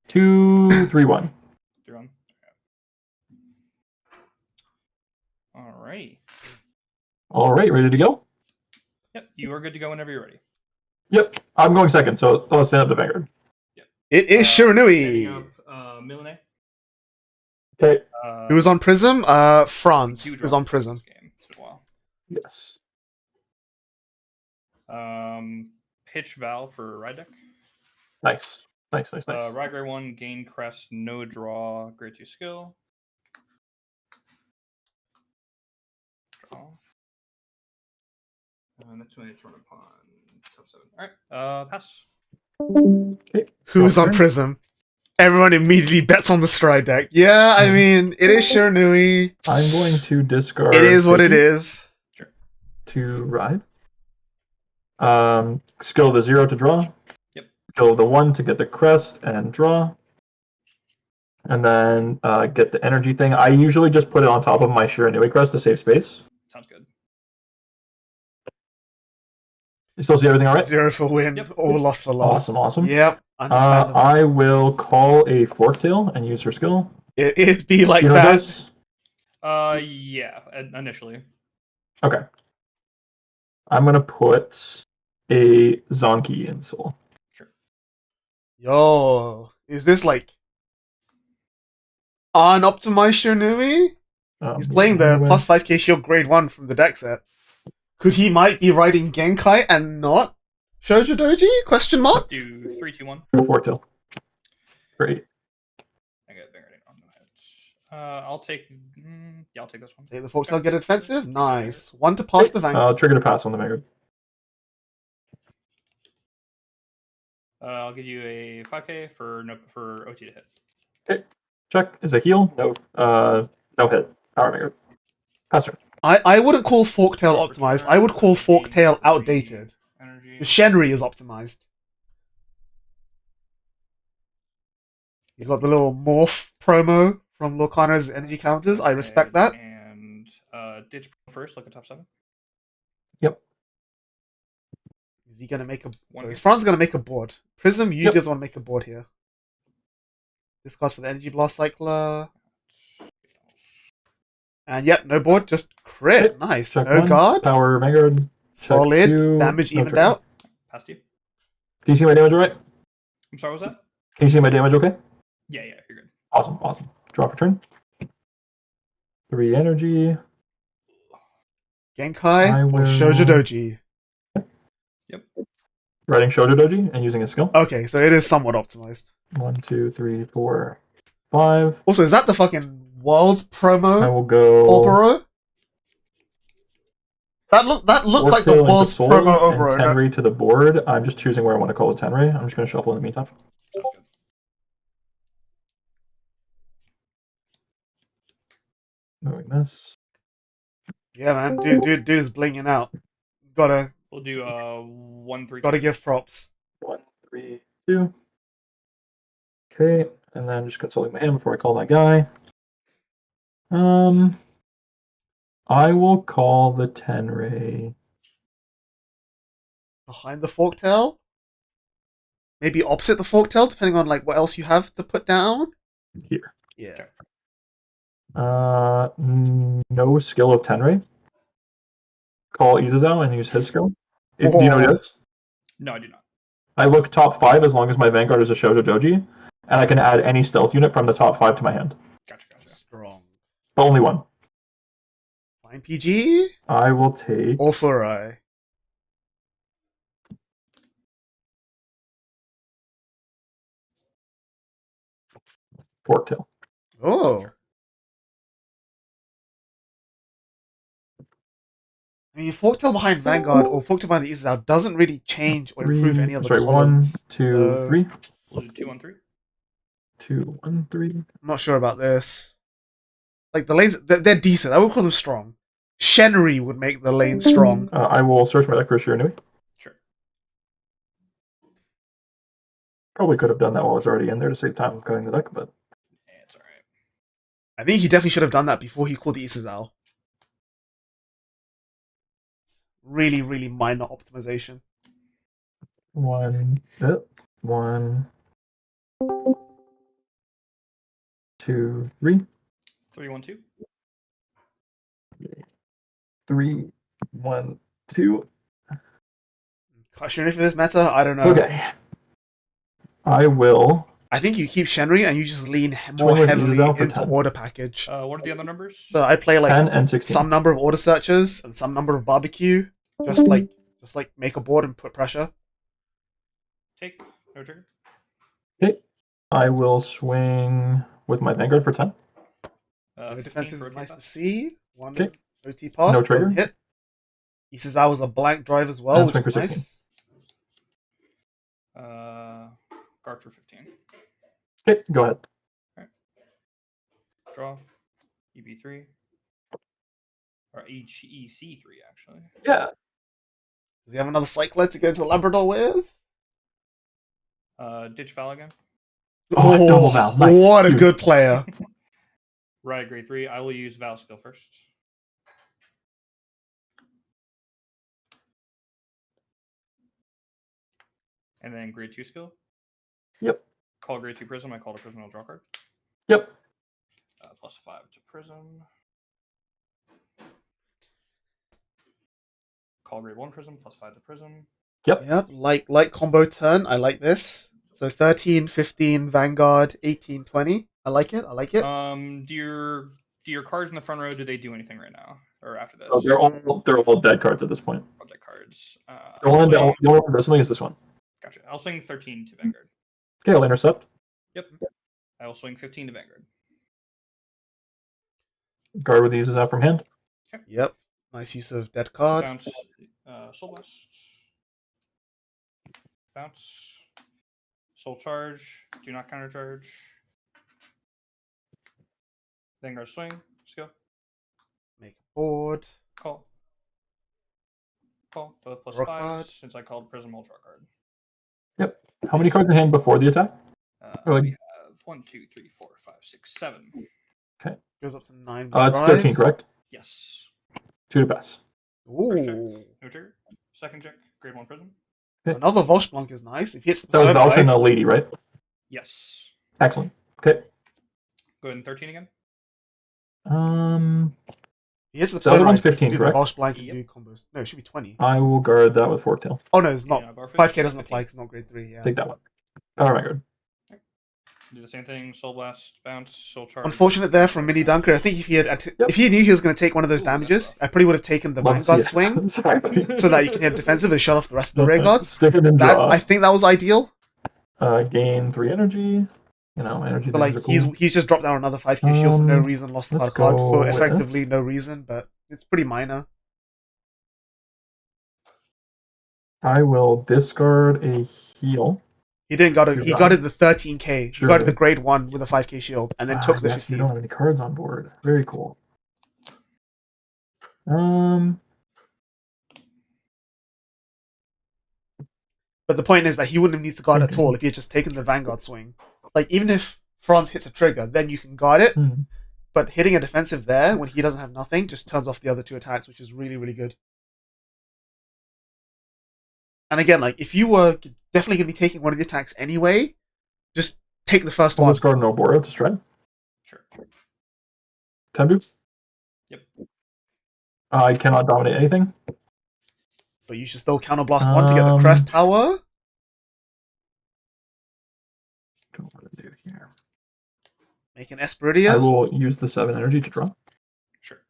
2, 3, 1.
You're on. All right.
All right, ready to go?
Yep. You are good to go whenever you're ready.
Yep, I'm going second, so let's stand up the Vanguard.
It is
Standing
Shiranui.
up, Milne.
Okay.
Who's on Prism? Franz
Huge
is
round
on
for
Prism.
this game. It's been a while.
Yes.
Pitch Val for Ride Deck.
Nice. Nice.
Ride Grade 1, gain crest, no draw, grade 2 skill. Draw. Next one is run upon top 7. Alright, pass.
Okay.
Who's
Your
on
turn.
Prism? Everyone immediately bets on the Stride deck. Yeah, I mean, it is Shiranui.
I'm going to discard.
It is what it
50
is.
To ride. Skill the 0 to draw.
Yep.
Skill the 1 to get the crest and draw. And then get the energy thing. I usually just put it on top of my Shiranui crest to save space.
Sounds good.
You still see everything all right?
0 for win,
Yep.
or loss for loss.
Awesome.
Yep, understandable.
I will call a Forktail and use her skill.
It'd be like
You know what
that.
it does?
Yeah, initially.
Okay. I'm gonna put a Zonky in Soul.
Sure.
Yo, is this like unoptimized Shiranui? He's playing the plus 5k shield grade 1 from the deck set. Could he might be riding Genkai and not Shoujo Doji? Question mark?
Do 3, 2, 1.
Forktail. Great.
I got Vanguard on the head. I'll take. Yeah, I'll take this one.
Take the Forktail, get a defensive? Nice. 1 to pass the Vanguard.
Trigger to pass on the Vanguard.
I'll give you a 5k for OT to hit.
Okay. Check. Is a heal? No. No hit. Power Vanguard. Pass turn.
I wouldn't call Forktail optimized. I would call Forktail outdated.
Energy.
The Shenri is optimized. He's got the little morph promo from Lorcana's energy counters. I respect that.
And ditch first. Look at top 7.
Yep.
Is he gonna make a?
One
So is
here.
Franz gonna make a board? Prism usually
Yep.
doesn't want to make a board here. Discard for the energy blast cycler. And yep, no board, just crit.
Yep.
Nice.
Check
No
1.
guard.
Power Vanguard. Check
Solid.
2.
Damage
No
evened
trigger.
out.
Past you.
Do you see my damage all right?
I'm sorry, what was that?
Can you see my damage okay?
Yeah, you're good.
Awesome. Draw for turn. 3 energy.
Genkai
I
or
will-
Shoujo Doji?
Yep.
Writing Shoujo Doji and using a skill.
Okay, so it is somewhat optimized.
1, 2, 3, 4, 5.
Also, is that the fucking World's
I
promo
will go
Oboro? That looks like the
Fortail into
World's
Soul
promo
and
Oboro. no?
Tenri to the board. I'm just choosing where I want to call it Tenri. I'm just going to shuffle in the meantime.
Sounds good.
Moving this.
Yeah, man, dude is blinging out. Gotta
We'll do 1, 3.
gotta give props.
1, 3, 2. Okay, and then just consulting my hand before I call that guy. I will call the Tenri.
Behind the forktail? Maybe opposite the forktail, depending on like what else you have to put down.
Here.
Yeah.
No skill of Tenri. Call Izuzo and use his skill. Do you know what it is?
No, I do not.
I look top 5 as long as my Vanguard is a Shoujo Doji, and I can add any stealth unit from the top 5 to my hand.
Gotcha.
Strong.
But only one.
Fine PG
I will take
or Furai.
Forktail.
Oh. I mean, forktail behind Vanguard or forktail behind the Izuzo doesn't really change or improve any of the columns.
1, 2, 3.
We'll do 2, 1, 3.
2, 1, 3.
I'm not sure about this. Like the lanes, they're decent. I would call them strong. Shenri would make the lane strong.
I will search my deck for a Shiranui.
Sure.
Probably could have done that while I was already in there to save time of cutting the deck, but
Yeah, it's alright.
I think he definitely should have done that before he called the Izuzo. Really, really minor optimization.
1, 2, 3.
3, 1, 2.
3, 1, 2.
Shenri for this meta? I don't know.
Okay. I will.
I think you keep Shenri and you just lean
Swing
more
with
heavily
Izuzo for
into
10.
order package.
What are the other numbers?
So I play like
10 and 16.
some number of order searchers and some number of barbecue. Just like make a board and put pressure.
Take. No trigger.
Okay. I will swing with my Vanguard for 10.
No
15,
defenses is
rotate
nice
that.
to see. One
Okay.
OT pass.
No trigger.
Doesn't hit. Izuzo was a blank drive as well,
And
which
swing
is
for
nice.
Guard for 15.
Okay, go ahead.
Draw. EB3. Or EC3, actually.
Yeah.
Does he have another cycler to go to Labrador with?
Ditch Val again.
Oh, double Val. Nice.
What a
Huge.
good player.
Right, grade 3. I will use Val skill first. And then grade 2 skill.
Yep.
Call grade 2 Prism. I called a Prism, I'll draw a card.
Yep.
Plus 5 to Prism. Call grade 1 Prism, plus 5 to Prism.
Yep, like combo turn. I like this. So 13, 15, Vanguard, 18, 20. I like it.
Do your cards in the front row, do they do anything right now? Or after this?
Oh, they're all dead cards at this point.
All dead cards.
The only one I'm wrestling is this one.
Gotcha. I'll swing 13 to Vanguard.
Okay, I'll intercept.
Yep. I will swing 15 to Vanguard.
Guard with these is out from hand.
Yep. Nice use of dead card.
Bounce. Soul Blast. Bounce. Soul Charge. Do not counter charge. Vanguard swing. Skill.
Make a board.
Call. Both plus
Draw
5.
card.
Since I called Prism, I'll draw a card.
Yep. How many cards in hand before the attack? Or like-
We have 1, 2, 3, 4, 5, 6, 7.
Goes up to 9.
It's 13, correct?
Yes.
2 to pass.
First check.
Ooh.
No trigger. Second check. Grade 1 Prism.
Another Volshblank is nice. If he hits the
That was
Persona,
Valshin,
right?
a lady, right?
Yes.
Excellent. Okay.
Go ahead and 13 again.
He hits the
The other
Persona,
one's
right? You
15,
can do
correct?
the Volshblank and
Yep.
do combos. No, it should be 20.
I will guard that with Forktail.
Oh no, it's not.
Yeah, bar
5k doesn't
15.
apply because it's not grade 3. Yeah.
Take that one. Oh my god.
Do the same thing. Soul blast, bounce, soul charge.
Unfortunate there from Mini Dunker. I think if he had if he knew he was going to take one of those
Ooh, that's
damages,
rough.
I probably would have taken the
Let's
Vanguard
see.
swing
Sorry.
so that you can hit defensive and shut off the rest of the rear guards.
Stick it and
That
draw.
I think that was ideal.
Gain 3 energy. You know, energy
So
things
like
are cool.
he's just dropped down another 5k shield for no
Um,
reason, lost the
let's
hard card
go
for
with-
effectively no reason, but it's pretty minor.
I will discard a heal.
He didn't got it. He
You're
guarded
right.
the 13k. He
Sure.
guarded the grade 1 with a 5k shield, and then took the
Yes, we
15.
don't have any cards on board. Very cool. Um,
But the point is that he wouldn't have needed to guard at
Okay.
all if he had just taken the Vanguard swing. Like, even if Franz hits a trigger, then you can guard it.
hmm.
But hitting a defensive there, when he doesn't have nothing, just turns off the other 2 attacks, which is really, really good. And again, like, if you were definitely going to be taking one of the attacks anyway, just take the first
I'll
one.
discard an Oboro to stride.
Sure.
Tenbu.
Yep.
I cannot dominate anything.
But you should still counterblast 1 to get the crest power.
Don't know what to do here.
Make an
I
Esperidia.
will use the 7 energy to draw.
Sure.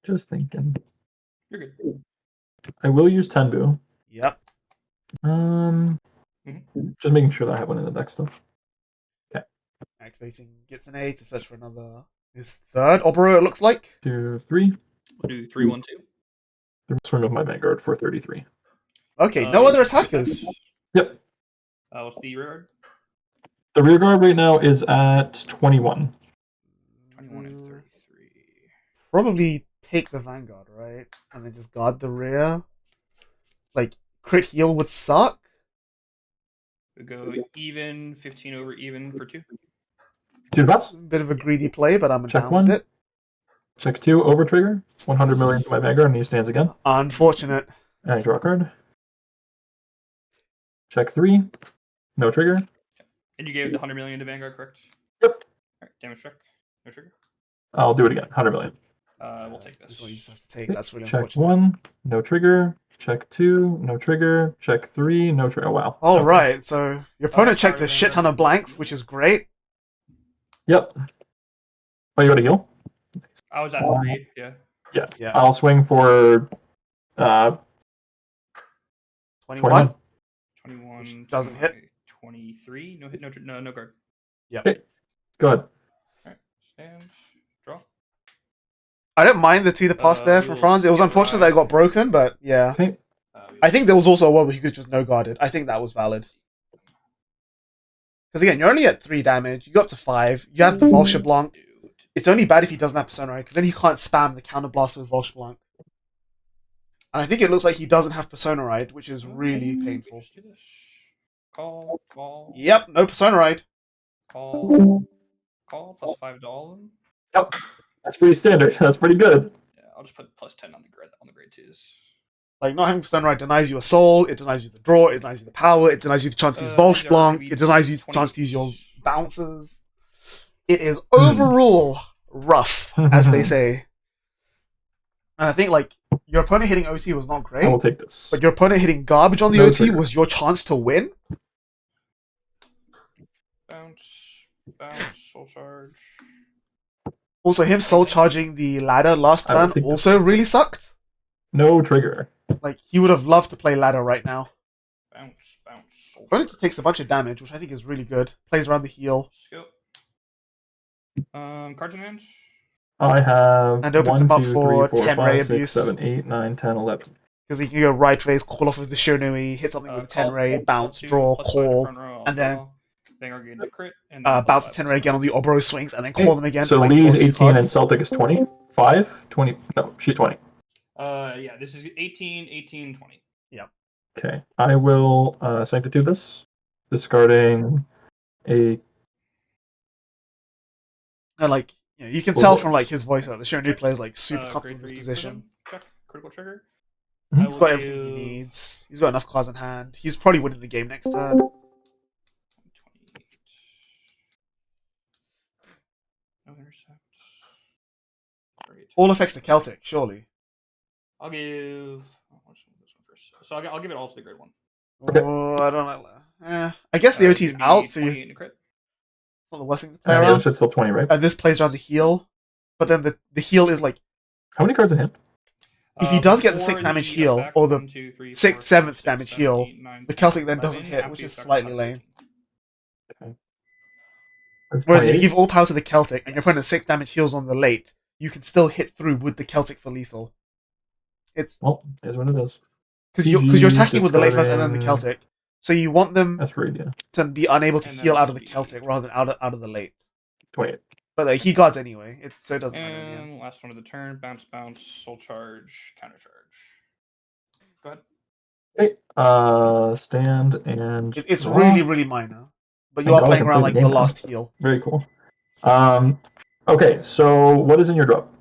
Just thinking.
You're good.
I will use Tenbu.
Yep.
Just making sure that I have one in the deck still.
Activating gets an A to search for another. His third Oboro, it looks like.
2, 3.
We'll do 3, 1, 2.
Swing of my Vanguard for 33.
Okay, no other attackers.
Yep.
What's the rear guard?
The rear guard right now is at 21.
21 and 33.
Probably take the Vanguard, right? And then just guard the rear. Like, crit heal would suck.
We go even, 15 over even for 2.
2 bats.
Bit of a greedy play, but I'm
Check
down
1.
with it.
Check 2, over trigger. 100 million to my Vanguard, and he stands again.
Unfortunate.
And I draw a card. Check 3. No trigger.
And you gave the 100 million to Vanguard, correct?
Yep.
Alright, damage check. No trigger.
I'll do it again. 100 million.
We'll take
This
this.
is what you just have to take. That's really
Check
unfortunate.
1. No trigger. Check 2. No trigger. Check 3. No trigger. Oh, wow.
All
Okay.
right, so your opponent checked a
sorry,
shit ton of blanks, which is great.
Yep. Oh, you got a heal?
I was at 3, yeah.
Yeah.
I'll swing for
21.
21.
21.
Which doesn't hit.
23. No hit, no guard.
Go ahead.
Alright, stand. Draw.
I don't mind the 2 to pass there from
we'll
France. It was
skip
unfortunate that it got broken, but yeah.
Okay.
I think there was also a world where he could just no guarded. I think that was valid. Because again, you're only at 3 damage. You go up to 5. You have the Volsha Blanc. It's only bad if he doesn't have Persona Ride, because then he can't spam the counter blast with Volsha Blanc. And I think it looks like he doesn't have Persona Ride, which is really painful.
Just do this. Call.
Yep, no Persona Ride.
Call. Plus 5 to all of them.
Yep. That's pretty standard. That's pretty good.
Yeah, I'll just put plus 10 on the grade 2s.
Like, not having Persona Ride denies you a soul, it denies you the draw, it denies you the power, it denies you the chance to use Volsh
these are
Blanc,
maybe
it denies you the
20
chance to use your bounces. It is overall rough,
Hmm.
as they say. And I think, like, your opponent hitting OT was not
I will
great,
take this.
but your opponent hitting garbage on the
No
OT
trigger.
was your chance to win.
Bounce, soul charge.
Also, him soul charging the ladder last
I will
turn
take this.
also really sucked.
No trigger.
Like, he would have loved to play ladder right now.
Bounce, soul
Opponent just
charge.
takes a bunch of damage, which I think is really good. Plays around the heel.
Skill. Cards in hand.
I have
And opens
1,
them up
2,
for
3, 4,
10 ray
5, 6,
abuse.
7, 8, 9, 10, 11.
Because he can go right phase, call off with the Shonui, hit something with a 10 ray, bounce, draw, call, and then
Vanguard gain the crit, and
bounce the 10 ray again on the Obro swings, and then call them again.
So
for, like,
Lee's
4 2
18 and
cards.
Celtic is 25? 20? No, she's 20.
Yeah, this is 18, 20.
Okay. I will Sanctitude this. Discarding a...
And, like, you can
Full
tell
voice.
from, like, his voice that the Shonui plays, like, super
Grade
comfortable in this
3
position.
prism, check, critical trigger.
Mhm.
I
He's
will
got everything he
give
needs. He's got enough cards in hand. He's probably winning the game next turn.
28. intercept.
All affects the Celtic, surely.
I'll give. This one first. So I'll give it all to the grid one.
Okay.
Oh, I don't know. I guess the OT's
Give me
out, so
28
you
in a crit.
not the worst thing to play
Yeah,
around.
it's still 20, right?
And this plays around the heal, but then the heal is like
How many cards in hand?
if he does get the
Before
6th damage
the
heal
effect,
or the
1, 2, 3,
6th,
4,
7th
5, 6,
damage
7,
heal,
8, 9,
the
10,
Celtic then doesn't
11,
hit,
after
which
the
is
effect,
slightly
I'll have
lame.
13.
Whereas if you
28?
give all power to the Celtic and your opponent's 6th damage heals on the late, you can still hit through with the Celtic for lethal. It's
Well, here's what it is.
because you're
PG,
attacking with the late first and then the
discarding-
Celtic, so you want them
That's right, yeah.
to be unable to
And
heal
then
out of the
speed.
Celtic rather than out of the late.
28.
But he guards anyway, so it doesn't matter in the end.
And last one of the turn. Bounce, bounce, soul charge, counter charge. Go ahead.
Okay. Stand and
It's
draw.
really, really minor. But you
Thank
are
God I
playing
can
around
play
like
the
the
game now.
last heal.
Very cool. Okay, so what is in your drop?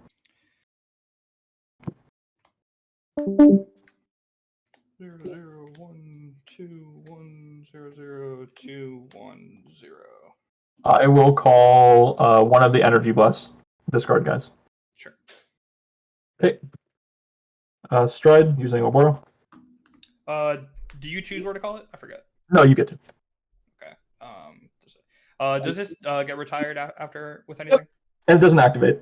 0, 0, 1, 2, 1, 0, 0, 2, 1, 0.
I will call one of the energy bless discard guys.
Sure.
Okay. Stride using Oboro.
Do you choose where to call it? I forget.
No, you get to.
Okay. Does this get retired after with anything?
And it doesn't activate.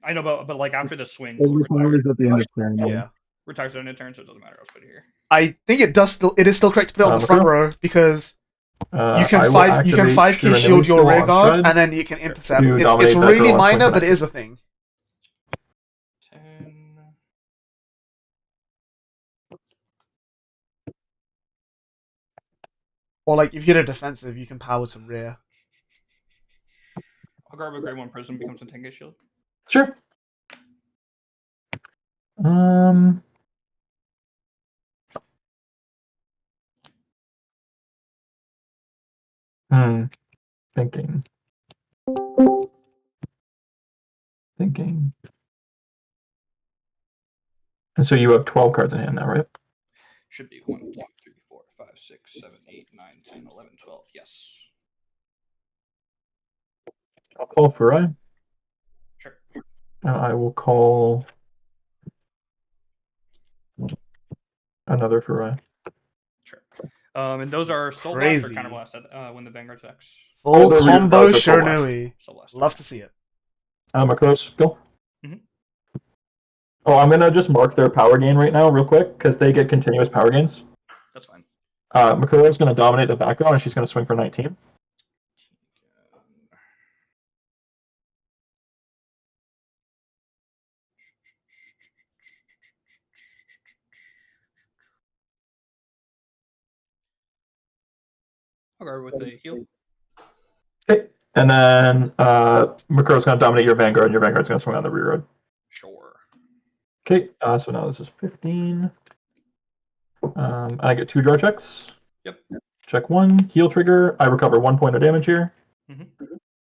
I know, but like after the swing,
It
will it retire?
retires at the end of turn.
Yeah.
Retires at the end of turn, so it doesn't matter. I'll put it here.
I think it is still correct to put it on the front row because you can
I will
5k
activate
shield your
Skill on
rear guard
Stride
and then you can intercept.
to
It's
dominate that
really
draw and
minor,
swing
but it
for
is a thing.
10.
Or like if you hit a defensive, you can power to rear.
I'll grab a grade 1 prism, becomes a 10k shield.
Sure. Thinking. And so you have 12 cards in hand now, right?
Should be 1, 2, 3, 4, 5, 6, 7, 8, 9, 10, 11, 12. Yes.
I'll call Furai.
Sure.
And I will call another Furai.
Sure. And those are Soul Blast
Crazy.
or Counter Blast when the Vanguard attacks.
Full
those are your
combo
cards are Soul Blast.
Shernui.
Soul Blast.
Love to see it.
Macros, go.
Mhm.
Oh, I'm gonna just mark their power gain right now, real quick, because they get continuous power gains.
That's fine.
Makuro's gonna dominate the background, and she's gonna swing for 19.
I'll go with the heal.
Okay, and then Makuro's gonna dominate your Vanguard, and your Vanguard's gonna swing on the rear road.
Sure.
Okay, so now this is 15. I get 2 draw checks.
Yep.
Check 1, heal trigger. I recover 1 point of damage here.
Mhm.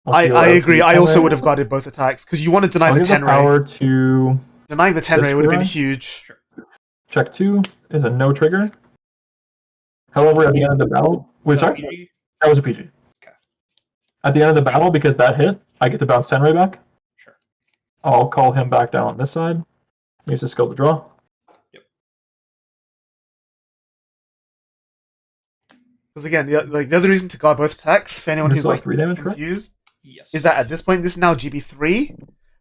I agree. I also would have guarded both attacks because you want to deny
I'll
the
give
10
the
ray.
power to
Denying the 10
this
ray would have been
Furai.
huge.
Sure.
check 2 is a no trigger. However, at the end of the battle, wait, sorry,
PG?
that was a PG.
Okay.
At the end of the battle, because that hit, I get to bounce 10 ray back.
Sure.
I'll call him back down on this side. Use the skill to draw.
Because again, the other reason to guard both attacks, for anyone
There's
who's
still
like
3 damage, correct?
confused,
Yes.
is that at this point, this is now GB3.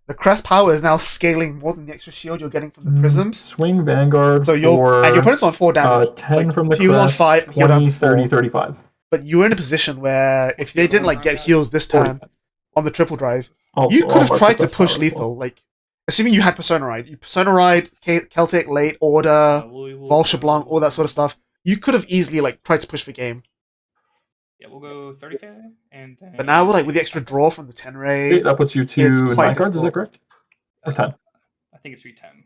The crest power is now scaling more than the extra shield you're getting from the prisms.
Swing Vanguard
So
for
and your opponent's on 4 damage.
10 from the
he was on
crest,
5, healed down
20,
to 4.
30, 35.
But you were in a position where if they didn't like get heals this turn on the triple drive,
Oh,
you
so
could have
I'll
tried to
mark the
push
crest power as well.
lethal. Like, assuming you had Persona Ride, you Persona Ride, Celtic, Late Order, Volsha Blanc, all that sort of stuff. You could have easily like tried to push for game.
Yeah, we'll go 30k and then.
But now, like with the extra draw from the 10 ray,
Okay, that puts you
it's
to
quite
9 cards, is that
difficult.
correct? Or 10?
I think it's 310.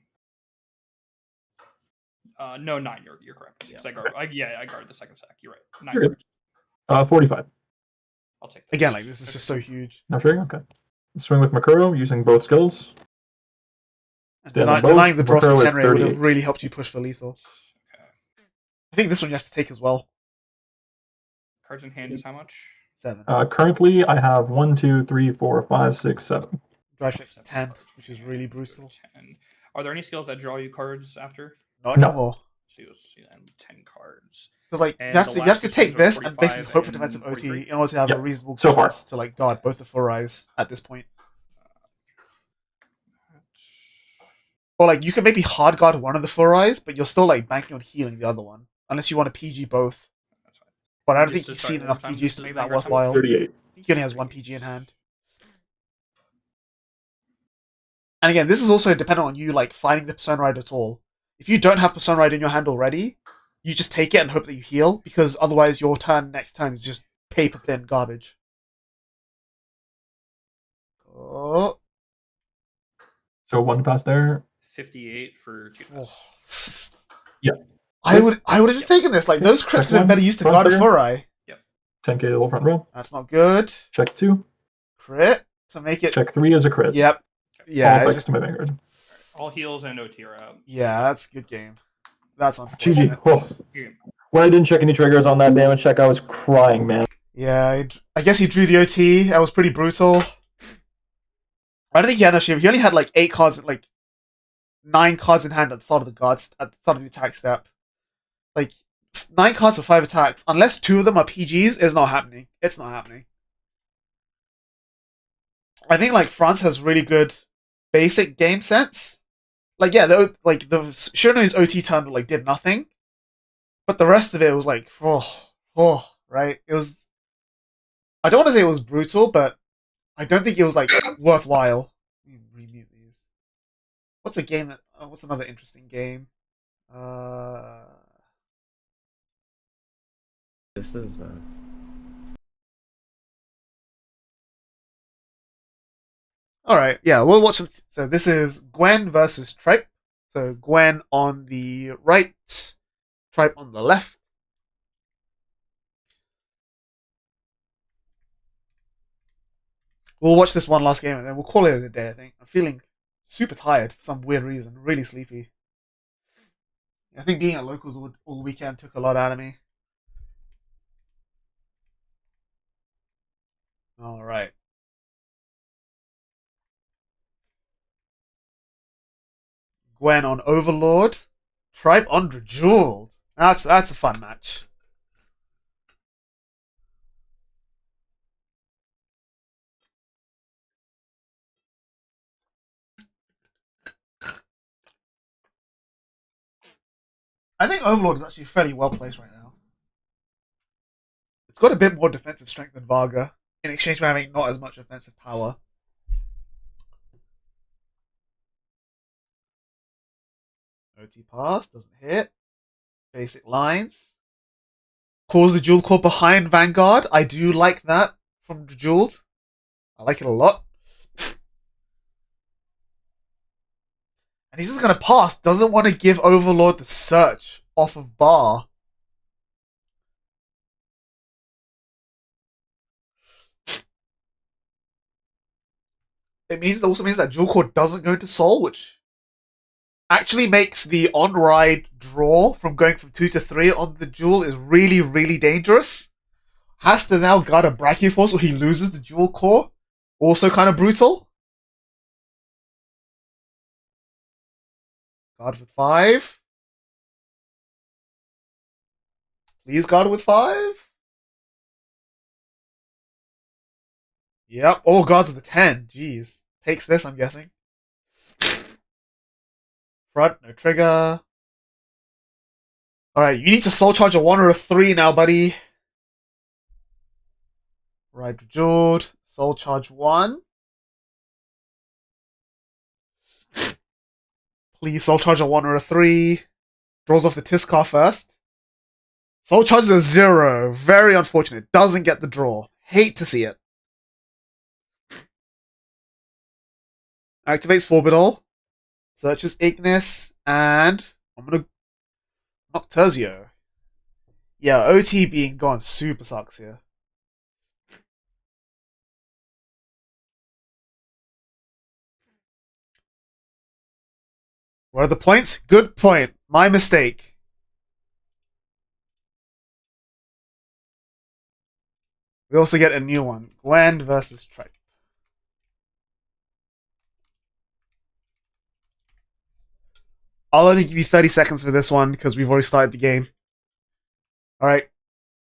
No, 9. You're correct.
Yeah.
I guard the second stack. You're right. 9
You're good.
cards.
45.
I'll take that.
Again, like this is just so huge.
No trigger? Okay. Swing with Makuro using both skills.
And
Stand on both.
denying the draw from
Makuro is
10 ray would have
38.
really helped you push for lethal.
Okay.
I think this one you have to take as well.
Cards in hand is how much?
7.
Currently, I have 1, 2, 3, 4, 5, 6, 7.
Drive checks to 10, which is really brutal.
10. Are there any skills that draw you cards after?
Not
No.
anymore.
So you'll see then 10 cards.
Because like
And
you have
the
to
last two
take
skills are
this and basically
45
hope for
and
defensive OT
43?
in order to have
Yep.
a reasonable
So far.
chance to like guard both the 4-eyes at this point. Or like you can maybe hard guard one of the 4-eyes, but you're still like banking on healing the other one. Unless you want to PG both.
That's fine.
But I don't
Just
think
to
he's
start
seen
one
enough
more time,
PGs
just
to
to
make that
Vanguard time.
worthwhile. I
38.
think he only has one PG in hand. And again, this is also dependent on you like finding the Persona Ride at all. If you don't have Persona Ride in your hand already, you just take it and hope that you heal, because otherwise your next turn is just paper thin garbage. Oh.
So 1 to pass there.
58 for 2
Oh.
pass.
Yeah.
I would have just taken this. Like those crits
Check
could have been
one.
better used to
Front
guard a
rear.
4-eye.
10k to the front row.
That's not good.
Check 2.
Crit to make it.
Check 3 is a crit.
Yep. Yeah.
All
It's
thanks
just,
to my Vanguard.
All heals and OT are out.
yeah. That's a good game. That's unfortunate.
GG. Oh.
Game.
When I didn't check any triggers on that damage check, I was crying, man.
Yeah. I guess he drew the OT. That was pretty brutal. I don't think he had no shield. He only had like 8 cards, like 9 cards in hand at the start of the guards, at the start of the attack step. Like 9 cards for 5 attacks, unless 2 of them are PGs, is not happening. It's not happening. I think like France has really good basic game sense. Like yeah, the Shirano's OT turn like did nothing, but the rest of it was like right. It was. I don't want to say it was brutal, but I don't think it was like worthwhile. Let me remute these. What's a game that? What's another interesting game?
This is
Alright, yeah, we'll watch some. So this is Gwen versus Tripe. So Gwen on the right, Tripe on the left. We'll watch this one last game and then we'll call it a day, I think. I'm feeling super tired for some weird reason. Really sleepy. I think being at locals all weekend took a lot out of me. Alright. Gwen on Overlord. Tripe on Drejeweled. That's a fun match. I think Overlord is actually fairly well placed right now. It's got a bit more defensive strength than Varga, in exchange for having not as much offensive power. OT pass, doesn't hit. Basic lines. Calls the Jewel Core behind Vanguard. I do like that from the Jeweled. I like it a lot. And he's just going to pass. Doesn't want to give Overlord the search off of bar. It also means that Jewel Core doesn't go to Soul, which actually makes the on-ride draw from going from 2 to 3 on the Jewel is really, really dangerous. Has to now guard a Brachioforce or he loses the Jewel Core. Also kind of brutal. Guard with 5. Please guard with 5. Yep, all guards with a 10. Jeez. Takes this, I'm guessing. Front, no trigger. Alright, you need to soul charge a 1 or a 3 now, buddy. Right, Jeweled. Soul charge 1. Please soul charge a 1 or a 3. Draws off the Tiskar first. Soul charge is a 0. Very unfortunate. Doesn't get the draw. Hate to see it. Activates Forbiddle. Searches Ignis. And I'm gonna Nocturzio. Yeah, OT being gone super sucks here. What are the points? Good point. My mistake. We also get a new one. Gwen versus Tripe. I'll only give you 30 seconds for this one because we've already started the game. Alright.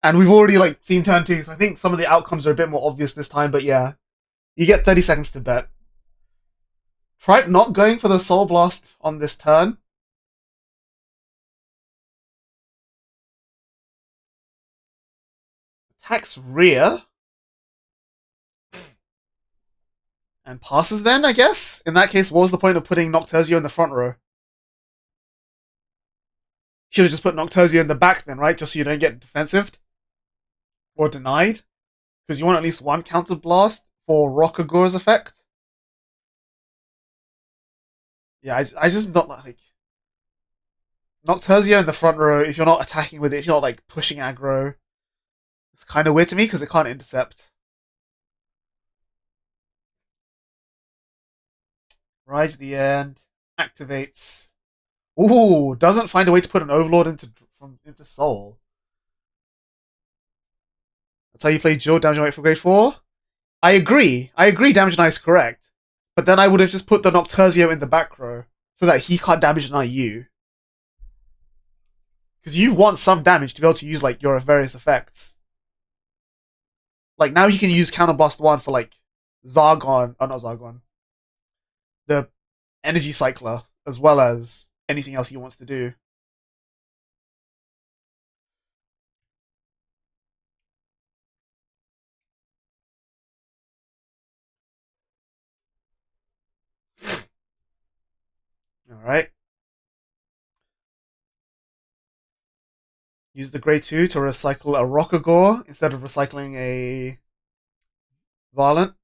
And we've already seen turn 2, so I think some of the outcomes are a bit more obvious this time, but yeah. You get 30 seconds to bet. Tripe not going for the Soul Blast on this turn. Attacks rear. And passes then, I guess? In that case, what was the point of putting Nocturzio in the front row? Should have just put Nocturzio in the back then, right? Just so you don't get defensive. Or denied. Because you want at least one counter blast for Rockagor's effect. Yeah, I just not like... Nocturzio in the front row, if you're not attacking with it, if you're not pushing aggro, it's kind of weird to me because it can't intercept. Rise to the end. Activates. Ooh, doesn't find a way to put an Overlord into Soul. That's how you play Dual Damage and Wait for grade 4? I agree. Damage Deny is correct. But then I would have just put the Nocturzio in the back row so that he can't Damage Deny you. Because you want some damage to be able to use your various effects. Now he can use Counterblast 1 for Zargon. Oh, not Zargon. The Energy Cycler, as well as anything else he wants to do. Alright. Use the grade 2 to recycle a Rockagor instead of recycling a Violent.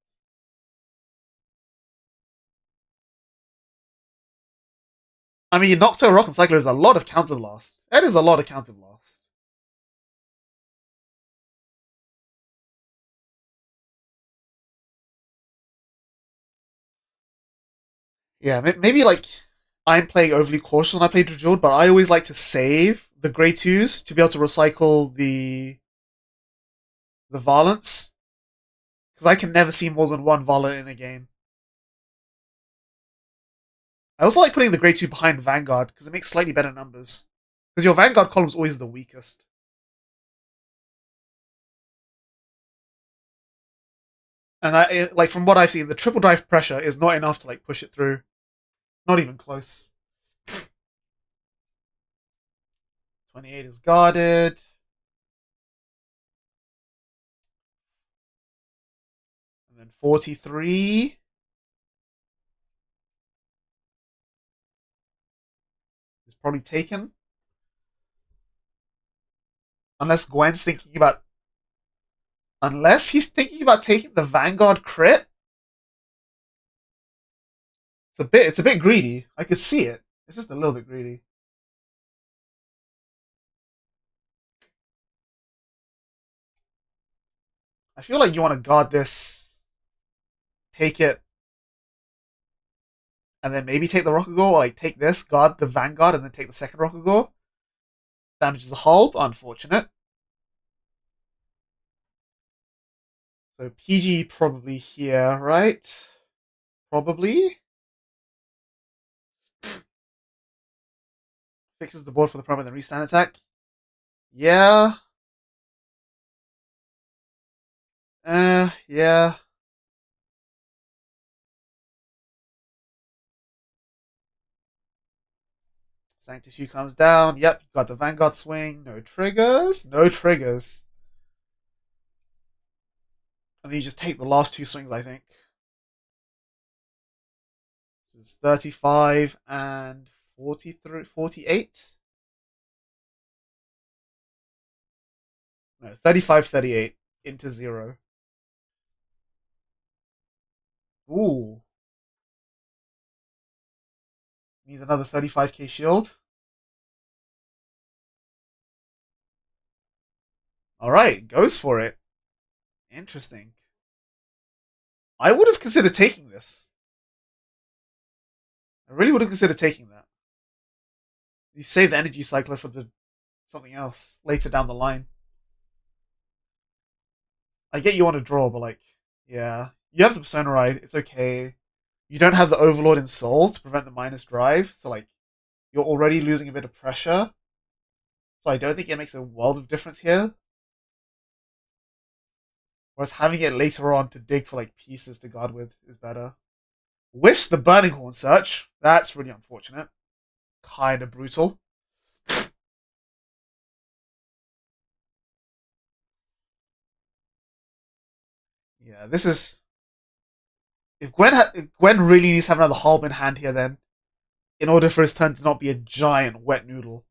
I mean, Nocto Rock and Cycler is a lot of Counterblast. It is a lot of Counterblast. Yeah, maybe I'm playing overly cautious when I play Drajord, but I always like to save the grade 2s to be able to recycle the Violence. Because I can never see more than one Violent in a game. I also like putting the grade 2 behind Vanguard, because it makes slightly better numbers. Because your Vanguard column is always the weakest. And from what I've seen, the triple drive pressure is not enough to push it through. Not even close. 28 is guarded. And then 43. Is probably taken. Unless Gwen's thinking about... Unless he's thinking about taking the Vanguard crit? It's a bit greedy. I could see it. It's just a little bit greedy. I feel like you want to guard this, take it, and then maybe take the Rockagor, or take this, guard the Vanguard, and then take the second Rockagor. Damages the hull, unfortunate. So PG probably here, right? Probably. Fixes the board for the promo, then restand attack. Yeah. Yeah. Sanctus Hue comes down. Yep, got the Vanguard swing. No triggers. No triggers. And then you just take the last two swings, I think. This is 35 and 43, 48. No, 35, 38 into 0. Ooh. Needs another 35k shield. Alright, goes for it. Interesting. I would have considered taking this. I really would have considered taking that. You save the energy cycler for something else later down the line. I get you want to draw, but like, yeah. You have the Persona Ride, it's okay. You don't have the Overlord in Soul to prevent the minus drive, so like, you're already losing a bit of pressure. So I don't think it makes a world of difference here. Whereas having it later on to dig for like pieces to guard with is better. Whiffs the Burning Horn search. That's really unfortunate. Kind of brutal. Yeah, this is... If Gwen really needs to have another Halb in hand here then, in order for his turn to not be a giant wet noodle.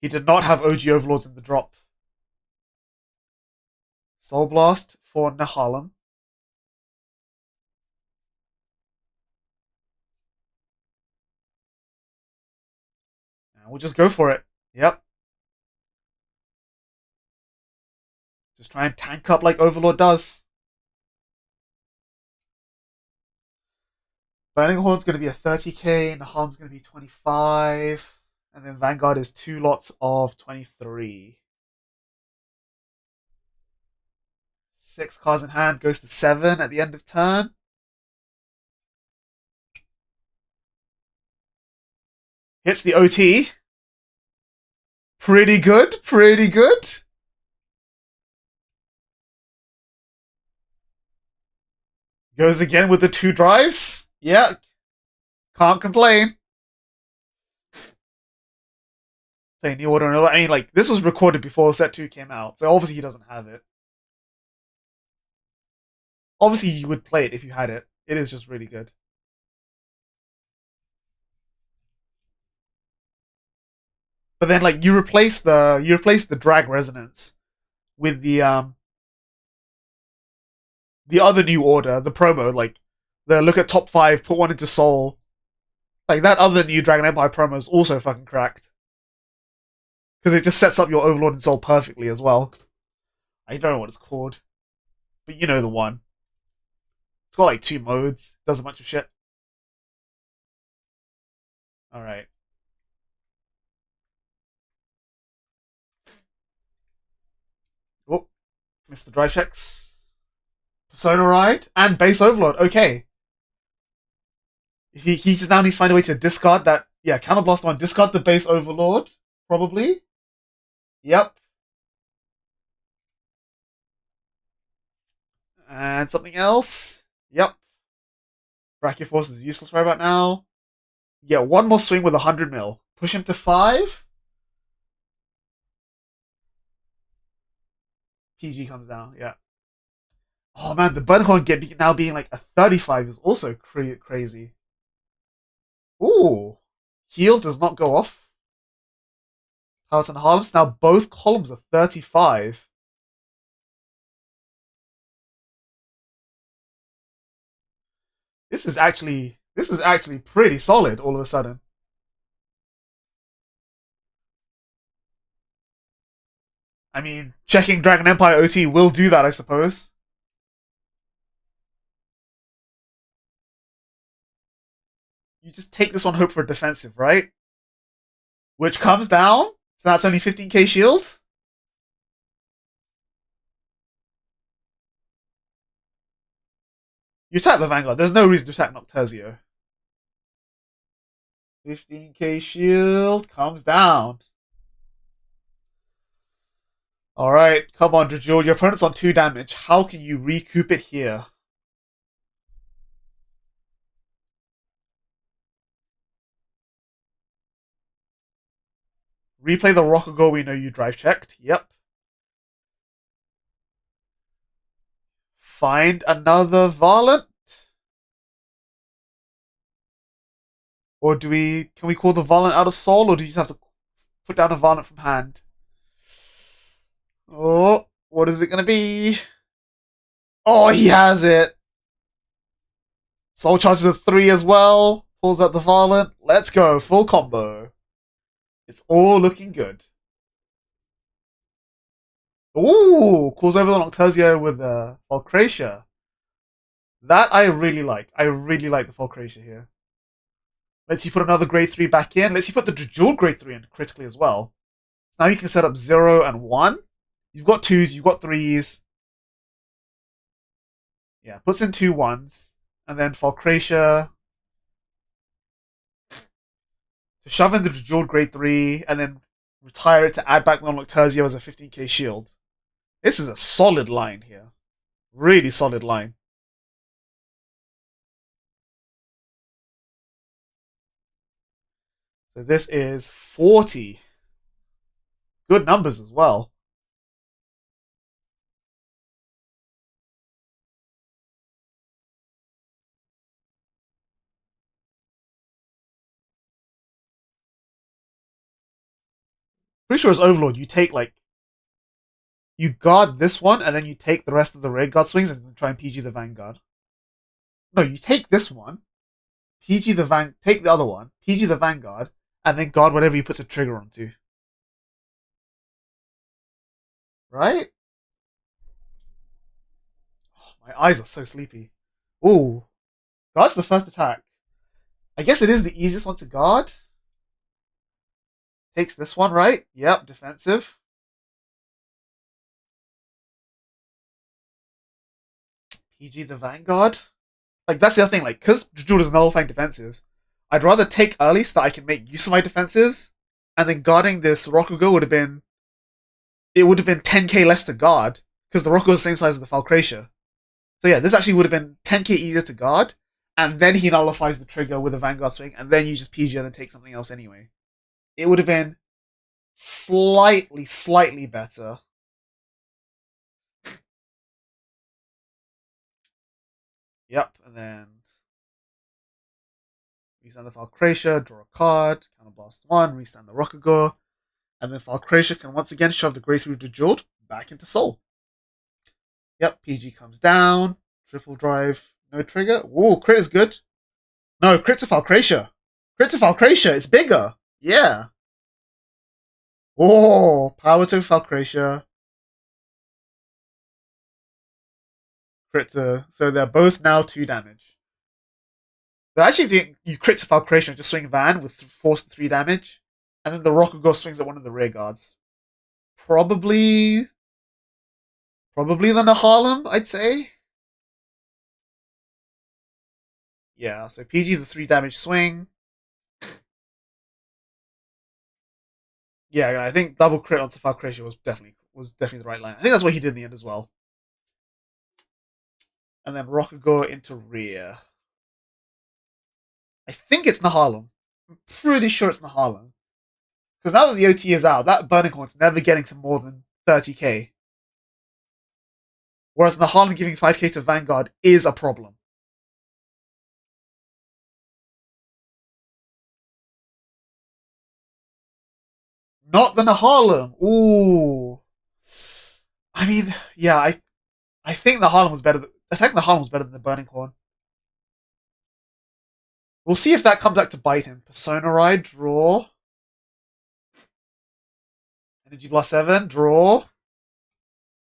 He did not have OG Overlords in the drop. Soul Blast for Nahalem. And we'll just go for it. Yep. Just try and tank up like Overlord does. Burning Horn's going to be a 30k, Nahalem's going to be 25, and then Vanguard is 2 lots of 23. 6 cards in hand, goes to 7 at the end of turn. Hits the OT. Pretty good, pretty good. Goes again with the 2 drives. Yeah. Can't complain. Play New Order. I mean, like, this was recorded before Set 2 came out, so obviously he doesn't have it. Obviously you would play it if you had it. It is just really good. But then, like, you replace the Drag Resonance with the other New Order, the promo, like, the look at top 5, put 1 into Soul. Like, that other new Dragon Empire promo is also fucking cracked. Because it just sets up your Overlord and Soul perfectly as well. I don't know what it's called. But you know the one. It's got like 2 modes. Does a bunch of shit. Alright. Oh. Missed the drive checks. Persona Ride. And Base Overlord. Okay. He just now needs to find a way to discard that. Yeah, Counterblast 1. Discard the Base Overlord. Probably. Yep. And something else. Yep. Brachio Force is useless right about now. Yeah, 1 more swing with 100 mil. Push him to 5. PG comes down, yeah. Oh man, the Buttonhorn now being like a 35 is also crazy. Ooh. Heal does not go off. House and Harlems. Now both columns are 35. This is actually pretty solid all of a sudden. I mean, checking Dragon Empire OT will do that, I suppose. You just take this one, hope for a defensive, right? Which comes down. So that's only 15k shield. You attack the Vanguard. There's no reason to attack Noctezio. 15k shield comes down. Alright, come on, Drajul. Your opponent's on 2 damage. How can you recoup it here? Replay the Rokugo we know you drive checked. Yep. Find another Varlant? Or can we call the Varlant out of Soul, or do you just have to put down a Varlant from hand? Oh, what is it gonna be? Oh, he has it! Soul charges a 3 as well. Pulls out the Varlant. Let's go, full combo. It's all looking good. Ooh, calls over the Noctezio with the Volcracia. That I really like. I really like the Volcracia here. Lets you put another grade 3 back in. Lets you put the Drajul grade 3 in critically as well. So now you can set up 0 and 1. You've got 2s, you've got 3s. Yeah, puts in 2 1s. And then Falcratia to shove into the Jeweled Grade 3, and then retire it to add back Monarch Terzio as a 15k shield. This is a solid line here. Really solid line. So this is 40. Good numbers as well. Pretty sure as Overlord, you take like... You guard this one, and then you take the rest of the Red Guard swings and try and PG the Vanguard. No, you take this one, take the other one, PG the Vanguard, and then guard whatever he puts a trigger onto. Right? Oh, my eyes are so sleepy. Ooh. Guard's the first attack. I guess it is the easiest one to guard. Takes this one, right? Yep, defensive. PG the Vanguard. Like, that's the other thing, like, because Jewel is nullifying defensives, I'd rather take early so that I can make use of my defensives, and then guarding this Rokugo would have been... It would have been 10k less to guard, because the Rokugo is the same size as the Falcratia. So yeah, this actually would have been 10k easier to guard, and then he nullifies the trigger with a Vanguard swing, and then you just PG and then take something else anyway. It would have been slightly better. Yep, and then restand the Falcratia, draw a card, counterblast 1, restand the Rokugo, and then Falcratia can once again shove the Grey through the Jeweled back into Soul. Yep, PG comes down, triple drive, no trigger. Ooh, crit is good. No, crit to Falcratia. Crit to Falcratia, it's bigger. Yeah. Oh, power to Falcratia. Crit to... So they're both now 2 damage. I actually think you crit to Falcratia and just swing Van with force 3 damage. And then the Rokugo swings at one of the rear guards. Probably the Nahalem, I'd say. Yeah, so PG the 3 damage swing. Yeah, I think double crit onto Falcratia was definitely the right line. I think that's what he did in the end as well. And then Rokugo into rear. I think it's Nahalem. I'm pretty sure it's Nahalem. Because now that the OT is out, that Burning Horn's never getting to more than 30k. Whereas Nahalem giving 5k to Vanguard is a problem. Not the Nahalem! Ooh. I mean, yeah, I think Nahalem was better. I think Nahalem was better than the Burning Horn. We'll see if that comes back to bite him. Persona Ride, draw. Energy Blast 7, draw.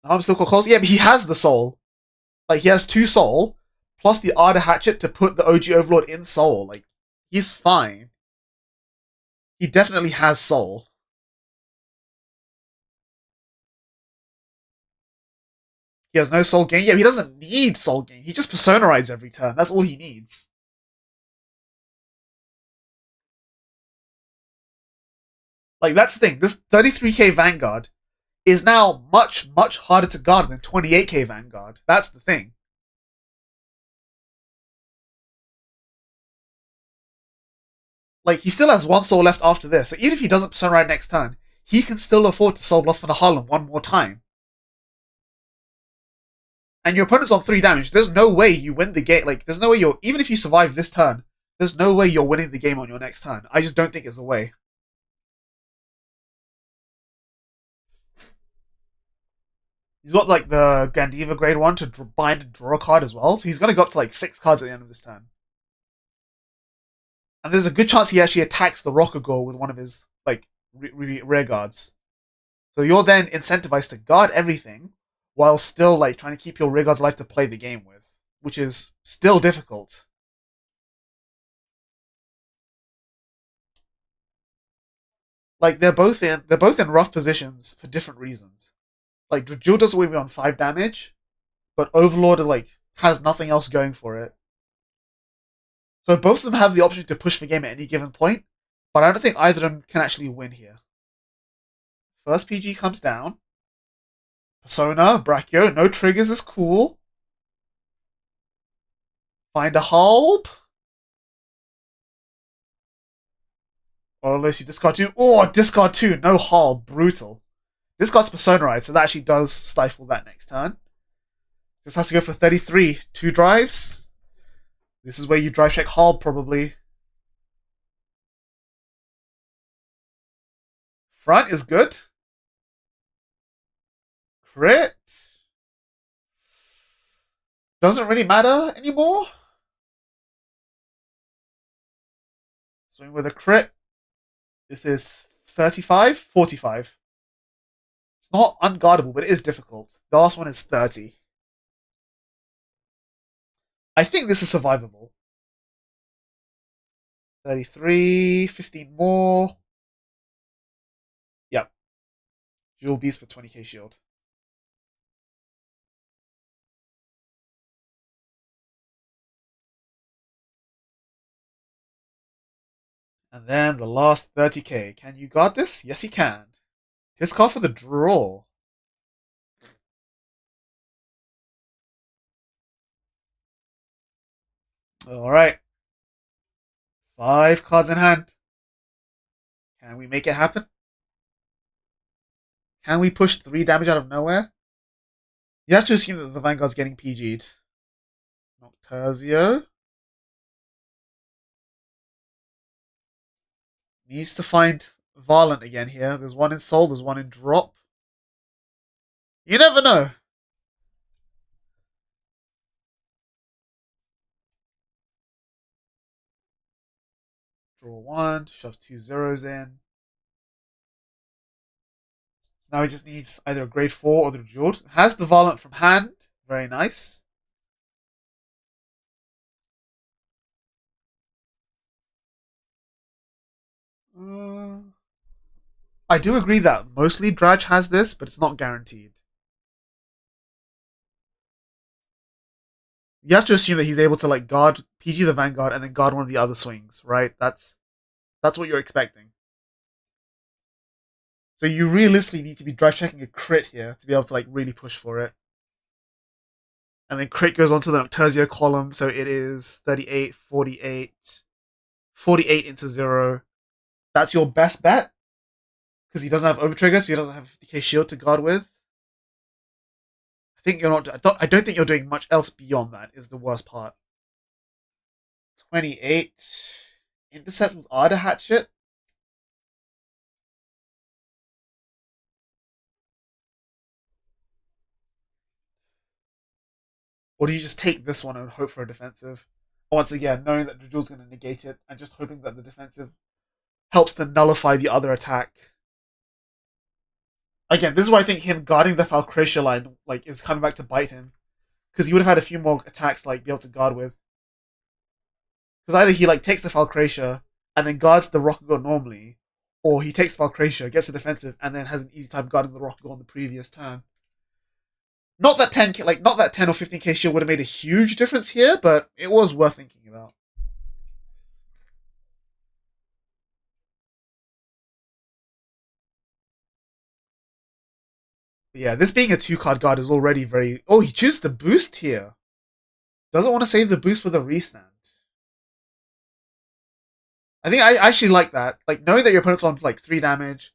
I'm still called close. Yeah, but he has the soul. Like, he has 2 soul, plus the Ardor Hatchet to put the OG Overlord in soul. Like, he's fine. He definitely has soul. He has no soul gain. Yeah, he doesn't need soul gain. He just Persona Rides every turn. That's all he needs. Like, that's the thing. This 33k Vanguard is now much harder to guard than 28k Vanguard. That's the thing. Like, he still has 1 soul left after this, so even if he doesn't Persona Ride next turn, he can still afford to Soul Blast for Nahalem 1 more time. And your opponent's on 3 damage. There's no way you win the game. Like, there's no way you're... Even if you survive this turn, there's no way you're winning the game on your next turn. I just don't think it's a way. He's got, like, the Gandiva grade 1 to bind and draw a card as well, so he's going to go up to, like, 6 cards at the end of this turn. And there's a good chance he actually attacks the Rokugo with one of his, like, rear guards. So you're then incentivized to guard everything, while still, like, trying to keep your rear guards alive to play the game with. Which is still difficult. Like, they're both in rough positions for different reasons. Like, Drajul does away with on 5 damage, but Overlord has nothing else going for it. So both of them have the option to push the game at any given point, but I don't think either of them can actually win here. First PG comes down. Persona, Brachio, no triggers is cool. Find a Halb. Or unless you discard 2. Oh, discard 2, no Halb, brutal. Discard's Persona Ride, so that actually does stifle that next turn. Just has to go for 33. 2 drives. This is where you drive check Halb, probably. Front is good. Crit. Doesn't really matter anymore. Swing with a crit. This is 35, 45. It's not unguardable, but it is difficult. The last one is 30. I think this is survivable. 33, 15 more. Yep. Dual Beast for 20k shield. And then the last 30k. Can you guard this? Yes, he can. Discard for the draw. Alright. 5 cards in hand. Can we make it happen? Can we push 3 damage out of nowhere? You have to assume that the Vanguard's getting PG'd. Nocturzio. Needs to find Varlant again here. There's one in Soul, there's one in Drop. You never know. Draw 1, shove 2 zeros in. So now he just needs either a grade 4 or the Jeweled. Has the Varlant from hand. Very nice. I do agree that mostly Dredge has this, but it's not guaranteed. You have to assume that he's able to guard PG the Vanguard and then guard one of the other swings, right? That's what you're expecting. So you realistically need to be Dredge checking a crit here to be able to really push for it. And then crit goes onto the Nocturzio column, so it is 38, 48, 48 into 0. That's your best bet. Because he doesn't have Overtrigger, so he doesn't have 50k shield to guard with. I don't think you're doing much else beyond that, is the worst part. 28. Intercept with Arda Hatchet. Or do you just take this one and hope for a defensive? Once again, knowing that Drajul's going to negate it, and just hoping that the defensive helps to nullify the other attack. Again, this is why I think him guarding the Falcratia line is coming back to bite him. Because he would have had a few more attacks be able to guard with. Because either he takes the Falcratia and then guards the Rokugan normally, or he takes Falcratia, gets a defensive, and then has an easy time guarding the Rokugan on the previous turn. Not that 10 or 15k shield would have made a huge difference here, but it was worth thinking about. But yeah, this being a 2-card guard is already very... Oh, he chooses the boost here. Doesn't want to save the boost for the restand. I think I actually like that. Knowing that your opponent's on 3 damage,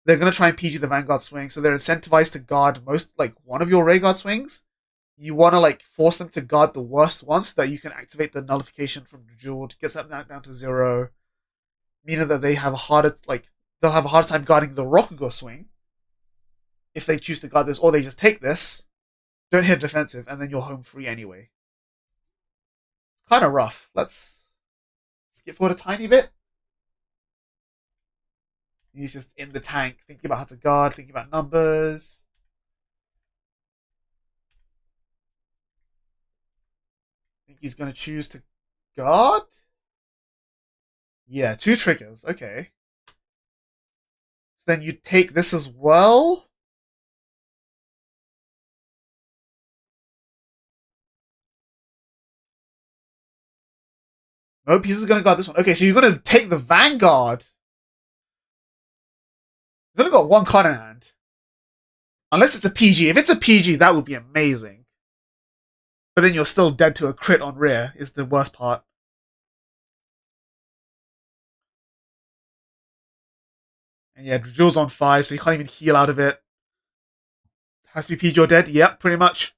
they're going to try and PG the Vanguard swing, so they're incentivized to guard one of your Rayguard swings. You want to force them to guard the worst one so that you can activate the nullification from the Jeweled, get that knocked down to 0, meaning that they have a harder they'll have a harder time guarding the Rokugan swing if they choose to guard this, or they just take this, don't hit defensive, and then you're home free anyway. It's kind of rough. Let's skip forward a tiny bit. He's just in the tank, thinking about how to guard, thinking about numbers. I think he's going to choose to guard? Yeah, 2 triggers. Okay. So then you take this as well. Nope, he's going to guard this one. Okay, so you're going to take the Vanguard. He's only got one card in hand. Unless it's a PG. If it's a PG, that would be amazing. But then you're still dead to a crit on rear, is the worst part. And yeah, Drill's on 5, so you can't even heal out of it. Has to be PG or dead. Yep, pretty much.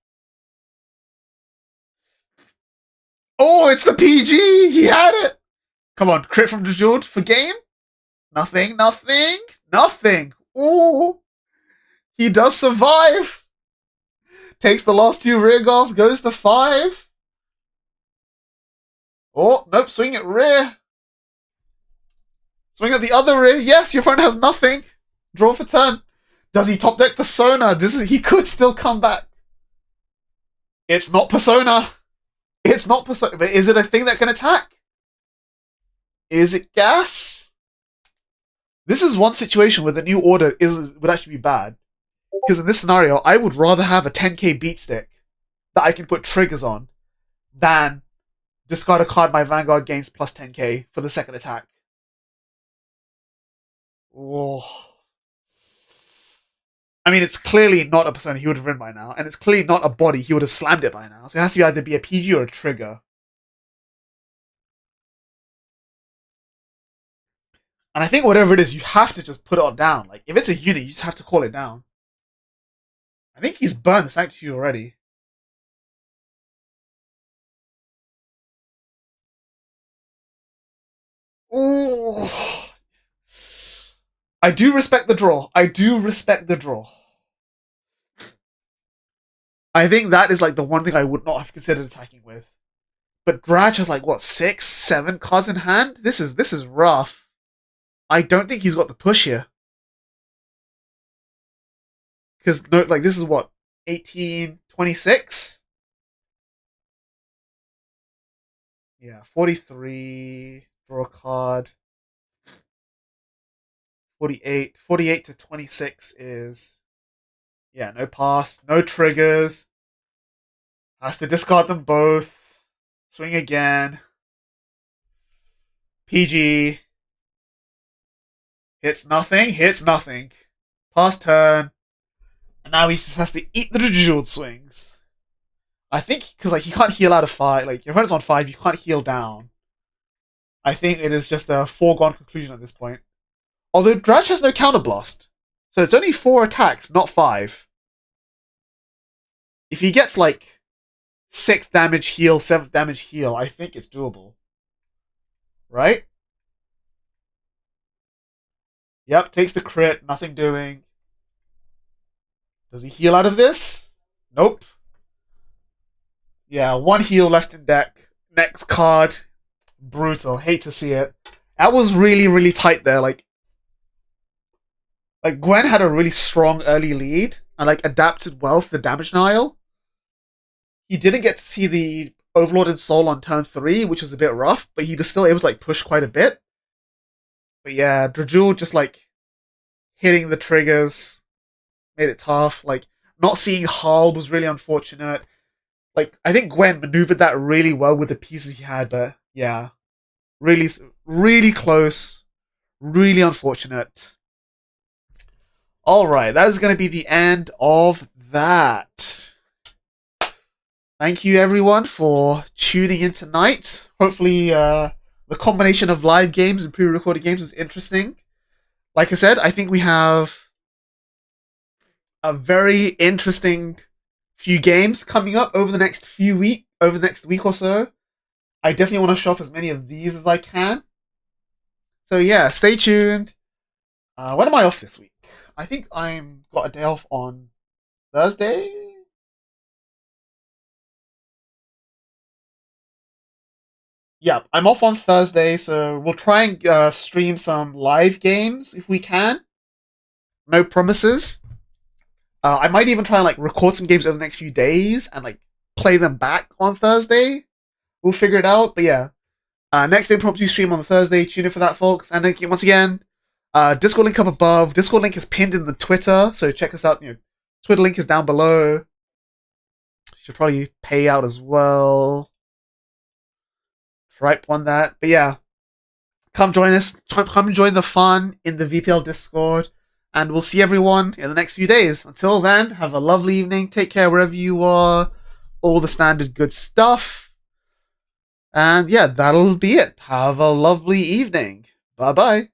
Oh, it's the PG! He had it! Come on, crit from Drill for game? Nothing, nothing, nothing. Oh, he does survive. Takes the last 2 rear guards, goes to 5. Oh, nope, swing at rear. Swing at the other rear. Yes, your opponent has nothing. Draw for turn. Does he top deck Persona? He could still come back. It's not Persona. It's not Persona. But is it a thing that can attack? Is it gas? This is one situation where the new order would actually be bad. Because in this scenario, I would rather have a 10k beat stick that I can put triggers on than discard a card my Vanguard gains plus 10k for the second attack. Oh. I mean, it's clearly not a Persona he would have written by now, and it's clearly not a body he would have slammed it by now. So it has to either be a PG or a trigger. And I think whatever it is, you have to just put it on down. Like, if it's a unit, you just have to call it down. I think he's burned the Sanctuary already. Oh, I do respect the draw. I do respect the draw. I think that is like the one thing I would not have considered attacking with. But Grudge has like what, 6, 7 cards in hand? This is rough. I don't think he's got the push here. Because no, like this is what, 1826? Yeah, 43, draw a card. 48 to 26 is, yeah, no pass, no triggers. Has to discard them both. Swing again. PG. Hits nothing. Pass turn. And now he just has to eat the Jeweled swings. I think, because like he can't heal out of 5. Like, your opponent's on 5, you can't heal down. I think it is just a foregone conclusion at this point. Although Dratch has no counterblast. So it's only 4 attacks, not 5. If he gets like 6th damage heal, 7th damage heal, I think it's doable. Right? Yep, takes the crit, nothing doing. Does he heal out of this? Nope. Yeah, 1 heal left in deck. Next card. Brutal. Hate to see it. That was really, really tight there. Like Gwen had a really strong early lead and like adapted well to the damage denial. He didn't get to see the Overlord and Soul on turn 3, which was a bit rough, but he was still able to like push quite a bit. But yeah, Drajul just like hitting the triggers made it tough. Like not seeing Harl was really unfortunate. Like I think Gwen maneuvered that really well with the pieces he had, but yeah, really, really close, really unfortunate. Alright, that is going to be the end of that. Thank you everyone for tuning in tonight. Hopefully the combination of live games and pre-recorded games was interesting. Like I said, I think we have a very interesting few games coming up over the next week or so. I definitely want to show off as many of these as I can. So yeah, stay tuned. When am I off this week? I think I'm got a day off on Thursday. Yeah, I'm off on Thursday, so we'll try and stream some live games if we can. No promises. I might even try and like record some games over the next few days and like play them back on Thursday. We'll figure it out, but yeah. Next impromptu stream on Thursday. Tune in for that, folks. And then once again, Discord link up above. Discord link is pinned in the Twitter, so check us out. Twitter link is down below. Should probably pay out as well. gripe on that. But yeah, come join us. Come join the fun in the VPL Discord. And we'll see everyone in the next few days. Until then, have a lovely evening. Take care wherever you are. All the standard good stuff. And yeah, that'll be it. Have a lovely evening. Bye-bye.